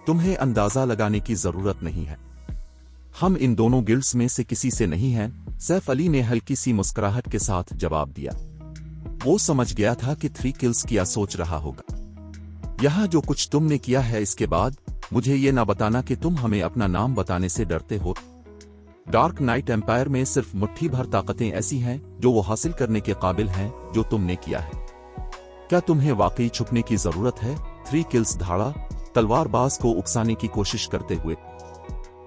तुम्हें अंदाजा लगाने की जरूरत नहीं है। हम इन दोनों गिल्ड्स में से किसी से नहीं हैं, सैफ अली ने हल्की सी मुस्कुराहट के साथ जवाब दिया। वो समझ गया था कि 3 किल्स क्या सोच रहा होगा। यहां जो कुछ तुमने किया है, इसके बाद मुझे ये ना बताना कि तुम हमें अपना नाम बताने से डरते हो। डार्क नाइट एम्पायर में सिर्फ मुट्ठी भर ताकतें ऐसी हैं जो वो हासिल करने के काबिल हैं जो तुमने किया है। क्या तुम्हें वाकई छुपने की जरूरत है? 3 किल्स धाड़ा, तलवारबाज को उकसाने की कोशिश करते हुए।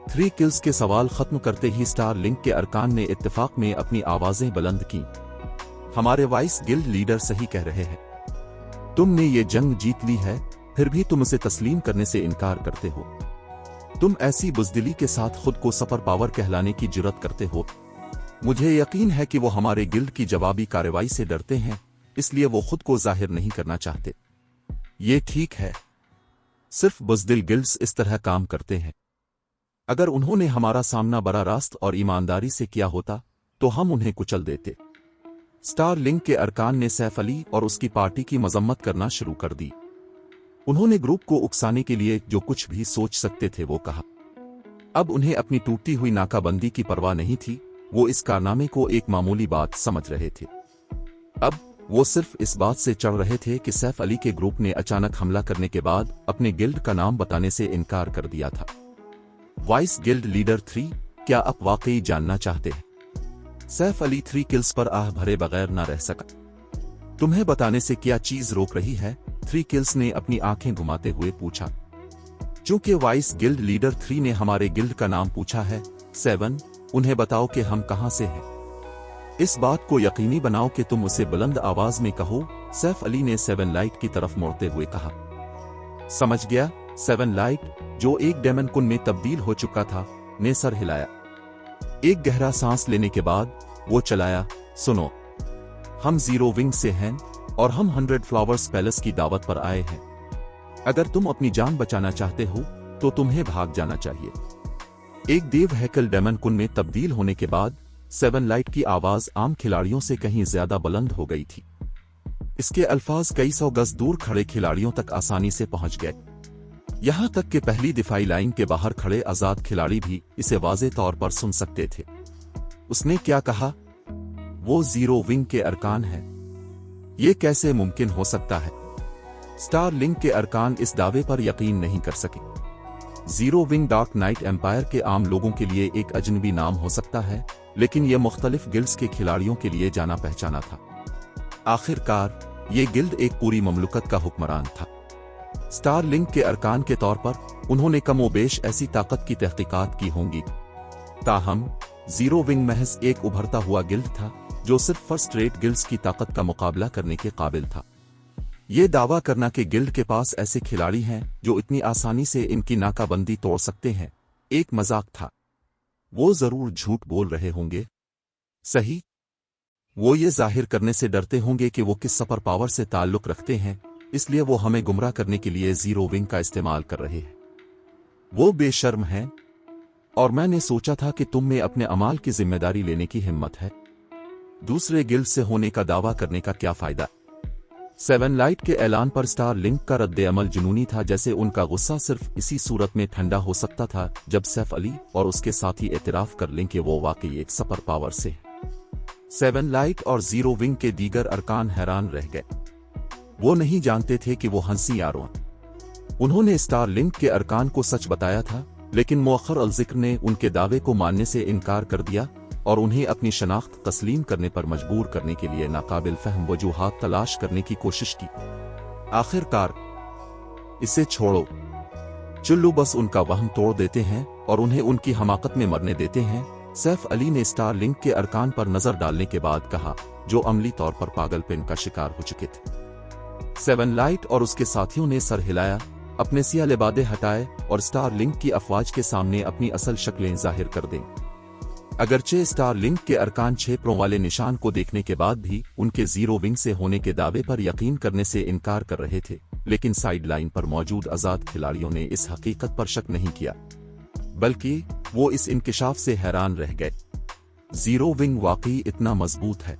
3 किल्स के सवाल खत्म करते ही स्टारलिंक के अरकान ने इत्तेफाक में अपनी आवाजें बुलंद की। हमारे वाइस गिल्ड लीडर सही कह रहे हैं। तुमने ये जंग जीत ली है, फिर भी तुम उसे तस्लीम करने से इनकार करते हो। तुम ऐसी बुज़दिली के साथ खुद को सुपर पावर कहलाने की जुर्रत करते हो। मुझे यकीन है कि वो हमारे गिल्ड की जवाबी कार्रवाई से डरते हैं, इसलिए वो खुद को जाहिर नहीं करना चाहते। ये ठीक है, सिर्फ बुज़दिल गिल्ड्स इस तरह काम करते हैं। अगर उन्होंने हमारा सामना बड़ा रास्त और ईमानदारी से किया होता तो हम उन्हें कुचल देते। स्टार लिंक के अरकान ने सैफ अली और उसकी पार्टी की मजम्मत करना शुरू कर दी। उन्होंने ग्रुप को उकसाने के लिए जो कुछ भी सोच सकते थे वो कहा। अब उन्हें अपनी टूटती हुई नाकाबंदी की परवाह नहीं थी, वो इस कारनामे को एक मामूली बात समझ रहे थे। अब वो सिर्फ इस बात से चढ़ रहे थे कि सैफ अली के ग्रुप ने अचानक हमला करने के बाद अपने गिल्ड का नाम बताने से इनकार कर दिया था। वाइस गिल्ड लीडर 3, क्या आप वाकई जानना चाहते हैं? सैफ अली 3 किल्स पर आह भरे बगैर न रह सका। तुम्हें बताने से क्या चीज रोक रही है? 3 किल्स ने अपनी आंखें घुमाते हुए पूछा। चूंकि वाइस गिल्ड लीडर 3 ने हमारे गिल्ड का नाम पूछा है, 7, उन्हें बताओ कि हम कहां से हैं। इस बात को यकीनी बनाओ कि तुम उसे बुलंद आवाज में कहो, सैफ अली ने 7 लाइट की तरफ मुड़ते हुए कहा। समझ गया। 7 लाइट, जो एक डेमन कुन में तब्दील हो चुका था, ने सर हिलाया। एक गहरा सांस लेने के बाद वो चलाया, सुनो, हम जीरो विंग से हैं और हम 100 फ्लावर्स पैलेस की दावत पर आए हैं। अगर तुम अपनी जान बचाना चाहते हो तो तुम्हें भाग जाना चाहिए। एक देव हैकल डेमन कुन में तब्दील होने के बाद 7 लाइट की आवाज आम खिलाड़ियों से कहीं ज्यादा बुलंद हो गई थी। इसके अल्फाज कई सौ गज दूर खड़े खिलाड़ियों तक आसानी से पहुंच गए। यहां तक कि पहली दिफाई लाइन के बाहर खड़े आजाद खिलाड़ी भी इसे वाज़े तौर पर सुन सकते थे। उसने क्या कहा? वो जीरो विंग के अरकान है। ये कैसे मुमकिन हो सकता है? स्टार लिंक के अरकान इस दावे पर यकीन नहीं कर सके। Zero wing dark night empire के आम लोगों के लिए एक अजनबी नाम हो सकता है, लेकिन यह मुख्तलिफ गिल्ड्स के खिलाड़ियों के लिए जाना पहचाना था। आखिरकार ये गिल्ड एक पूरी ममलुकत का हुक्मरान था। स्टार लिंक के अरकान के तौर पर उन्होंने कमोबेश ऐसी ताकत की तहकीकात की होंगी। ताहम जीरो विंग महज एक उभरता हुआ गिल्ड था जो सिर्फ फर्स्ट रेट गिल्ड्स की ताकत का मुकाबला करने के काबिल था। ये दावा करना कि गिल्ड के पास ऐसे खिलाड़ी हैं जो इतनी आसानी से इनकी नाकाबंदी तोड़ सकते हैं, एक मजाक था। वो जरूर झूठ बोल रहे होंगे, सही? वो ये जाहिर करने से डरते होंगे कि वो किस सुपर पावर से ताल्लुक रखते हैं, इसलिए वो हमें गुमराह करने के लिए जीरो विंग का इस्तेमाल कर रहे हैं। वो बेशर्म हैं, और मैंने सोचा था कि तुम में अपने अमाल की जिम्मेदारी लेने की हिम्मत है। दूसरे गिल्ड से होने का दावा करने का क्या फायदा? 7 लाइट के ऐलान पर स्टार लिंक का रद्द अमल जुनूनी था, जैसे उनका गुस्सा सिर्फ इसी सूरत में ठंडा हो सकता था जब सैफ अली और उसके साथी एतराफ कर लें कि वो वाकई एक सुपर पावर से। 7 लाइट और जीरो विंग के दीगर अरकान हैरान रह गए। वो नहीं जानते थे कि वो हंसी यारों। उन्होंने स्टार लिंक के अरकान को सच बताया था, लेकिन मुअख्खर अल-जिक्र ने उनके दावे को मानने से इनकार कर दिया और उन्हें अपनी शनाख्त तस्लीम करने पर मजबूर करने के लिए नाकाबिल फहम वजूहात तलाश करने की कोशिश की। आखिरकार, इसे छोड़ो, चुल्लू बस उनका वहम तोड़ देते हैं और उन्हें उनकी हमाकत में मरने देते हैं, सैफ अली ने स्टार लिंक के अरकान पर नजर डालने के बाद कहा, जो अमली तौर पर पागलपन का शिकार हो चुके थे। 7 लाइट और उसके साथियों ने सर हिलाया, अपने सिया लिबादे हटाए और स्टार लिंक की अफवाज के सामने अपनी असल शक्लें जाहिर कर दें। अगरचे स्टार लिंक के अरकान छेपरों वाले निशान को देखने के बाद भी उनके जीरो विंग से होने के दावे पर यकीन करने से इनकार कर रहे थे, लेकिन साइड लाइन पर मौजूद आजाद खिलाड़ियों ने इस हकीकत पर शक नहीं किया, बल्कि वो इस इंकिशाफ से हैरान रह गए। जीरो विंग वाकई इतना मजबूत है।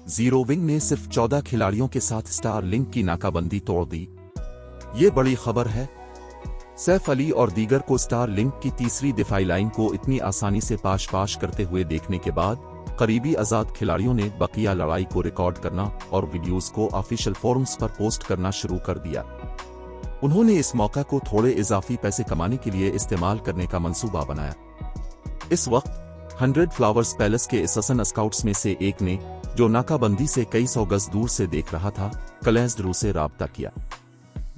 जीरो विंग ने सिर्फ 14 खिलाड़ियों के साथ स्टार लिंक की नाकाबंदी तोड़ दी। ये बड़ी खबर है। सैफ अली और दीगर को स्टार लिंक की तीसरी दिफाई लाइन को इतनी आसानी से पाश करते हुए देखने के बाद करीबी आजाद खिलाड़ियों ने बकिया लड़ाई को रिकॉर्ड करना और वीडियोस को ऑफिशियल फोरम्स पर पोस्ट करना शुरू कर दिया। उन्होंने इस मौका को थोड़े इजाफी पैसे कमाने के लिए इस्तेमाल करने का मंसूबा बनाया। इस वक्त 100 फ्लावर्स पैलेस के अससन स्काउट्स में से एक ने, जो नाकाबंदी से कई सौ गज दूर से देख रहा था, क्लेज़्ड्रू से राब्ता किया।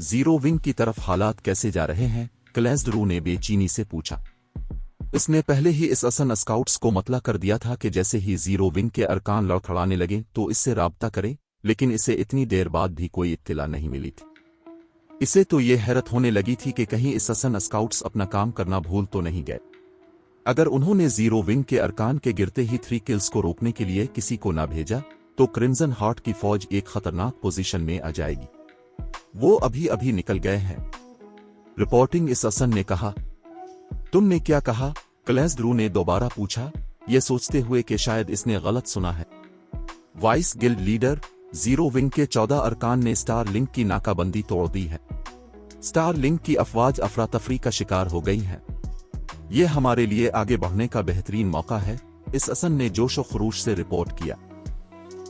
जीरो विंग की तरफ हालात कैसे जा रहे हैं? क्लेज़्ड्रू ने बेचैनी से पूछा। इसने पहले ही इस असन स्काउट्स को मतला कर दिया था कि जैसे ही जीरो विंग के अरकान लड़खड़ाने लगे तो इससे राब्ता करें, लेकिन इसे इतनी देर बाद भी कोई इत्तला नहीं मिली थी। इसे तो ये हैरत होने लगी थी कि कहीं अससन स्काउट्स अपना काम करना भूल तो नहीं गए। अगर उन्होंने जीरो विंग के अरकान के गिरते ही 3 किल्स को रोकने के लिए किसी को ना भेजा तो क्रिम्सन हार्ट की फौज एक खतरनाक पोजीशन में आ जाएगी। वो अभी अभी निकल गए हैं। रिपोर्टिंग अससन ने कहा। तुमने क्या कहा? क्लेस्ड्रू ने दोबारा पूछा, ये सोचते हुए कि शायद इसने गलत सुना है। Vice guild leader, zero wing के 14 अरकान ने स्टार लिंक की नाकाबंदी तोड़ दी है। स्टार लिंक की अफवाज अफरा तफरी का शिकार हो गई है। ये हमारे लिए आगे बढ़ने का बेहतरीन मौका है, इस अससन ने जोश और खरूश से रिपोर्ट किया।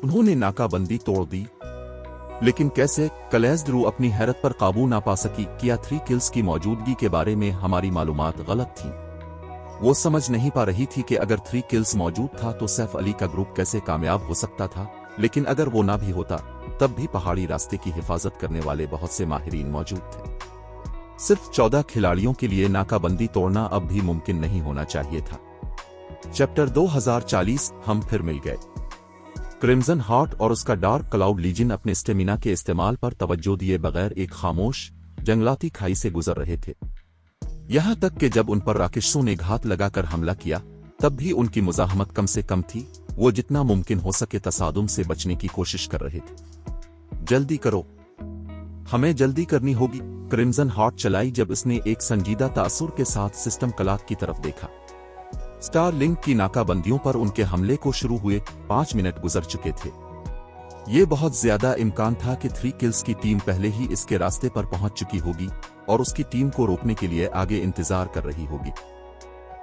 उन्होंने नाकाबंदी तोड़ दी, लेकिन कैसे? क्लेस्ड्रू अपनी हैरत पर काबू ना पा सकी। क्या 3 किल्स की मौजूदगी के बारे में हमारी मालूमात गलत थी? वो समझ नहीं पा रही थी कि अगर 3 किल्स मौजूद था तो सैफ अली का ग्रुप कैसे कामयाब हो सकता था। लेकिन अगर वो ना भी होता तब भी पहाड़ी रास्ते की हिफाजत करने वाले बहुत से माहिरीन मौजूद थे। सिर्फ 14 खिलाड़ियों के लिए नाकाबंदी तोड़ना अब भी मुमकिन नहीं होना चाहिए था। चैप्टर 2040 हम फिर मिल गए। क्रिम्सन हार्ट और उसका डार्क क्लाउड लीजन अपने स्टेमिना के इस्तेमाल पर तवज्जो दिए बगैर एक खामोश जंगलाती खाई से गुजर रहे थे। यहां तक कि जब उन पर राकेशों ने घात लगाकर हमला किया तब भी उनकी मुजाहमत कम से कम थी। वो जितना मुमकिन हो सके तसादुम से बचने की कोशिश कर रहे थे। जल्दी करो, हमें जल्दी करनी होगी। क्रिम्सन हार्ट चलाई जब इसने एक संजीदा तासुर के साथ सिस्टम क्लॉक की तरफ देखा। स्टार लिंक की नाकाबंदियों पर उनके हमले को शुरू हुए 5 मिनट गुजर चुके थे। ये बहुत ज्यादा इम्कान था कि 3 किल्स की टीम पहले ही इसके रास्ते पर पहुंच चुकी होगी और उसकी टीम को रोकने के लिए आगे इंतजार कर रही होगी।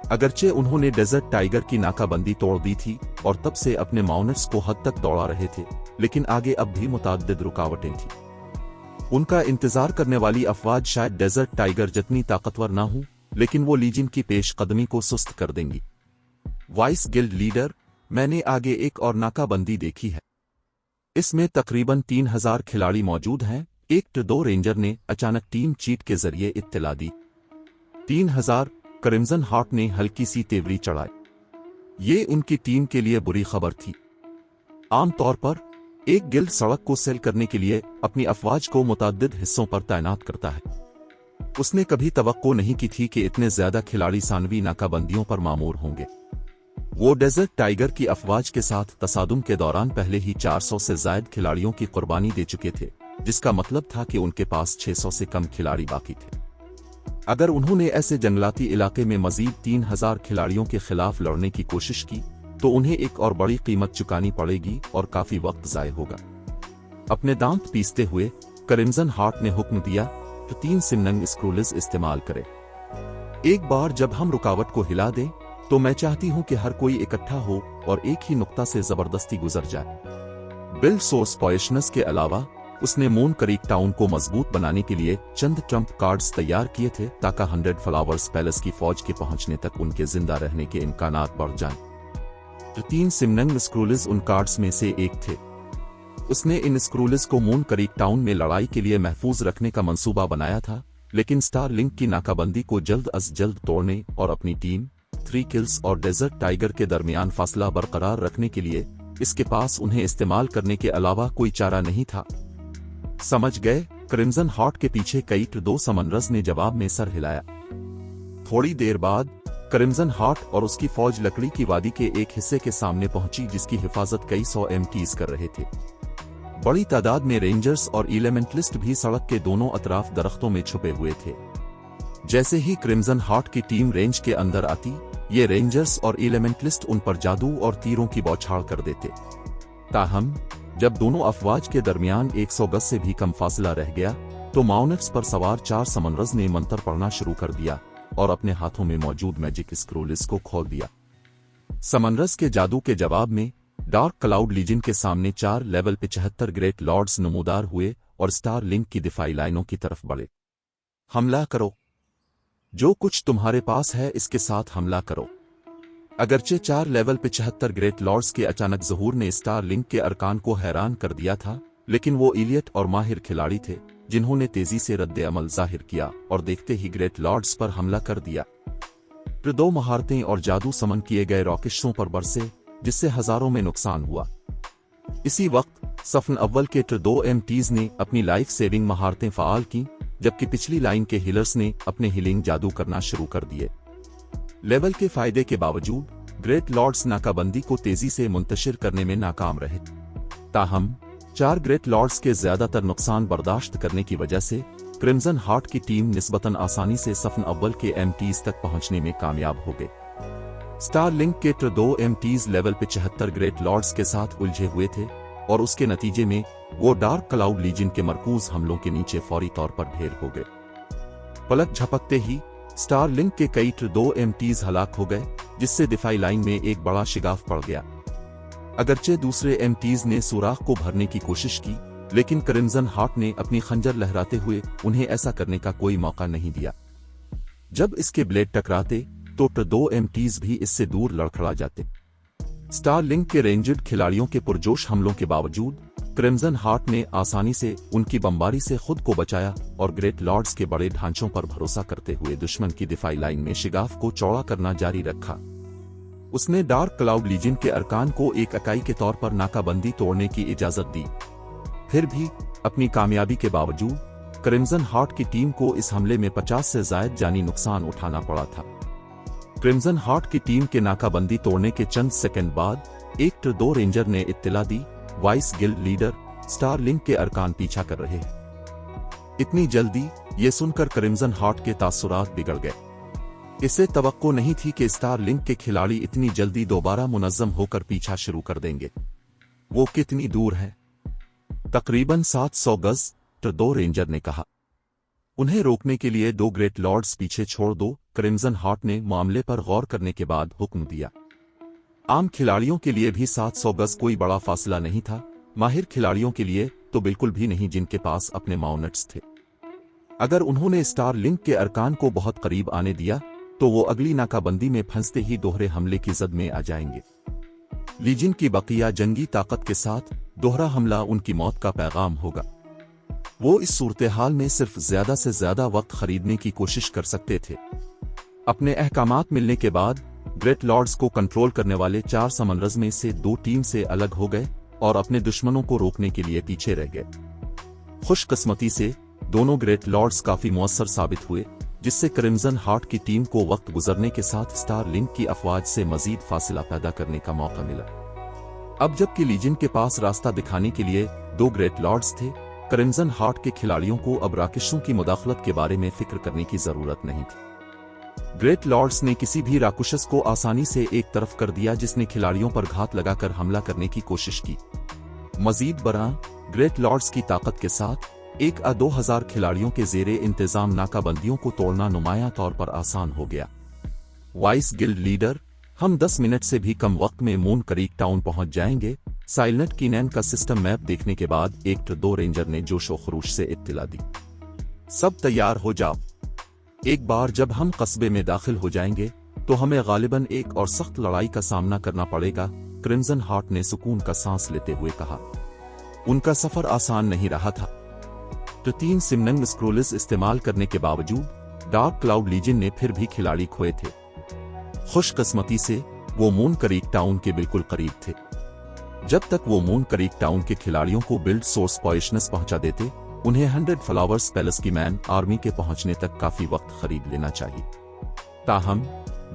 अगरचे उन्होंने डेजर्ट टाइगर की नाकाबंदी तोड़ दी थी और तब से अपने माउंट्स को हद तक दौड़ा रहे थे, लेकिन आगे अब भी मुताद्दिद रुकावटें थीं। उनका इंतजार करने वाली अफवाज शायद डेजर्ट टाइगर जितनी ताकतवर ना हो, लेकिन वो लीजन की पेशकदमी को सुस्त कर देंगी। वाइस गिल्ड लीडर, मैंने आगे एक और नाकाबंदी देखी है। इसमें तकरीबन 3000 खिलाड़ी मौजूद हैं। एक तो 2 रेंजर ने अचानक टीम चीट के जरिए इत्तला दी। 3000। क्रिम्सन हार्ट ने हल्की सी तेवरी चढ़ाई। ये उनकी टीम के लिए बुरी खबर थी। आमतौर पर एक गिल्ड सड़क को सेल करने के लिए अपनी अफवाज को मुताद्दिद हिस्सों पर तैनात करता है। उसने कभी तवक्को नहीं की थी कि इतने ज्यादा खिलाड़ी सानवी नाकाबंदियों पर मामूर होंगे। वो डेजर्ट टाइगर की अफवाज के साथ तसादुम के दौरान पहले ही 400 से ज्यादा खिलाड़ियों की कुर्बानी दे चुके थे, जिसका मतलब था कि उनके पास 600 से कम खिलाड़ी बाकी थे। अगर उन्होंने ऐसे जंगलाती इलाके में मजीद 3000 खिलाड़ियों के खिलाफ लड़ने की कोशिश की तो उन्हें एक और बड़ी कीमत चुकानी पड़ेगी और काफी वक्त जाया होगा। अपने दांत पीसते हुए क्रिम्सन हार्ट ने हुक्म दिया तो 3 सिमनंग स्क्रूल्स इस्तेमाल करें। एक बार जब हम रुकावट को हिला दें तो मैं चाहती हूं कि हर कोई इकट्ठा हो और एक ही नुक्ता से जबरदस्ती गुजर जाए। बिल्ड सोर्स पॉइशनस के अलावा उसने मून क्रीक टाउन को मजबूत बनाने के लिए चंद ट्रम्प कार्ड्स तैयार किए थे ताकि 100 फ्लावर्स पैलेस की फौज के पहुंचने तक उनके जिंदा रहने के इम्कानात बढ़ जाएं। 3 सिमनंग स्क्रूल्स उन कार्ड्स में से एक थे। उसने इन स्क्रूल्स को मून क्रीक टाउन में लड़ाई के लिए महफूज रखने का मंसूबा बनाया था, लेकिन स्टार लिंक की नाकाबंदी को जल्द अज जल्द तोड़ने और अपनी टीम 3 किल्स और डेजर्ट टाइगर के दरमियान फासला बरकरार रखने के लिए इसके पास उन्हें इस्तेमाल करने के अलावा कोई चारा नहीं था। समझ गए? क्रिम्सन हार्ट के पीछे कई 2 समनरस ने जवाब में सर हिलाया। थोड़ी देर बाद क्रिम्सन हार्ट और उसकी फौज लकड़ी की वादी के एक हिस्से के सामने पहुंची जिसकी हिफाजत कई 100 MTs कर रहे थे। बड़ी तादाद में रेंजर्स और एलिमेंटलिस्ट भी सड़क के दोनों अतराफ दरख्तों में छुपे हुए थे। जैसे ही क्रिम्सन हार्ट की टीम रेंज के अंदर आती, ये रेंजर्स और एलिमेंटलिस्ट उन पर जादू और तीरों की बौछार कर देते। ताहम जब दोनों अफवाज के दरमियान 100 गज से भी कम फासला रह गया तो माउंट्स पर सवार 4 समनरस ने मंत्र पढ़ना शुरू कर दिया और अपने हाथों में मौजूद मैजिक स्क्रोल्स को खोल दिया। समनरस के जादू के जवाब में डार्क क्लाउड लीजन के सामने 4 लेवल पे 74 ग्रेट लॉर्ड्स नमूदार हुए और स्टार लिंक की दिफाई लाइनों की तरफ बढ़े। हमला करो, जो कुछ तुम्हारे पास है इसके साथ हमला करो। अगरचे 4 लेवल पे 74 ग्रेट लॉर्ड्स के अचानक ज़हूर ने स्टार लिंक के अरकान को हैरान कर दिया था, लेकिन वो इलियट और माहिर खिलाड़ी थे जिन्होंने तेजी से रद्द अमल जाहिर किया और देखते ही ग्रेट लॉर्ड्स पर हमला कर दिया। फिर 2 महारतें और जादू समन किए गए रॉकेट्सों पर बरसे जिससे हजारों में नुकसान हुआ। इसी वक्त सफन अव्वल के दो एमटीज ने अपनी लाइफ सेविंग महारतें फ़ाल की, जबकि पिछली लाइन के हीलर्स ने अपने हीलिंग जादू करना शुरू कर दिए। लेवल के फायदे के बावजूद ग्रेट लॉर्ड्स नाकाबंदी को तेजी से मुंतशिर करने में नाकाम रहे। ताहम 4 ग्रेट लॉर्ड्स के ज्यादातर नुकसान बर्दाश्त करने की वजह से क्रिम्सन हार्ट की टीम निस्बतन आसानी से सफन अव्वल के एमटीज तक पहुंचने में कामयाब हो गए। स्टार लिंक के 2 एमटीज लेवल 75 ग्रेट लॉर्ड्स के साथ उलझे हुए थे और उसके नतीजे में वो डार्क क्लाउड लीजन के मरकूज हमलों के नीचे फौरी तौर पर ढेर हो गए। पलक झपकते ही स्टार लिंक के कई 2 एमटीज हलाक हो गए, जिससे दिफाई लाइन में एक बड़ा शिगाफ पड़ गया। अगरचे दूसरे एमटीज ने सुराख को भरने की कोशिश की, लेकिन क्रिम्सन हार्ट ने अपनी खंजर लहराते हुए उन्हें ऐसा करने का कोई मौका नहीं दिया। जब इसके ब्लेड टकराते तो 2 एमटीज भी इससे दूर लड़खड़ा जाते। स्टार लिंक के रेंजर्ड खिलाड़ियों के पुरजोश हमलों के बावजूद क्रिम्सन हार्ट ने आसानी से उनकी बमबारी से खुद को बचाया और ग्रेट लॉर्ड्स के बड़े ढांचों पर भरोसा करते हुए दुश्मन की दिफाई लाइन में शिगाफ को चौड़ा करना जारी रखा। उसने डार्क क्लाउड लीजन के अरकान को एक इकाई के तौर पर नाकाबंदी तोड़ने की इजाजत दी। फिर भी अपनी कामयाबी के बावजूद क्रिम्सन हार्ट की टीम को इस हमले में 50 से ज्यादा जानी नुकसान उठाना पड़ा था। क्रिम्सन हार्ट की टीम के नाकाबंदी तोड़ने के चंद सेकंड बाद एक 2 रेंजर ने इत्तला दी, vice guild leader Star Link के अरकान पीछा कर रहे हैं। इतनी जल्दी ये सुनकर क्रिम्सन हार्ट के तासुरात बिगड़ गए। इसे तवक्को नहीं थी कि स्टार लिंक के खिलाड़ी इतनी जल्दी दोबारा मुनज़्ज़म होकर पीछा शुरू कर देंगे। वो कितनी दूर है? तकरीबन 700 गज, 2 रेंजर ने कहा। उन्हें रोकने के लिए 2 ग्रेट लॉर्ड्स पीछे छोड़ दो, क्रिम्सन हार्ट ने मामले पर गौर करने के बाद हुक्म दिया। आम खिलाड़ियों के लिए भी 700 गज कोई बड़ा फासला नहीं था, माहिर खिलाड़ियों के लिए तो बिल्कुल भी नहीं, जिनके पास अपने माउंट्स थे। अगर उन्होंने स्टार लिंक के अरकान को बहुत करीब आने दिया तो वो अगली नाकाबंदी में फंसते ही दोहरे हमले की जद में आ जाएंगे। लीजन की बकिया जंगी ताकत के साथ दोहरा हमला उनकी मौत का पैगाम होगा। वो इस सूरत हाल में सिर्फ ज्यादा से ज्यादा वक्त खरीदने की कोशिश कर सकते थे। अपने अहकामात मिलने के बाद ग्रेट लॉर्ड्स को कंट्रोल करने वाले 4 समनरज में से 2 टीम से अलग हो गए और अपने दुश्मनों को रोकने के लिए पीछे रह गए। खुशकिस्मती से दोनों ग्रेट लॉर्ड्स काफी मुअस्सर साबित हुए, जिससे क्रिम्सन हार्ट की टीम को वक्त गुजरने के साथ स्टार लिंक की अफवाज से मजीद फासिला पैदा करने का मौका मिला। अब जबकि लीजन के पास रास्ता दिखाने के लिए 2 ग्रेट लॉर्ड्स थे, क्रिम्सन हार्ट के खिलाड़ियों को अब राक्षसों की मुदाखलत के बारे में फिक्र करने की जरूरत नहीं थी। ग्रेट लॉर्ड्स ने किसी भी राक्षस को आसानी से एक तरफ कर दिया जिसने खिलाड़ियों पर घात लगाकर हमला करने की कोशिश की। मजीद बरां ग्रेट लॉर्ड्स की ताकत के साथ 1-2000 खिलाड़ियों के जेरे इंतजाम नाकाबंदियों को तोड़ना नुमायां तौर पर आसान हो गया। वाइस गिल्ड लीडर, हम 10 मिनट से भी कम वक्त में मून क्रीक टाउन पहुंच जाएंगे। साइलेंट कीनैन का सिस्टम मैप देखने के बाद एक 2 रेंजर ने जोशो खरूश से इत्तला दी। सब तैयार हो जाओ। एक बार जब हम कस्बे में दाखिल हो जाएंगे तो हमें गालिबन एक और सख्त लड़ाई का सामना करना पड़ेगा, क्रिम्सन हार्ट ने सुकून का सांस लेते हुए कहा। उनका सफर आसान नहीं रहा था। 3 सिमनंग स्क्रोल्स इस्तेमाल करने के बावजूद डार्क क्लाउड लीजन ने फिर भी खिलाड़ी खोए थे। खुशकिस्मती से वो मून क्रीक टाउन के बिल्कुल करीब थे। जब तक वो मून क्रीक टाउन के खिलाड़ियों को बिल्ड सोर्स पॉइशनस पहुंचा देते, उन्हें 100 फ्लावर्स पैलेस की मैन आर्मी के पहुंचने तक काफी वक्त खरीद लेना चाहिए। ताहम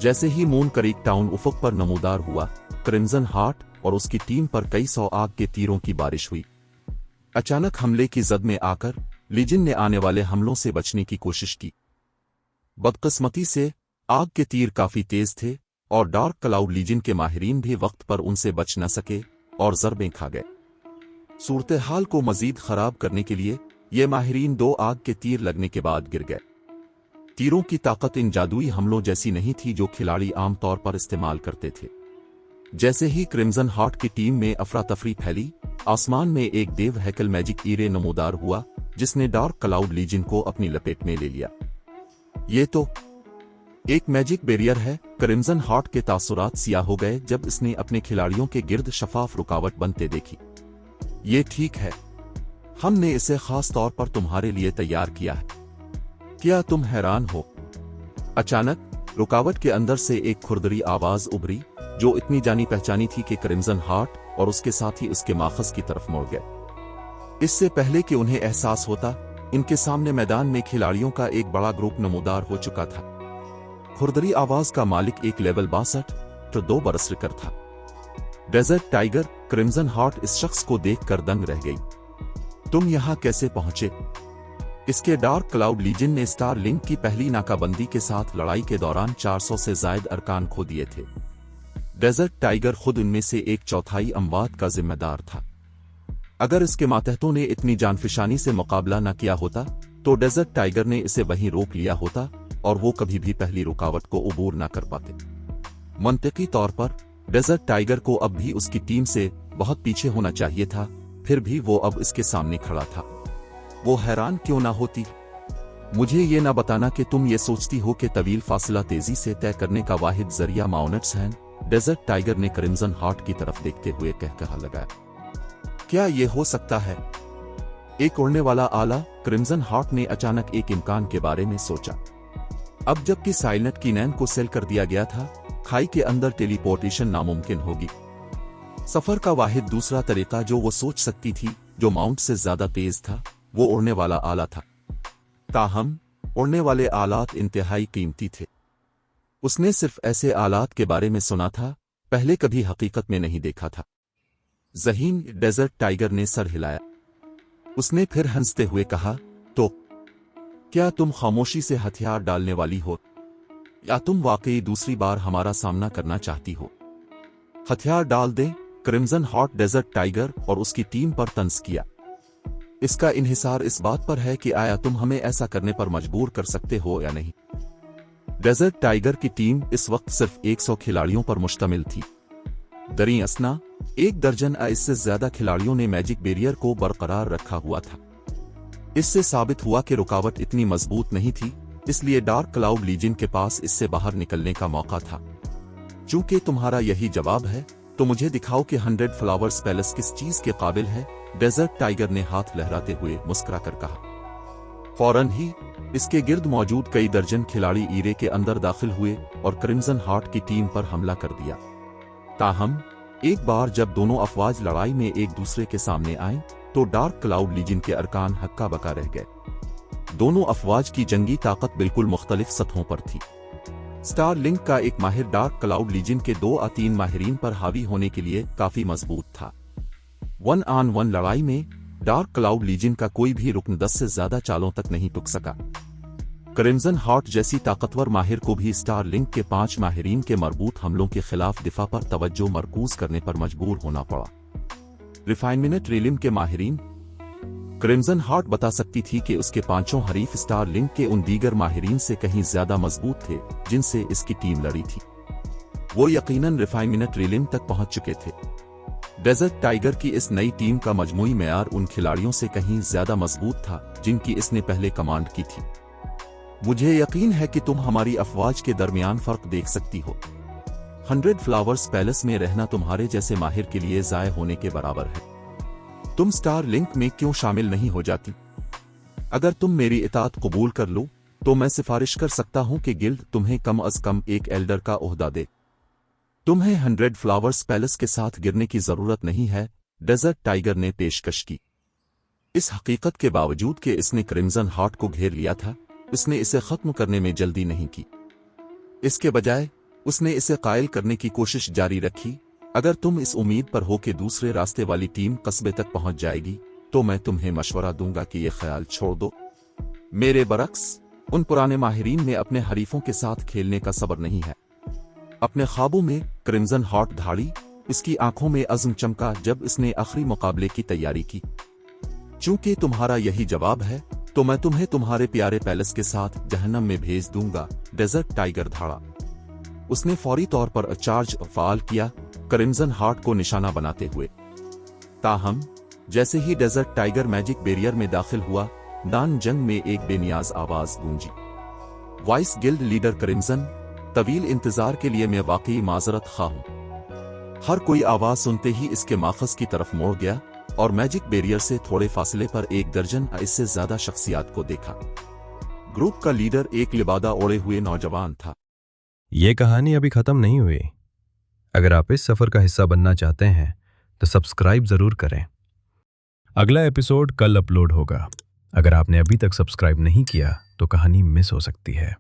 जैसे ही मून क्रीक टाउन उफक पर नमूदार हुआ, क्रिम्सन हार्ट और उसकी टीम पर कई 100 आग के तीरों की बारिश हुई। अचानक हमले की जद में आकर लीजन ने आने वाले हमलों से बचने की कोशिश की। बदकिस्मती से आग के तीर काफी तेज थे और डार्क क्लाउड लीजन के माहिरीन भी वक्त पर उनसे बच न सके और ज़रबें खा गए। सूरत हाल को मजीद खराब करने के लिए ये माहिरीन 2 आग के तीर लगने के बाद गिर गए। तीरों की ताकत इन जादुई हमलों जैसी नहीं थी जो खिलाड़ी आमतौर पर इस्तेमाल करते थे। जैसे ही क्रिम्सन हार्ट की टीम में अफरा तफरी फैली, आसमान में एक देव हैकल मैजिक ईरे नमूदार हुआ जिसने डार्क क्लाउड लीजन को अपनी लपेट में ले लिया। ये तो एक मैजिक बैरियर है। क्रिम्सन हार्ट के तासुरात सियाह हो गए जब इसने अपने खिलाड़ियों के गिर्द शफाफ रुकावट बनते देखी। ये ठीक है, हमने इसे खास तौर पर तुम्हारे लिए तैयार किया है। क्या तुम हैरान हो? अचानक रुकावट के अंदर से एक खुरदरी आवाज उभरी, जो इतनी जानी पहचानी थी कि क्रिम्सन हार्ट और उसके साथ ही उसके माखज की तरफ मुड़ गए। इससे पहले कि उन्हें एहसास होता, इनके सामने मैदान में खिलाड़ियों का एक बड़ा ग्रुप नमूदार हो चुका था। खुरदरी आवाज का मालिक एक लेवल 62 तो 2 बरस कर था। डेजर्ट टाइगर क्रिम्सन हार्ट इस शख्स को देखकर दंग रह गई। तुम यहां कैसे पहुंचे? इसके डार्क क्लाउड लीजन ने स्टार लिंक की पहली नाकाबंदी के साथ लड़ाई के दौरान 400 से ज्यादा अरकान खो दिए थे। डेजर्ट टाइगर खुद इनमें से 1/4 अमवात का जिम्मेदार था। अगर इसके मातहतों ने इतनी जानफिशानी से मुकाबला न किया होता तो डेजर्ट टाइगर ने इसे वहीं रोक लिया होता और वो कभी भी पहली रुकावट को अबूर न कर पाते। मंतकी तौर पर डेजर्ट टाइगर को अब भी उसकी टीम से बहुत पीछे होना चाहिए था, फिर भी वो अब इसके सामने खड़ा था। वो हैरान क्यों ना होती? मुझे ये ना बताना कि तुम ये सोचती हो कि तवील फासला तेजी से तय करने का वाहिद जरिया माउंट्स हैं, डेजर्ट टाइगर ने क्रिम्सन हार्ट की तरफ देखते हुए कहा लगाया। क्या ये हो सकता है? एक उड़ने वाला आला? क्रिम्सन हार्ट ने अचानक एक इम्कान के बारे में सोचा। अब जबकि साइलेंट कीनैन को सेल कर दिया गया था, खाई के अंदर टेलीपोर्टेशन नामुमकिन होगी। सफर का वाहिद दूसरा तरीका जो वो सोच सकती थी, जो माउंट से ज्यादा तेज था, वो उड़ने वाला आला था। ताहम उड़ने वाले आलात इंतहाई कीमती थे। उसने सिर्फ ऐसे आलात के बारे में सुना था, पहले कभी हकीकत में नहीं देखा था। ज़हीन डेजर्ट टाइगर ने सर हिलाया। उसने फिर हंसते हुए कहा, तो क्या तुम खामोशी से हथियार डालने वाली हो, या तुम वाकई दूसरी बार हमारा सामना करना चाहती हो? हथियार डाल दें? क्रिम्सन हार्ट डेजर्ट टाइगर और उसकी टीम पर तंज किया। इसका इन्हिसार इस बात पर है कि आया तुम हमें ऐसा करने पर मजबूर कर सकते हो या नहीं। डेजर्ट टाइगर की टीम इस वक्त सिर्फ 100 खिलाड़ियों पर मुश्तमिल थी। दरी असना 1 दर्जन या इससे ज्यादा खिलाड़ियों ने मैजिक बैरियर को बरकरार रखा हुआ था। इससे साबित हुआ कि रुकावट इतनी मजबूत नहीं थी, इसलिए डार्क क्लाउड लीजन के पास इससे बाहर निकलने का मौका था। चूंकि तुम्हारा यही जवाब है, तो मुझे दिखाओ कि 100 फ्लावर्स पैलेस किस चीज के काबिल है, डेजर्ट टाइगर ने हाथ लहराते हुए मुस्कुराकर कहा। फौरन ही इसके गिर्द मौजूद कई दर्जन खिलाड़ी ईरे के अंदर दाखिल हुए और क्रिम्सन हार्ट की टीम पर हमला कर दिया। ताहम एक बार जब दोनों अफवाज लड़ाई में एक दूसरे के सामने आए, तो डार्क क्लाउड लीजन के अरकान हक्का बका रह गए। दोनों अफवाज की जंगी ताकत बिल्कुल मुख्तलिफ सतहों पर थी। स्टार लिंक का एक माहिर डार्क क्लाउड लीजन के 2 या 3 माहिरीन पर हावी होने के लिए काफी मजबूत था। 1-on-1 लड़ाई में डार्क क्लाउड लीजन का कोई भी रुकन 10 से ज्यादा चालों तक नहीं टुक सका। क्रिम्सन हार्ट जैसी ताकतवर माहिर को भी स्टार लिंक के 5 माहिरीन के मरबूत हमलों के खिलाफ दिफा पर तवज्जो मरकूज करने पर मजबूर होना पड़ा। रिफाइनमेंट रिलिम के माहिरीन? क्रिम्सन हार्ट बता सकती थी कि उसके 5 हरीफ स्टार लिंक के उन दीगर माहिरीन से कहीं ज्यादा मजबूत थे जिनसे इसकी टीम लड़ी थी। वो यकीनन रिफाइनमेंट रिलिम तक पहुंच चुके थे। डेजर्ट टाइगर की इस नई टीम का मजमूई मेयार उन खिलाड़ियों से कहीं ज्यादा मजबूत था जिनकी इसने पहले कमांड की थी। मुझे यकीन है कि तुम हमारी अफवाज के दरमियान फर्क देख सकती हो। 100 फ्लावर्स पैलेस में रहना तुम्हारे जैसे माहिर के लिए जाय होने के बराबर है। तुम स्टार लिंक में क्यों शामिल नहीं हो जाती? अगर तुम मेरी इताअत कबूल कर लो, तो मैं सिफारिश कर सकता हूं कि गिल्ड तुम्हें कम अज कम एक एल्डर का ओहदा दे। तुम्हें 100 फ्लावर्स पैलेस के साथ गिरने की जरूरत नहीं है, डेजर्ट टाइगर ने पेशकश की। इस हकीकत के बावजूद कि इसने क्रिम्सन हार्ट को घेर लिया था, उसने इसे खत्म करने में जल्दी नहीं की। इसके बजाय उसने इसे कायल करने की कोशिश जारी रखी। अगर तुम इस उम्मीद पर हो कि दूसरे रास्ते वाली टीम कस्बे तक पहुंच जाएगी, तो मैं तुम्हें मशवरा दूंगा कि यह ख्याल छोड़ दो। मेरे बरक्स, उन पुराने माहिरीन में अपने हरीफों के साथ खेलने का सब्र नहीं है। अपने ख्वाबों में क्रिम्सन हार्ट धाड़ी, इसकी आंखों में अज़्म चमका जब इसने आखिरी मुकाबले की तैयारी की। चूंकि तुम्हारा यही जवाब है, तो मैं तुम्हें तुम्हारे प्यारे पैलेस के साथ जहन्नम में भेज दूंगा। डेजर्ट टाइगर धाड़ा। उसने फौरी तौर पर चार्ज फाल किया, क्रिम्सन हार्ट को निशाना बनाते हुए। ताहम जैसे ही डेजर्ट टाइगर मैजिक बैरियर में दाखिल हुआ, दान जंग में एक बेनियाज आवाज गूंजी। वाइस गिल्ड लीडर क्रिम्सन, तवील इंतजार के लिए मैं वाकई माजरत खा हूं। हर कोई आवाज सुनते ही इसके माखज की तरफ मोड़ गया और मैजिक बैरियर से थोड़े फासले पर 1 दर्जन इससे ज्यादा शख्सियात को देखा। ग्रुप का लीडर एक लिबादा ओढ़े हुए नौजवान था। ये कहानी अभी खत्म नहीं हुई। अगर आप इस सफ़र का हिस्सा बनना चाहते हैं तो सब्सक्राइब ज़रूर करें। अगला एपिसोड कल अपलोड होगा। अगर आपने अभी तक सब्सक्राइब नहीं किया तो कहानी मिस हो सकती है।